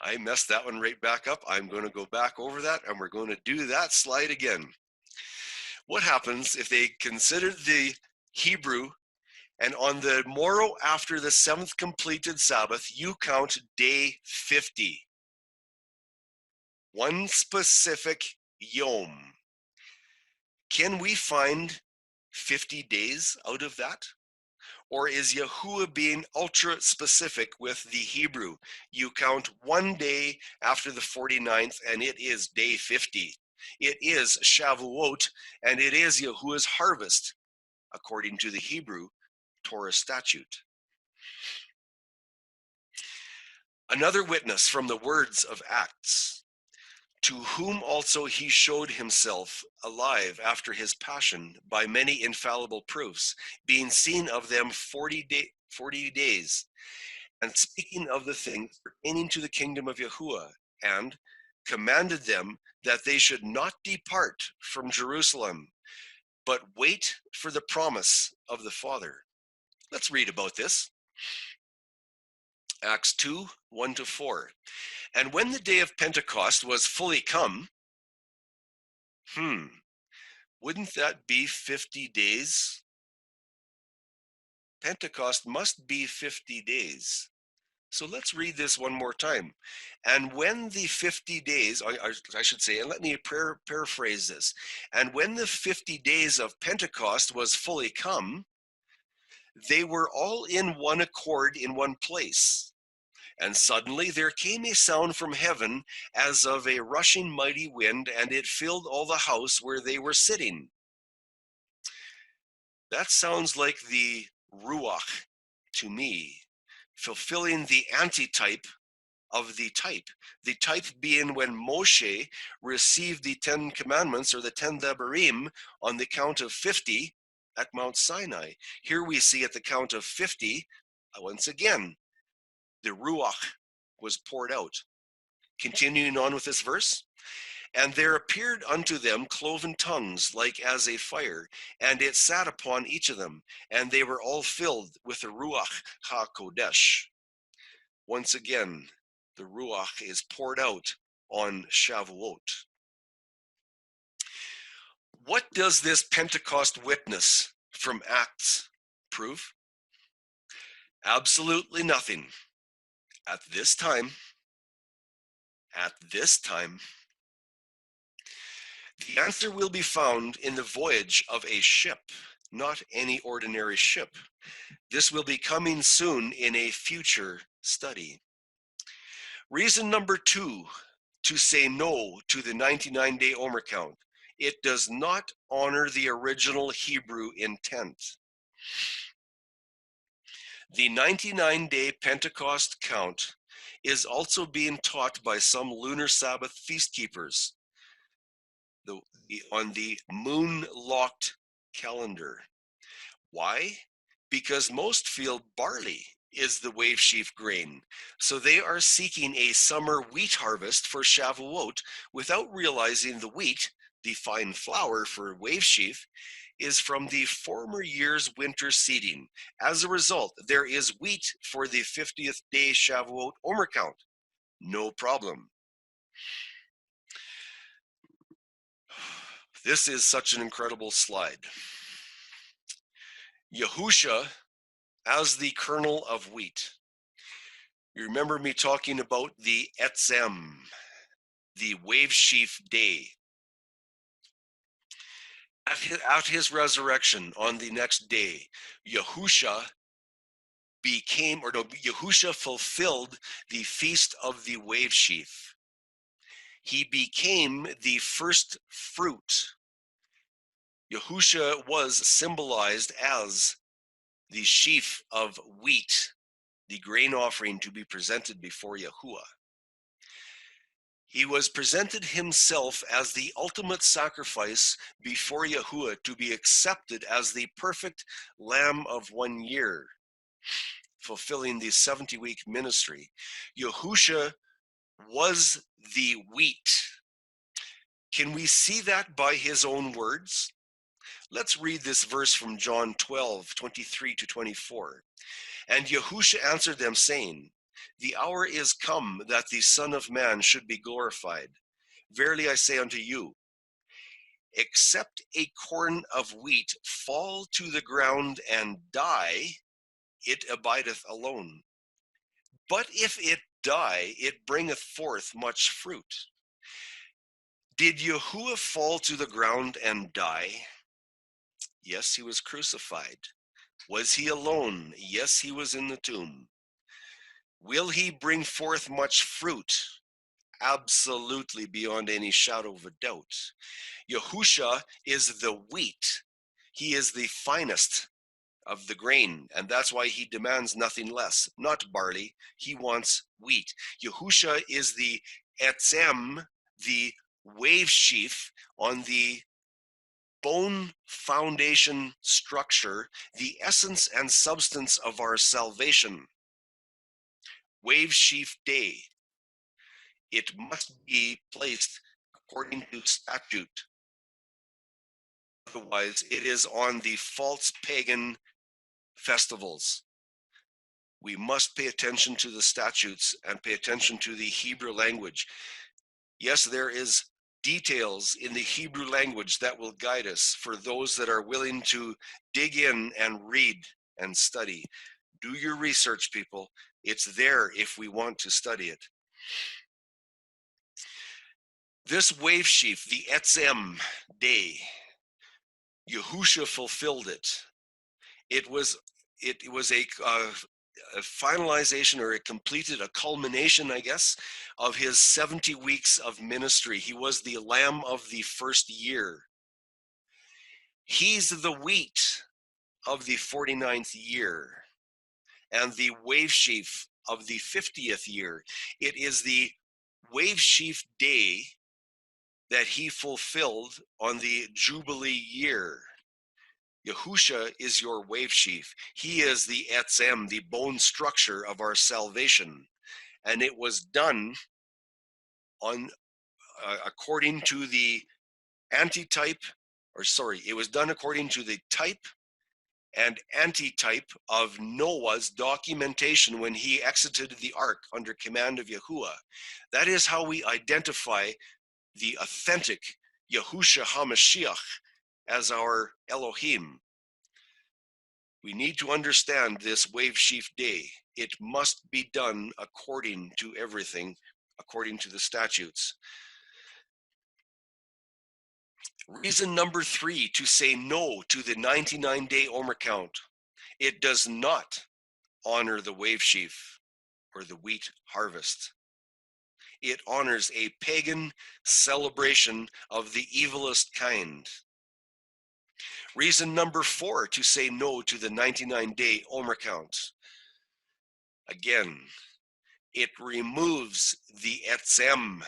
I messed that one right back up. I'm going to go back over that and we're going to do that slide again. What happens if they considered the Hebrew and on the morrow after the 7th completed Sabbath, you count day 50. One specific yom. Can we find 50 days out of that? Or is Yahuwah being ultra specific with the Hebrew? You count one day after the 49th and it is day 50. It is Shavuot and it is Yahuwah's harvest, according to the Hebrew Torah statute. Another witness from the words of Acts, to whom also he showed himself alive after his passion by many infallible proofs, being seen of them 40 days, and speaking of the things pertaining to the kingdom of Yahuwah, and commanded them that they should not depart from Jerusalem, but wait for the promise of the Father. Let's read about this. Acts 2, 1-4. And when the day of Pentecost was fully come, wouldn't that be 50 days? Pentecost must be 50 days. So let's read this one more time. And when the 50 days, I should say, and let me paraphrase this. And when the 50 days of Pentecost was fully come, they were all in one accord in one place. And suddenly there came a sound from heaven as of a rushing mighty wind, and it filled all the house where they were sitting. That sounds like the Ruach to me, fulfilling the antitype of the type. The type being when Moshe received the 10 commandments or the 10 Devarim on the count of 50 at Mount Sinai. Here we see at the count of 50, once again, the Ruach was poured out. Continuing on with this verse, and there appeared unto them cloven tongues like as a fire, and it sat upon each of them, and they were all filled with the Ruach HaKodesh. Once again, the Ruach is poured out on Shavuot. What does this Pentecost witness from Acts prove? Absolutely nothing. At this time, the answer will be found in the voyage of a ship, not any ordinary ship. This will be coming soon in a future study. Reason number 2 to say no to the 99-day Omer count. It does not honor the original Hebrew intent. The 99-day Pentecost count is also being taught by some lunar Sabbath feast keepers on the moon-locked calendar. Why? Because most feel barley is the wave sheaf grain. So they are seeking a summer wheat harvest for Shavuot without realizing the wheat, the fine flour for wave sheaf, is from the former year's winter seeding. As a result, there is wheat for the 50th day Shavuot Omer count. No problem. This is such an incredible slide. Yahusha as the kernel of wheat. You remember me talking about the Etzem, the wave sheaf day. At his resurrection on the next day, Yahusha fulfilled the feast of the wave sheaf. He became the first fruit. Yahusha was symbolized as the sheaf of wheat, the grain offering to be presented before Yahuwah. He was presented himself as the ultimate sacrifice before Yahuwah to be accepted as the perfect lamb of 1 year, fulfilling the 70-week ministry. Yahusha was the wheat. Can we see that by his own words? Let's read this verse from John 12, 23 to 24. And Yahusha answered them, saying, the hour is come that the Son of Man should be glorified. Verily I say unto you, except a corn of wheat fall to the ground and die, it abideth alone. But if it die, it bringeth forth much fruit. Did Yahuwah fall to the ground and die? Yes, he was crucified. Was he alone? Yes, he was in the tomb. Will he bring forth much fruit? Absolutely, beyond any shadow of a doubt. Yahusha is the wheat. He is the finest of the grain, and that's why he demands nothing less, not barley. He wants wheat. Yahusha is the etzem, the wave sheaf on the bone foundation structure, the essence and substance of our salvation. Wave sheaf day. It must be placed according to statute. Otherwise, it is on the false pagan festivals. We must pay attention to the statutes and pay attention to the Hebrew language. Yes, there is details in the Hebrew language that will guide us for those that are willing to dig in and read and study. Do your research, people. It's there if we want to study it. This wave sheaf, the Etzem day, Yahusha fulfilled it. It was a finalization, or it completed a culmination, I guess, of his 70 weeks of ministry. He was the lamb of the first year. He's the wheat. of the 49th year and the wave sheaf of the 50th year. It is the wave sheaf day that he fulfilled on the Jubilee year. Yahusha is your wave sheaf. He is the etzem, the bone structure of our salvation. And it was done on according to the antitype, it was done according to the type and antitype of Noah's documentation when he exited the ark under command of Yahuwah. That is how we identify the authentic Yahusha HaMashiach as our Elohim. We need to understand this wave sheaf day. It must be done according to everything, according to the statutes. Reason number 3 to say no to the 99-day Omer count. It does not honor the wave sheaf or the wheat harvest. It honors a pagan celebration of the evilest kind. Reason number 4 to say no to the 99-day Omer count. Again, it removes the etzem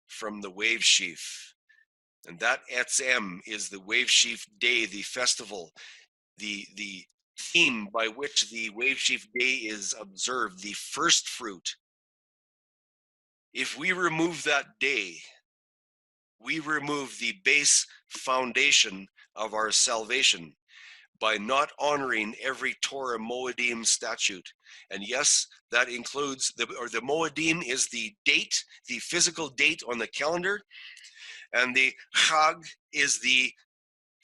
from the wave sheaf. And that etzem is the wave sheaf day, the festival, the theme by which the wave sheaf day is observed, the first fruit. If we remove that day, we remove the base foundation of our salvation by not honoring every Torah Moedim statute. And yes, that includes the Moedim is the date, the physical date on the calendar, and the Chag is the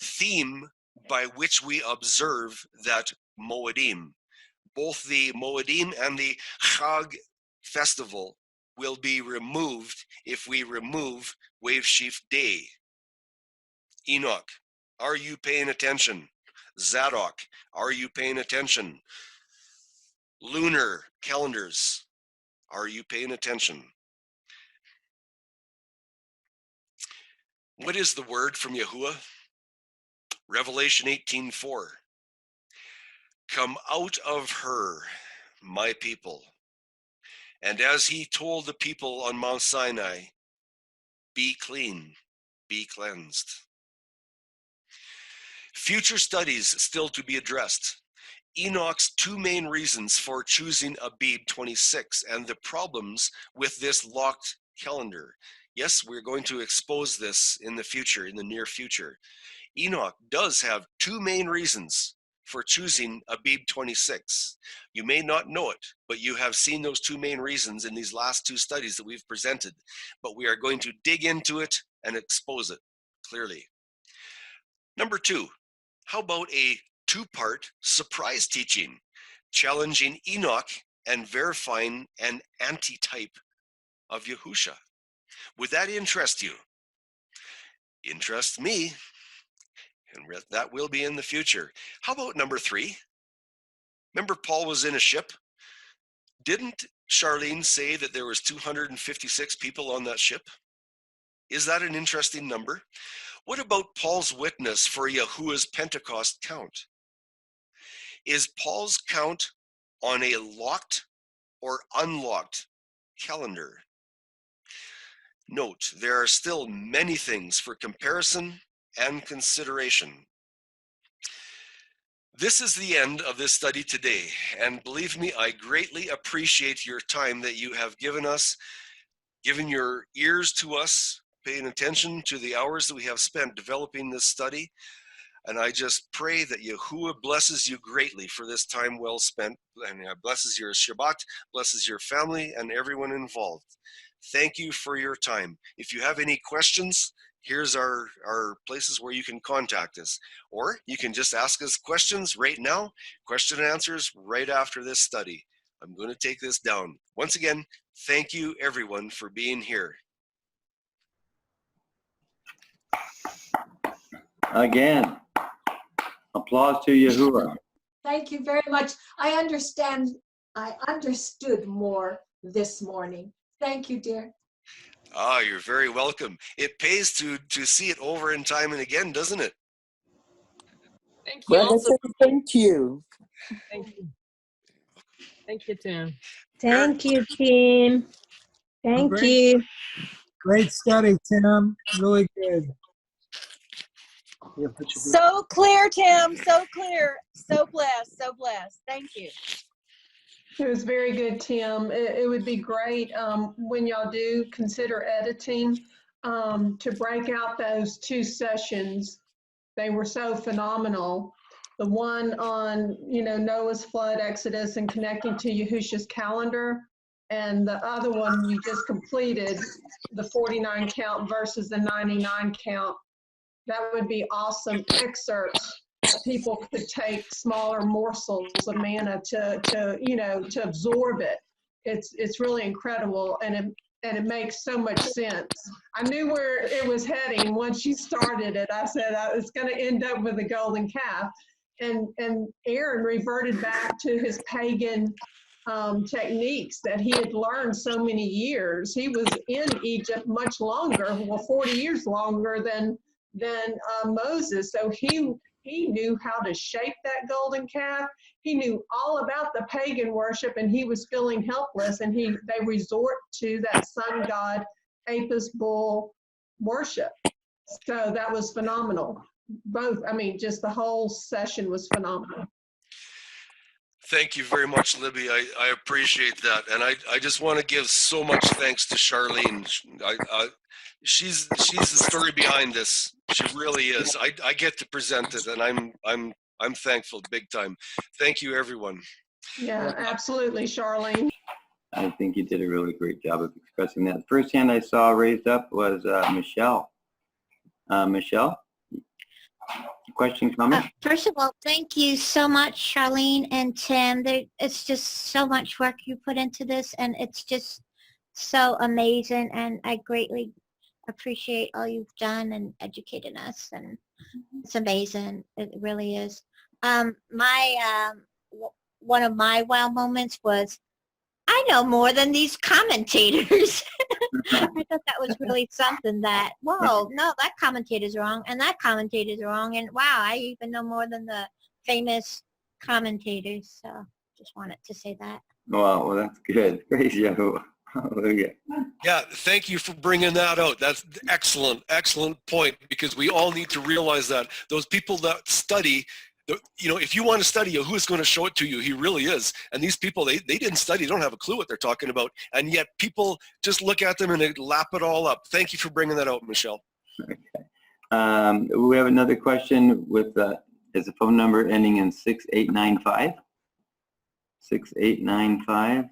theme by which we observe that Moedim. Both the Moedim and the Chag festival will be removed if we remove Wave Sheaf Day. Enoch, are you paying attention? Zadok, are you paying attention? Lunar calendars, are you paying attention? What is the word from Yahuwah? Revelation 18:4. Come out of her, my people. And as he told the people on Mount Sinai, be clean, be cleansed. Future studies still to be addressed. Enoch's 2 main reasons for choosing Abib 26 and the problems with this locked calendar. Yes, we're going to expose this in the future, in the near future. Enoch does have 2 main reasons for choosing Abib 26. You may not know it, but you have seen those 2 main reasons in these last 2 studies that we've presented. But we are going to dig into it and expose it clearly. Number 2, how about a 2-part surprise teaching, challenging Enoch and verifying an antitype of Yahusha? Would that interest you? Interest me, and that will be in the future. How about number 3? Remember Paul was in a ship? Didn't Charlene say that there was 256 people on that ship? Is that an interesting number? What about Paul's witness for Yahuwah's Pentecost count? Is Paul's count on a locked or unlocked calendar? Note, there are still many things for comparison and consideration. This is the end of this study today, and believe me, I greatly appreciate your time that you have given us, given your ears to us, paying attention to the hours that we have spent developing this study. And I just pray that Yahuwah blesses you greatly for this time well spent, and blesses your Shabbat, blesses your family and everyone involved. Thank you for your time. If you have any questions, here's our places where you can contact us. Or you can just ask us questions right now, question and answers right after this study. I'm going to take this down. Once again, thank you everyone for being here. Again, applause to Yahuwah. Thank you very much. I understood more this morning. Thank you, dear. Ah, you're very welcome. It pays to see it over and time and again, doesn't it? Thank you Brother, also. thank you. Thank you. Thank you, Tim. Thank you, team. Thank Great. you. Great study, Tim. Really good. So clear, Tim. So clear. So blessed. So blessed. Thank you. It was very good, Tim. It would be great when y'all do consider editing to break out those two sessions. They were so phenomenal. The one on, Noah's flood, Exodus, and connecting to Yahushua's calendar, and the other one you just completed, the 49 count versus the 99 count. That would be awesome excerpts. People could take smaller morsels of manna to absorb it. It's really incredible, and it makes so much sense. I knew where it was heading once you started it. I said it's going to end up with a golden calf, and Aaron reverted back to his pagan techniques that he had learned so many years. He was in Egypt much longer, 40 years longer than Moses. So he knew how to shape that golden calf. He knew all about the pagan worship, and he was feeling helpless. And they resort to that sun god Apis bull worship. So that was phenomenal. Just the whole session was phenomenal. Thank you very much, Libby. I appreciate that. And I just want to give so much thanks to Charlene. She's the story behind this. She really is. I get to present it, and I'm thankful big time. Thank you, everyone. Yeah, absolutely, Charlene. I think you did a really great job of expressing that. The first hand I saw raised up was Michelle. Michelle, question, comment? First of all, thank you so much, Charlene and Tim. It's just so much work you put into this, and it's just so amazing, and I greatly appreciate all you've done and educated us, and it's amazing. It really is. One of my wow moments was, I know more than these commentators. I thought that was really something that, whoa, no, that commentator's wrong, and that commentator's wrong, and wow, I even know more than the famous commentators. So just wanted to say that. Well, that's good. Praise you. Hallelujah. Yeah, thank you for bringing that out. That's excellent point, because we all need to realize that those people that study, if you want to study, who's going to show it to you? He really is. And these people, they didn't study, they don't have a clue what they're talking about. And yet people just look at them and they lap it all up. Thank you for bringing that out, Michelle. Okay. We have another question with is a phone number ending in 6895. 6895.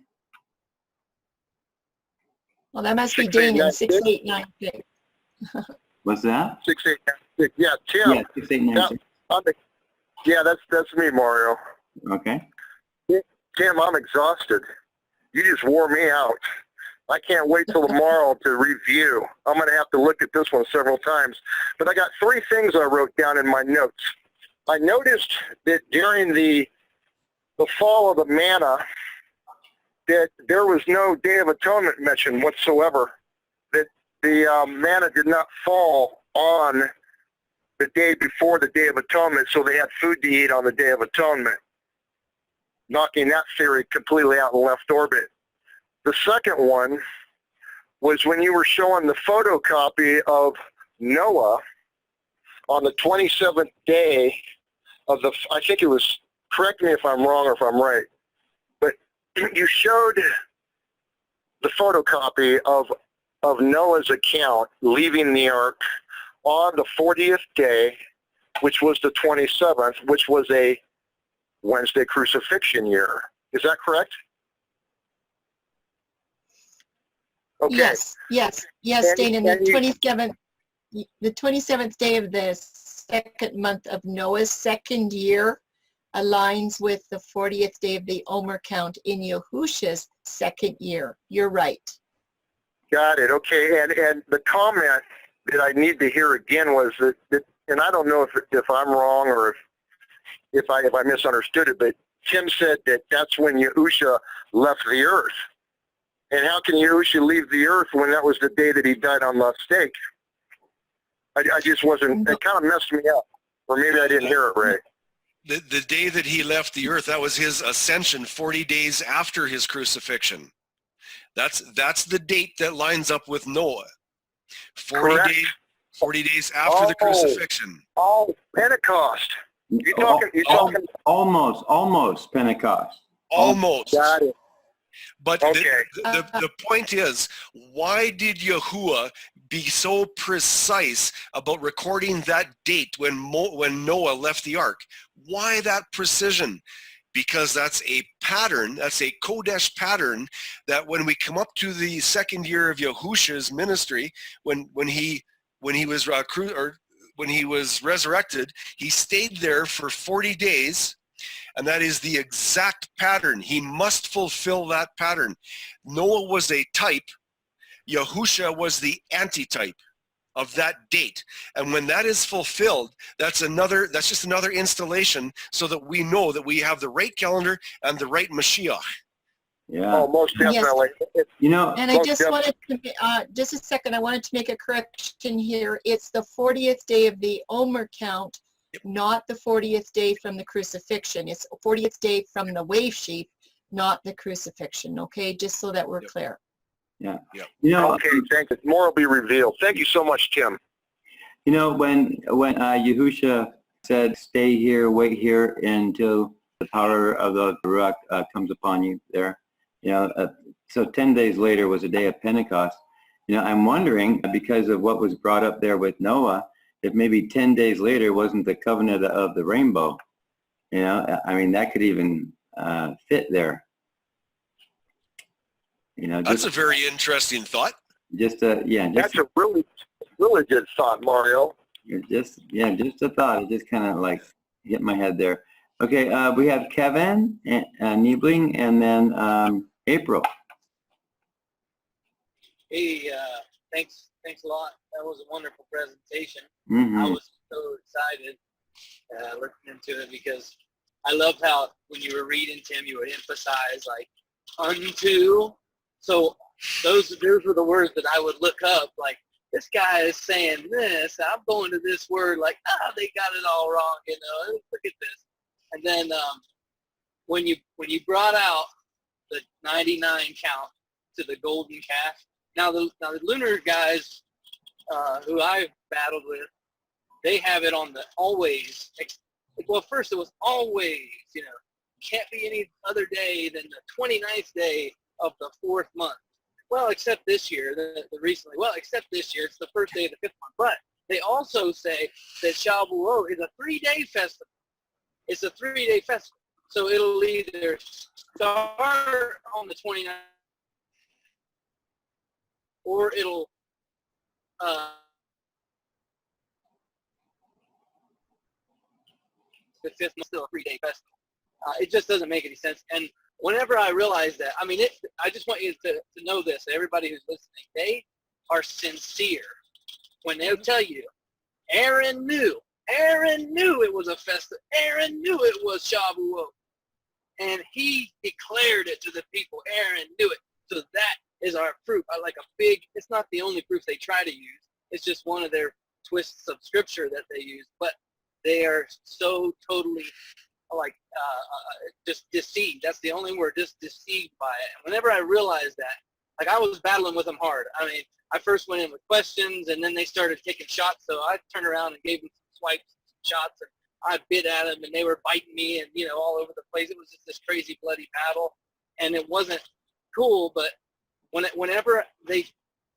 Well, that must be Dana, 6896. What's that? 6896. Yeah, Tim. Yeah, 6896. Yeah, that's me, Mario. Okay. Tim, I'm exhausted. You just wore me out. I can't wait till tomorrow to review. I'm going to have to look at this one several times. But I got 3 things I wrote down in my notes. I noticed that during the fall of the manna, that there was no Day of Atonement mentioned whatsoever. That the manna did not fall on the day before the Day of Atonement, so they had food to eat on the Day of Atonement, knocking that theory completely out in left orbit. The second one was when you were showing the photocopy of Noah on the 27th day of I think it was, correct me if I'm wrong or if I'm right, but you showed the photocopy of Noah's account leaving the ark on the 40th day, which was the 27th, which was a Wednesday crucifixion year. Is that correct? Okay. Yes, Dana. The 27th day of the second month of Noah's second year aligns with the 40th day of the Omer count in Yahushua's second year. You're right. Got it. Okay. And the comment that I need to hear again was that and I don't know if I'm wrong or if I misunderstood it, but Tim said that that's when Yahushua left the earth. And how can Yahushua leave the earth when that was the day that he died on the stake? I just wasn't, it kind of messed me up. Or maybe I didn't hear it right. the day that he left the earth, that was his ascension 40 days after his crucifixion. That's the date that lines up with Noah. 40 days after the crucifixion. Oh, Pentecost. You're talking Almost Pentecost. Almost. Got it. But Okay. the point is, why did Yahuwah be so precise about recording that date when Noah left the ark? Why that precision? Because that's a pattern, that's a Kodesh pattern, that when we come up to the second year of Yahusha's ministry, when he was resurrected, he stayed there for 40 days, and that is the exact pattern. He must fulfill that pattern. Noah was a type. Yahusha was the antitype of that date. And when that is fulfilled, that's just another installation so that we know that we have the right calendar and the right Mashiach. Yeah. Oh, most definitely. You know, And I just wanted to, just a second, I wanted to make a correction here. It's the 40th day of the Omer count, not the 40th day from the crucifixion. It's 40th day from the wave sheep, not the crucifixion, okay? Just so that we're clear. Yeah. Yep. You know, Okay, thank you. More will be revealed. Thank you so much, Tim. you know, when Yahusha said, stay here, wait here until the power of the Ruach comes upon you there, you know, so 10 days later was a day of Pentecost. You know, I'm wondering, because of what was brought up there with Noah, if maybe 10 days later wasn't the covenant of the rainbow. You know, I mean, that could even fit there. You know, That's a very interesting thought. That's a really good thought, Mario. Just a thought. It just kind of like hit my head there. Okay, we have Kevin and Niebling, and then April. Hey, thanks a lot. That was a wonderful presentation. Mm-hmm. I was so excited listening to it because I love how when you were reading, Tim, you would emphasize like unto. So those were the words that I would look up. Like, this guy is saying this. I'm going to this word like, they got it all wrong. You know, look at this. And then when you brought out the 99 count to the golden calf. Now the lunar guys who I've battled with, they have it on the always. Well, first it was always, you know, can't be any other day than the 29th day of the 4th month. Well, except this year, except this year, it's the first day of the 5th month. But they also say that Shavuot is a 3-day festival. It's a 3-day festival. So it'll either start on the 29th or it'll the 5th month, still a 3-day festival. It just doesn't make any sense. And whenever I realize that, I mean, I just want you to know this, everybody who's listening, they are sincere when they'll tell you, Aaron knew it was a festival. Aaron knew it was Shavuot. And he declared it to the people. Aaron knew it. So that is our proof. It's not the only proof they try to use. It's just one of their twists of scripture that they use. But they are so totally just deceived. That's the only word, just deceived by it. And whenever I realized that, I was battling with them hard. I mean, I first went in with questions, and then they started taking shots. So I turned around and gave them some swipes, some shots, and I bit at them, and they were biting me, and all over the place. It was just this crazy, bloody battle, and it wasn't cool. But whenever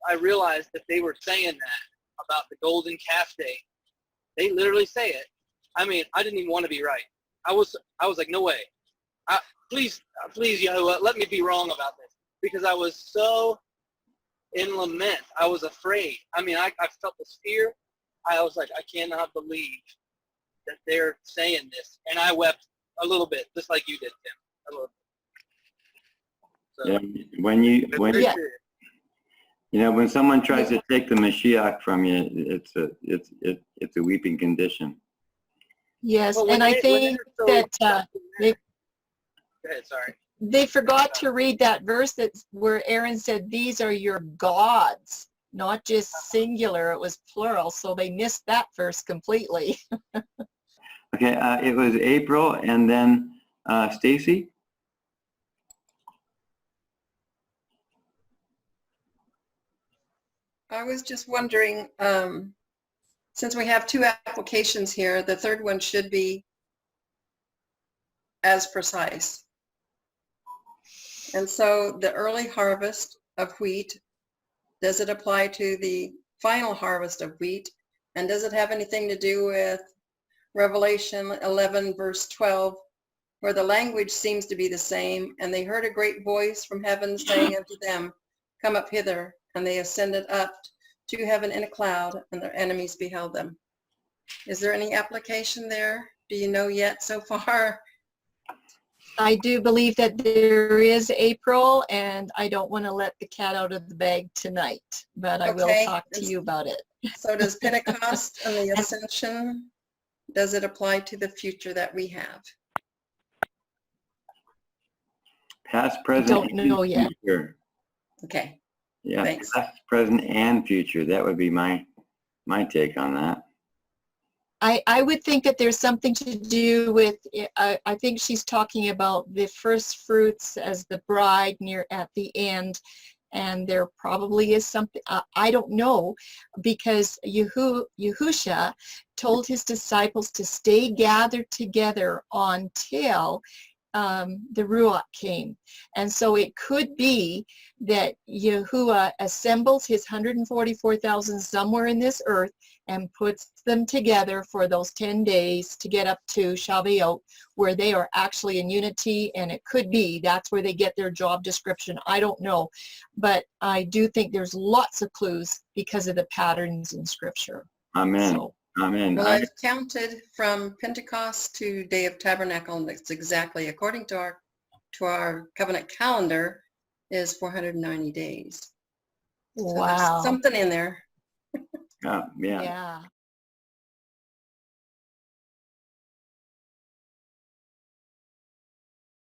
I realized that they were saying that about the golden calf day, they literally say it. I mean, I didn't even want to be right. I was like, no way. Please, Yahuwah, let me be wrong about this, because I was so in lament. I was afraid. I mean, I felt this fear. I was like, I cannot believe that they're saying this, and I wept a little bit, just like you did, Tim. A little bit. So, when someone tries to take the Mashiach from you, it's a weeping condition. Yes, and I think that Go ahead, sorry. They forgot to read that verse where Aaron said, these are your gods, not just singular, it was plural, so they missed that verse completely. Okay, it was April and then Stacy. I was just wondering, since we have two applications here, the third one should be as precise. And so the early harvest of wheat, does it apply to the final harvest of wheat? And does it have anything to do with Revelation 11, verse 12, where the language seems to be the same, and they heard a great voice from heaven saying unto them, come up hither, and they ascended up to heaven in a cloud, and their enemies beheld them. Is there any application there? Do you know yet so far? I do believe that there is April, and I don't want to let the cat out of the bag tonight, but I will Okay. talk to you about it. So does Pentecost and the Ascension, does it apply to the future that we have? Past, present, Don't know and yet. future. Okay. Yeah, Thanks. past, present, and future. That would be my take on that. I would think that there's something to do with, I think she's talking about the first fruits as the bride near at the end, and there probably is something, I don't know, because Yahusha told his disciples to stay gathered together until the Ruach came. And so it could be that Yahuwah assembles his 144,000 somewhere in this earth and puts them together for those 10 days to get up to Shavuot, where they are actually in unity, and it could be that's where they get their job description. I don't know. But I do think there's lots of clues because of the patterns in Scripture. Amen. So, Amen. Well, I've counted from Pentecost to Day of Tabernacle, and it's exactly, according to our covenant calendar, is 490 days. So wow. there's something in there. Yeah. Yeah.